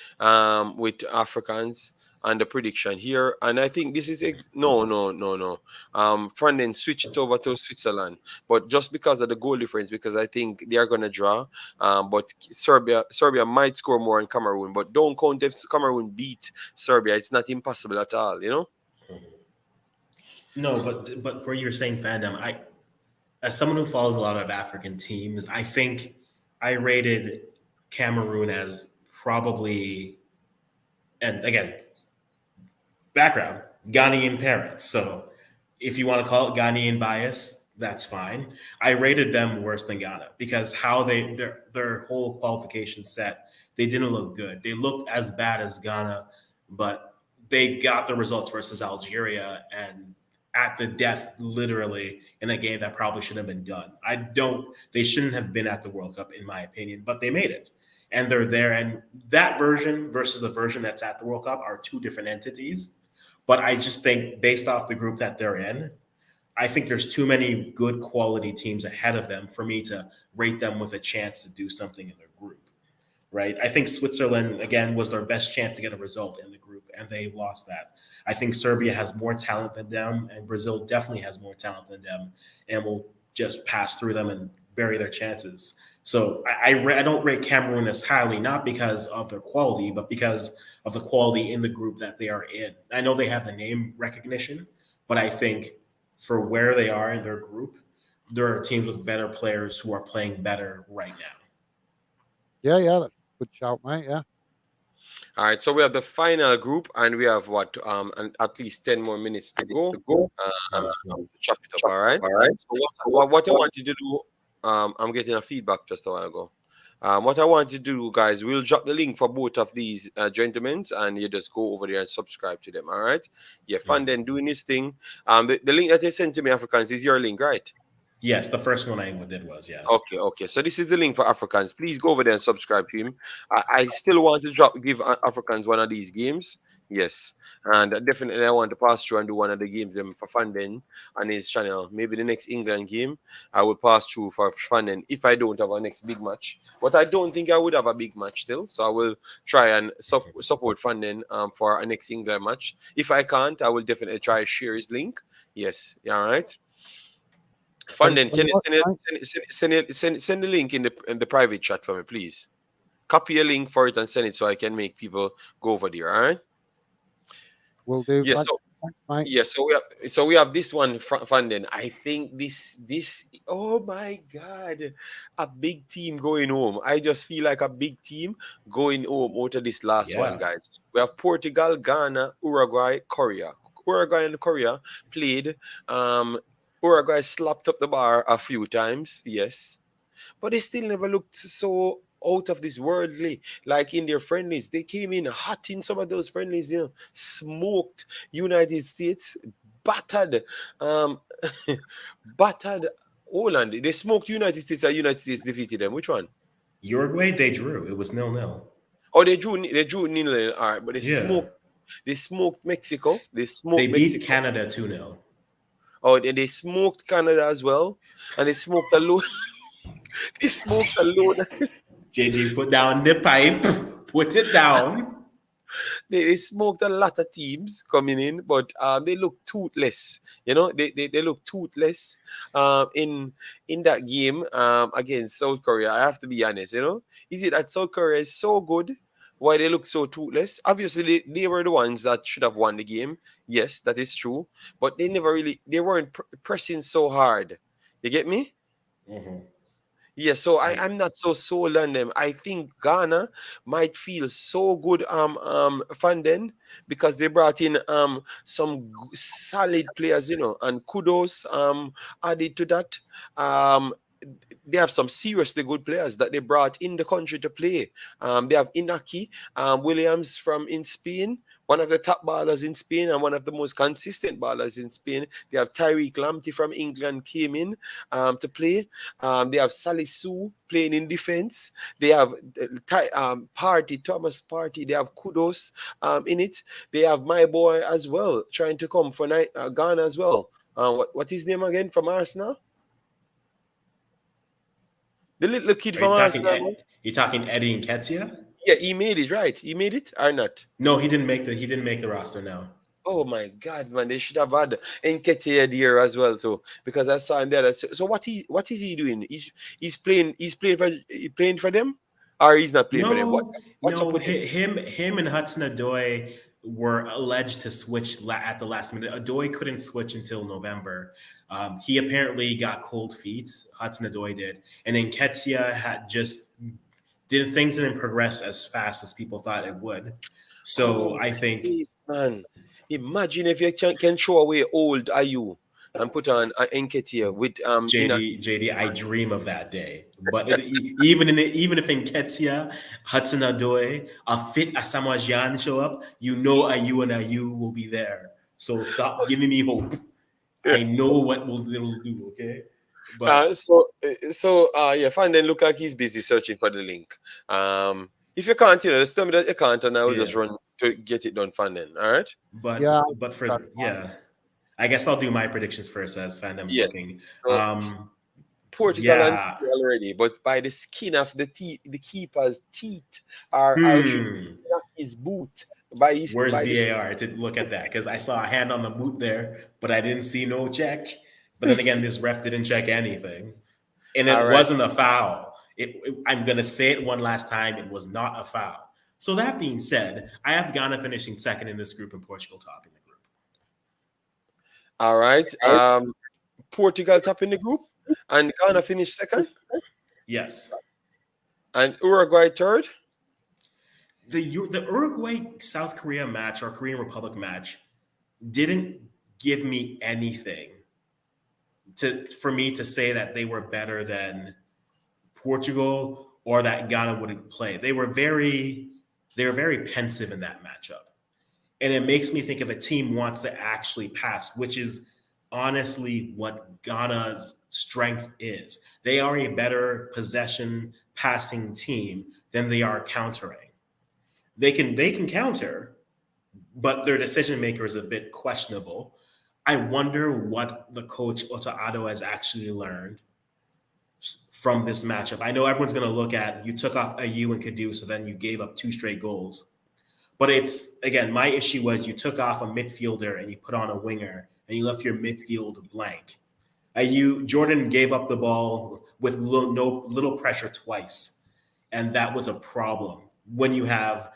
Speaker 1: with Africans and the prediction here, and I think this is no. Fernand switch it over to Switzerland, but just because of the goal difference, because I think they are gonna draw. But Serbia might score more in Cameroon, but don't count if Cameroon beat Serbia. It's not impossible at all, you know.
Speaker 2: No, but for your saying fandom, as someone who follows a lot of African teams, I think I rated Cameroon as probably, and again, background, Ghanaian parents. So if you want to call it Ghanaian bias, that's fine. I rated them worse than Ghana because how their whole qualification set, they didn't look good. They looked as bad as Ghana, but they got the results versus Algeria and at the death, literally, in a game that probably should have been done. They shouldn't have been at the World Cup, in my opinion, but they made it. And they're there. And that version versus the version that's at the World Cup are two different entities. But I just think, based off the group that they're in, I think there's too many good quality teams ahead of them for me to rate them with a chance to do something in their group, right? I think Switzerland, again, was their best chance to get a result in the group, and they lost that. I think Serbia has more talent than them, and Brazil definitely has more talent than them, and will just pass through them and bury their chances. So I don't rate Cameroon as highly, not because of their quality, but because of the quality in the group that they are in. I know they have the name recognition, but I think for where they are in their group, there are teams with better players who are playing better right now.
Speaker 3: yeah, that's a good shout, mate. Yeah,
Speaker 1: All right, so we have the final group, and we have at least 10 more minutes to go. To chop it up. All right. So what I want you to do, I'm getting a feedback just a while ago. What I want you to do, guys, we'll drop the link for both of these gentlemen, and you just go over there and subscribe to them. All right. Yeah, fun then doing this thing. The link that they sent to me, Africans, is your link, right?
Speaker 2: Yes, the first one I did was, yeah.
Speaker 1: Okay. So this is the link for Africans. Please go over there and subscribe to him. I still want to give Africans one of these games. Yes, and definitely I want to pass through and do one of the games them for Fanden on his channel. Maybe the next England game I will pass through for Fanden if I don't have a next big match. But I don't think I would have a big match still, so I will try and support Fanden for a next England match. If I can't, I will definitely try to share his link. Yes, yeah, all right.
Speaker 3: thanks
Speaker 1: Fanden,
Speaker 3: very
Speaker 1: can you
Speaker 3: much, mate.
Speaker 1: send the link in the private chat for me, please? Copy a link for it and send it so I can make people go over there. All right.
Speaker 3: Will do.
Speaker 1: Yes. So
Speaker 3: Thanks, mate.
Speaker 1: yeah. So we have this one, Fanden. I think this. Oh my God, a big team going home. I just feel like a big team going home out of this last one,
Speaker 2: Yeah.
Speaker 1: guys. We have Portugal, Ghana, Uruguay, Korea. Uruguay and Korea played. Um, Uruguay slapped up the bar a few times, yes, but they still never looked so out of this worldly like in their friendlies. They came in hot in some of those friendlies, smoked United States, battered, um, battered Holland. They smoked United States, or United States defeated them. Which one?
Speaker 2: Uruguay, they drew. It was 0-0.
Speaker 1: Oh, they drew nil, all right, but
Speaker 2: Yeah.
Speaker 1: they smoked Mexico. They
Speaker 2: They
Speaker 1: smoked
Speaker 2: beat
Speaker 1: Mexico.
Speaker 2: Canada 2-0.
Speaker 1: Oh, they smoked Canada as well, and they smoked a load. They smoked a load.
Speaker 2: JJ, put down the pipe. Put it down.
Speaker 1: They smoked a lot of teams coming in, but they look toothless. They look toothless in that game against South Korea. I have to be honest. Is it that South Korea is so good? Why they look so toothless? Obviously, they were the ones that should have won the game. Yes, that is true. But they weren't pressing so hard. You get me?
Speaker 2: Mhm.
Speaker 1: Yeah, so
Speaker 2: I
Speaker 1: I'm not so sold on them. I think Ghana might feel so good funding because they brought in some solid players, and kudos added to that. Um they have some seriously good players that they brought in the country to play. They have Inaki Williams from in Spain, one of the top ballers in Spain and one of the most consistent ballers in Spain. They have Tyreek Lamptey from England came in to play. They have Salisu playing in defense. They have Thomas Party. They have Kudos in it. They have my boy as well trying to come for Ghana as well. What his name again from Arsenal? The little kid
Speaker 2: Are you
Speaker 1: from
Speaker 2: talking?
Speaker 1: Arsenal, man.
Speaker 2: You talking Eddie and Ketsia?
Speaker 1: Yeah, he made it, right? He made it or not?
Speaker 2: No, he didn't make the. He didn't make the roster. No.
Speaker 1: Oh my God, man! They should have had Nketiah there as well, too, because I saw him there. So what is he doing? He's playing for them, or he's not playing for them.
Speaker 2: No,
Speaker 1: What's up
Speaker 2: no.
Speaker 1: with him?
Speaker 2: Him and Hudson Odoi were alleged to switch at the last minute. Odoi couldn't switch until November. He apparently got cold feet. Hudson Odoi did, and then Ketsia had just did things didn't progress as fast as people thought it would.
Speaker 1: Oh
Speaker 2: So I
Speaker 1: my
Speaker 2: think
Speaker 1: days, man! Imagine if you can throw away old Ayu and put on Nketiah with Inaki.
Speaker 2: JD, I dream of that day. But even if in Ketsia, Hudson Odoi, a fit Asamoah Gyan show up, you know Ayu and Ayu will be there. So stop giving me hope. I know what it'll do. Okay, but
Speaker 1: Yeah, fine. Then look like he's busy searching for the link. If you can't, just tell me that you can't, and I will just
Speaker 2: yeah,
Speaker 1: run to get it done. Fun then, all right?
Speaker 3: Yeah,
Speaker 2: but
Speaker 3: that's
Speaker 2: for
Speaker 3: fine.
Speaker 2: yeah, I guess I'll do my predictions first as Fandom's
Speaker 1: Yes.
Speaker 2: looking.
Speaker 1: So Portugal and
Speaker 2: Yeah.
Speaker 1: already, but by the skin of the keeper's teeth, or should
Speaker 2: Hmm.
Speaker 1: not his boot by his
Speaker 2: Where's
Speaker 1: by the
Speaker 2: VAR to look at that? Because I saw a hand on the boot there, but I didn't see no check. But then again, this ref didn't check anything, and
Speaker 1: all
Speaker 2: it
Speaker 1: right.
Speaker 2: wasn't a foul. I'm gonna say it one last time. It was not a foul. So that being said, I have Ghana finishing second in this group and Portugal top in the group.
Speaker 1: All right. Portugal top in the group, and Ghana finished second,
Speaker 2: Yes,
Speaker 1: and Uruguay third.
Speaker 2: the Uruguay South Korea match or Korean Republic match didn't give me anything for me to say that they were better than Portugal or that Ghana wouldn't play. They were very pensive in that matchup. And it makes me think if a team wants to actually pass, which is honestly what Ghana's strength is. They are a better possession passing team than they are countering. They can counter, but their decision maker is a bit questionable. I wonder what the coach Otto Addo has actually learned from this matchup. I know everyone's going to look at you took off Ayew and Kadu, so then you gave up two straight goals. But it's again, my issue was you took off a midfielder and you put on a winger and you left your midfield blank. Jordan gave up the ball with little pressure twice, and that was a problem when you have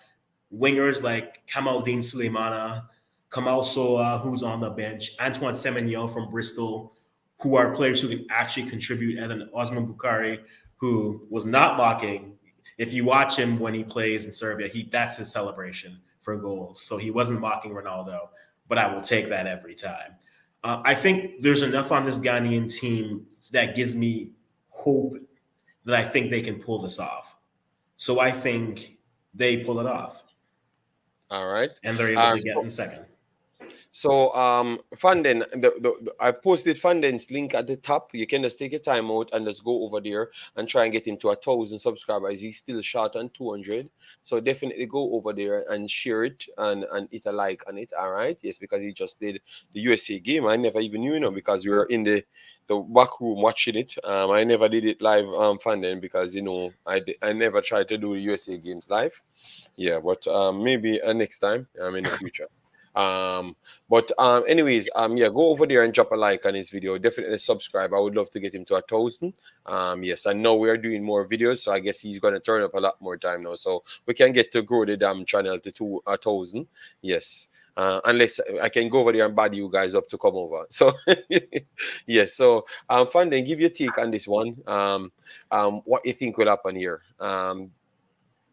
Speaker 2: wingers like Kamaldeen Suleimana, Kamal Soa, who's on the bench, Antoine Semenyo from Bristol, who are players who can actually contribute, and then Osman Bukhari, who was not mocking. If you watch him when he plays in Serbia, that's his celebration for goals. So he wasn't mocking Ronaldo, but I will take that every time. I think there's enough on this Ghanaian team that gives me hope that I think they can pull this off. So I think they pull it off
Speaker 1: All right.
Speaker 2: and they're able to get
Speaker 1: So,
Speaker 2: in second.
Speaker 1: Fanden, I posted Fanden's link at the top. You can just take your time out and just go over there and try and get him to 1,000 subscribers. He's still short on 200. So definitely go over there and share it and hit a like on it. All right. Yes, because he just did the USA game. I never even knew, because we were in the back room watching it. I never did it live, Fanden, because, I never tried to do the USA games live. Yeah, but maybe next time in the future. Um, but anyways, yeah, go over there and drop a like on his video. Definitely subscribe. I would love to get him to 1,000. Yes, I know we are doing more videos, so I guess he's gonna turn up a lot more time now, so we can get to grow the damn channel to 1,000. Yes. Unless I can go over there and bad you guys up to come over. So yes, so Fanden, give your take on this one. What you think will happen here?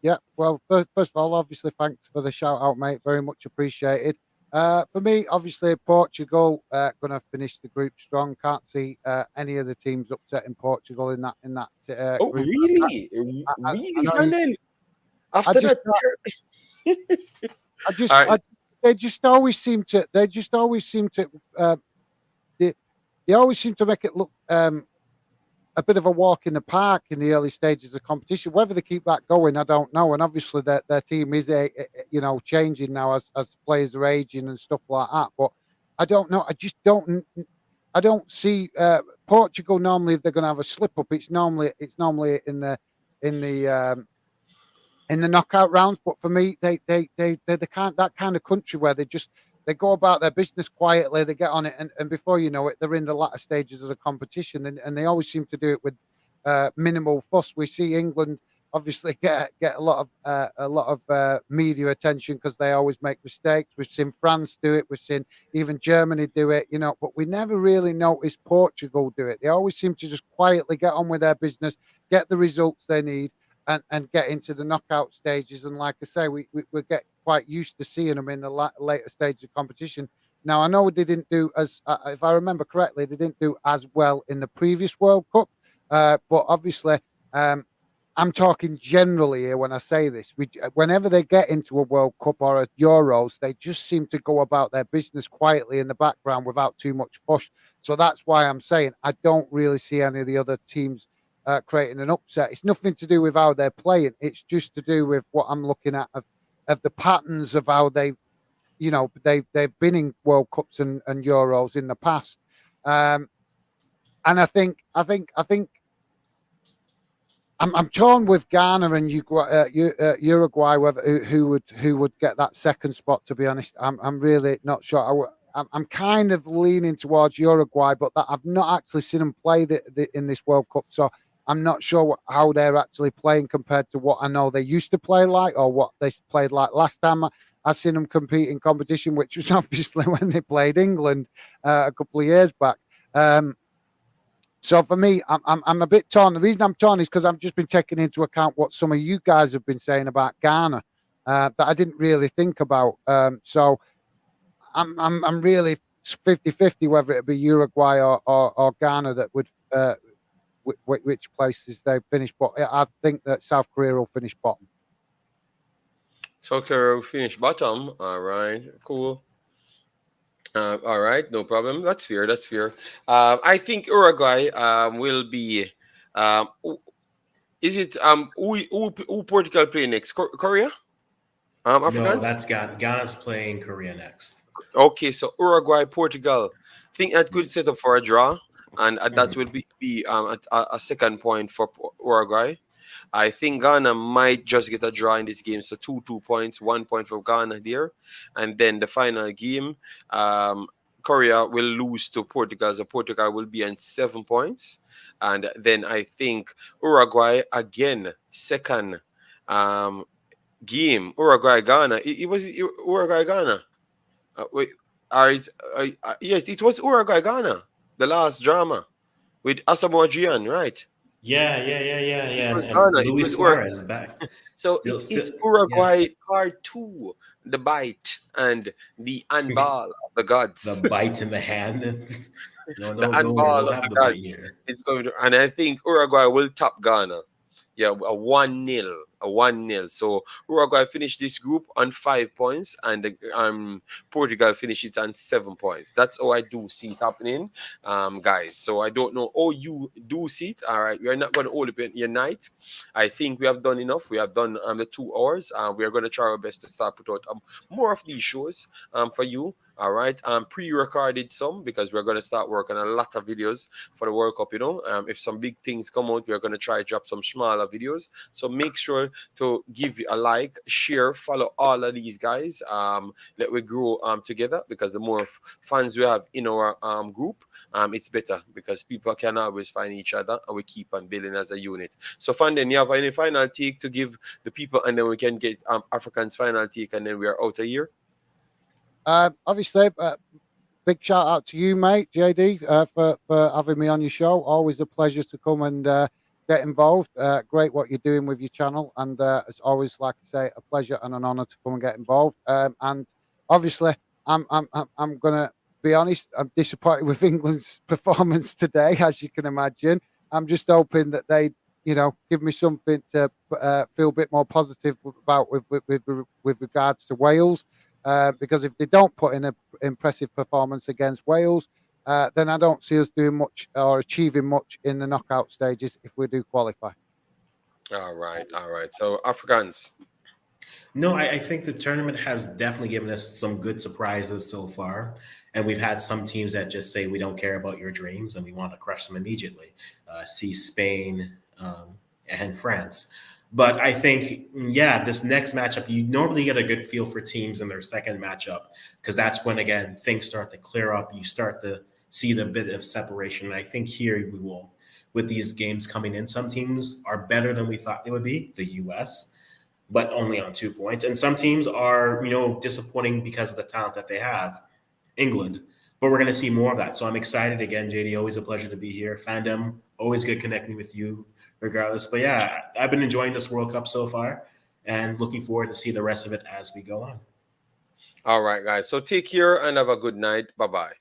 Speaker 3: Yeah, well, first of all, obviously, thanks for the shout out, mate. Very much appreciated. For me, obviously, Portugal going to finish the group strong. Can't see any of the teams upsetting Portugal in that
Speaker 1: Oh,
Speaker 3: group.
Speaker 1: really?
Speaker 3: I
Speaker 1: Really,
Speaker 3: know.
Speaker 1: Fanden?
Speaker 3: I
Speaker 1: After
Speaker 3: just,
Speaker 1: that,
Speaker 3: I just,
Speaker 1: all right.
Speaker 3: they just always seem to. They just always seem to. They, they always seem to make it look a bit of a walk in the park in the early stages of competition. Whether they keep that going, I don't know. And obviously, their team is changing now as players are aging and stuff like that. But I don't know. I just don't. I don't see Portugal normally if they're going to have a slip up. It's normally in the in the knockout rounds. But for me, they're that kind of country where they go about their business quietly, they get on it, and before you know it, they're in the latter stages of the competition, and they always seem to do it with minimal fuss. We see England obviously get a lot of media attention because they always make mistakes. We've seen France do it, we've seen even Germany do it, but we never really noticed Portugal do it. They always seem to just quietly get on with their business, get the results they need, and get into the knockout stages. And like I say, we get quite used to seeing them in the later stage of competition. Now, I know they didn't do if I remember correctly, they didn't do as well in the previous World Cup. But obviously, I'm talking generally here when I say this. Whenever they get into a World Cup or a Euros, they just seem to go about their business quietly in the background without too much fuss. So that's why I'm saying I don't really see any of the other teams creating an upset. It's nothing to do with how they're playing. It's just to do with what I'm looking at of the patterns of how they've been in World Cups and Euros in the past. And I think I'm torn with Ghana and Uruguay whether who would get that second spot. To be honest, I'm really not sure. I'm kind of leaning towards Uruguay, but I've not actually seen them play in this World Cup, so I'm not sure how they're actually playing compared to what I know they used to play like or what they played like last time I seen them compete in competition, which was obviously when they played England a couple of years back. So for me, I'm a bit torn. The reason I'm torn is because I've just been taking into account what some of you guys have been saying about Ghana that I didn't really think about. So I'm really 50-50 whether it be Uruguay or Ghana that would which places they finish. But I think that South Korea will finish bottom.
Speaker 1: South Korea will finish bottom. All right, cool. All right, no problem. That's fair. That's fair. I think Uruguay will be. Is it who Portugal play next? Korea?
Speaker 2: No,
Speaker 1: Africans?
Speaker 2: that's Ghana's playing Korea next.
Speaker 1: Okay, so Uruguay, Portugal. Think that could set up for a draw, and that
Speaker 2: Mhm.
Speaker 1: will be a second point for Uruguay. I think Ghana might just get a draw in this game. So 2 points, 1 point for Ghana there. And then the final game, Korea will lose to Portugal. So Portugal will be on 7 points. And then I think Uruguay again, second um, game, Uruguay Ghana. It was Uruguay Ghana. Wait, yes, it was Uruguay Ghana, the last drama with Asamoah Gyan, right?
Speaker 2: Yeah.
Speaker 1: It was
Speaker 2: And
Speaker 1: Ghana. It
Speaker 2: Luis
Speaker 1: was Uruguay.
Speaker 2: Suarez is back.
Speaker 1: So
Speaker 2: Still,
Speaker 1: it's
Speaker 2: yeah.
Speaker 1: Uruguay part two. the bite and the handball of the
Speaker 2: The
Speaker 1: gods.
Speaker 2: bite in the hand. No,
Speaker 1: The
Speaker 2: don't worry.
Speaker 1: handball
Speaker 2: We'll
Speaker 1: of
Speaker 2: have
Speaker 1: the
Speaker 2: the bite
Speaker 1: gods.
Speaker 2: here.
Speaker 1: It's going to, and I think Uruguay will top Ghana. Yeah, a 1-0, a 1-0. So Uruguay finished this group on 5 points, and Portugal finished it on 7 points. That's how I do see it happening, guys. So I don't know how you do see it. All right, we are not going to hold up your night. I think we have done enough. We have done the 2 hours. We are going to try our best to start put out more of these shows for you. All right, pre-recorded some because we're going to start working on a lot of videos for the World Cup. If some big things come out, we're going to try drop some smaller videos. So make sure to give a like, share, follow all of these guys. Let we grow together, because the more fans we have in our group, it's better, because people can always find each other and we keep on building as a unit. So, Fanden, you have any final take to give the people, and then we can get Africans' final take, and then we are out of here.
Speaker 3: Obviously, big shout out to you, mate, JD, for having me on your show. Always a pleasure to come and get involved. Great what you're doing with your channel, and it's always, like I say, a pleasure and an honour to come and get involved. And obviously, I'm gonna be honest. I'm disappointed with England's performance today, as you can imagine. I'm just hoping that they, give me something to feel a bit more positive about with regards to Wales. Because if they don't put in an impressive performance against Wales, then I don't see us doing much or achieving much in the knockout stages if we do qualify.
Speaker 1: All right, all right. So, Africans.
Speaker 2: No, I think the tournament has definitely given us some good surprises so far. And we've had some teams that just say, we don't care about your dreams and we want to crush them immediately. See Spain and France. But I think, yeah, this next matchup, you normally get a good feel for teams in their second matchup, because that's when, again, things start to clear up. You start to see the bit of separation. And I think here we will, with these games coming in, some teams are better than we thought they would be, the US, but only on 2 points. And some teams are, disappointing because of the talent that they have, England. But we're going to see more of that. So I'm excited again, JD. Always a pleasure to be here. Fandom, always good connecting with you, regardless. But yeah, I've been enjoying this World Cup so far and looking forward to see the rest of it as we go on.
Speaker 1: All right, guys. So take care and have a good night. Bye bye.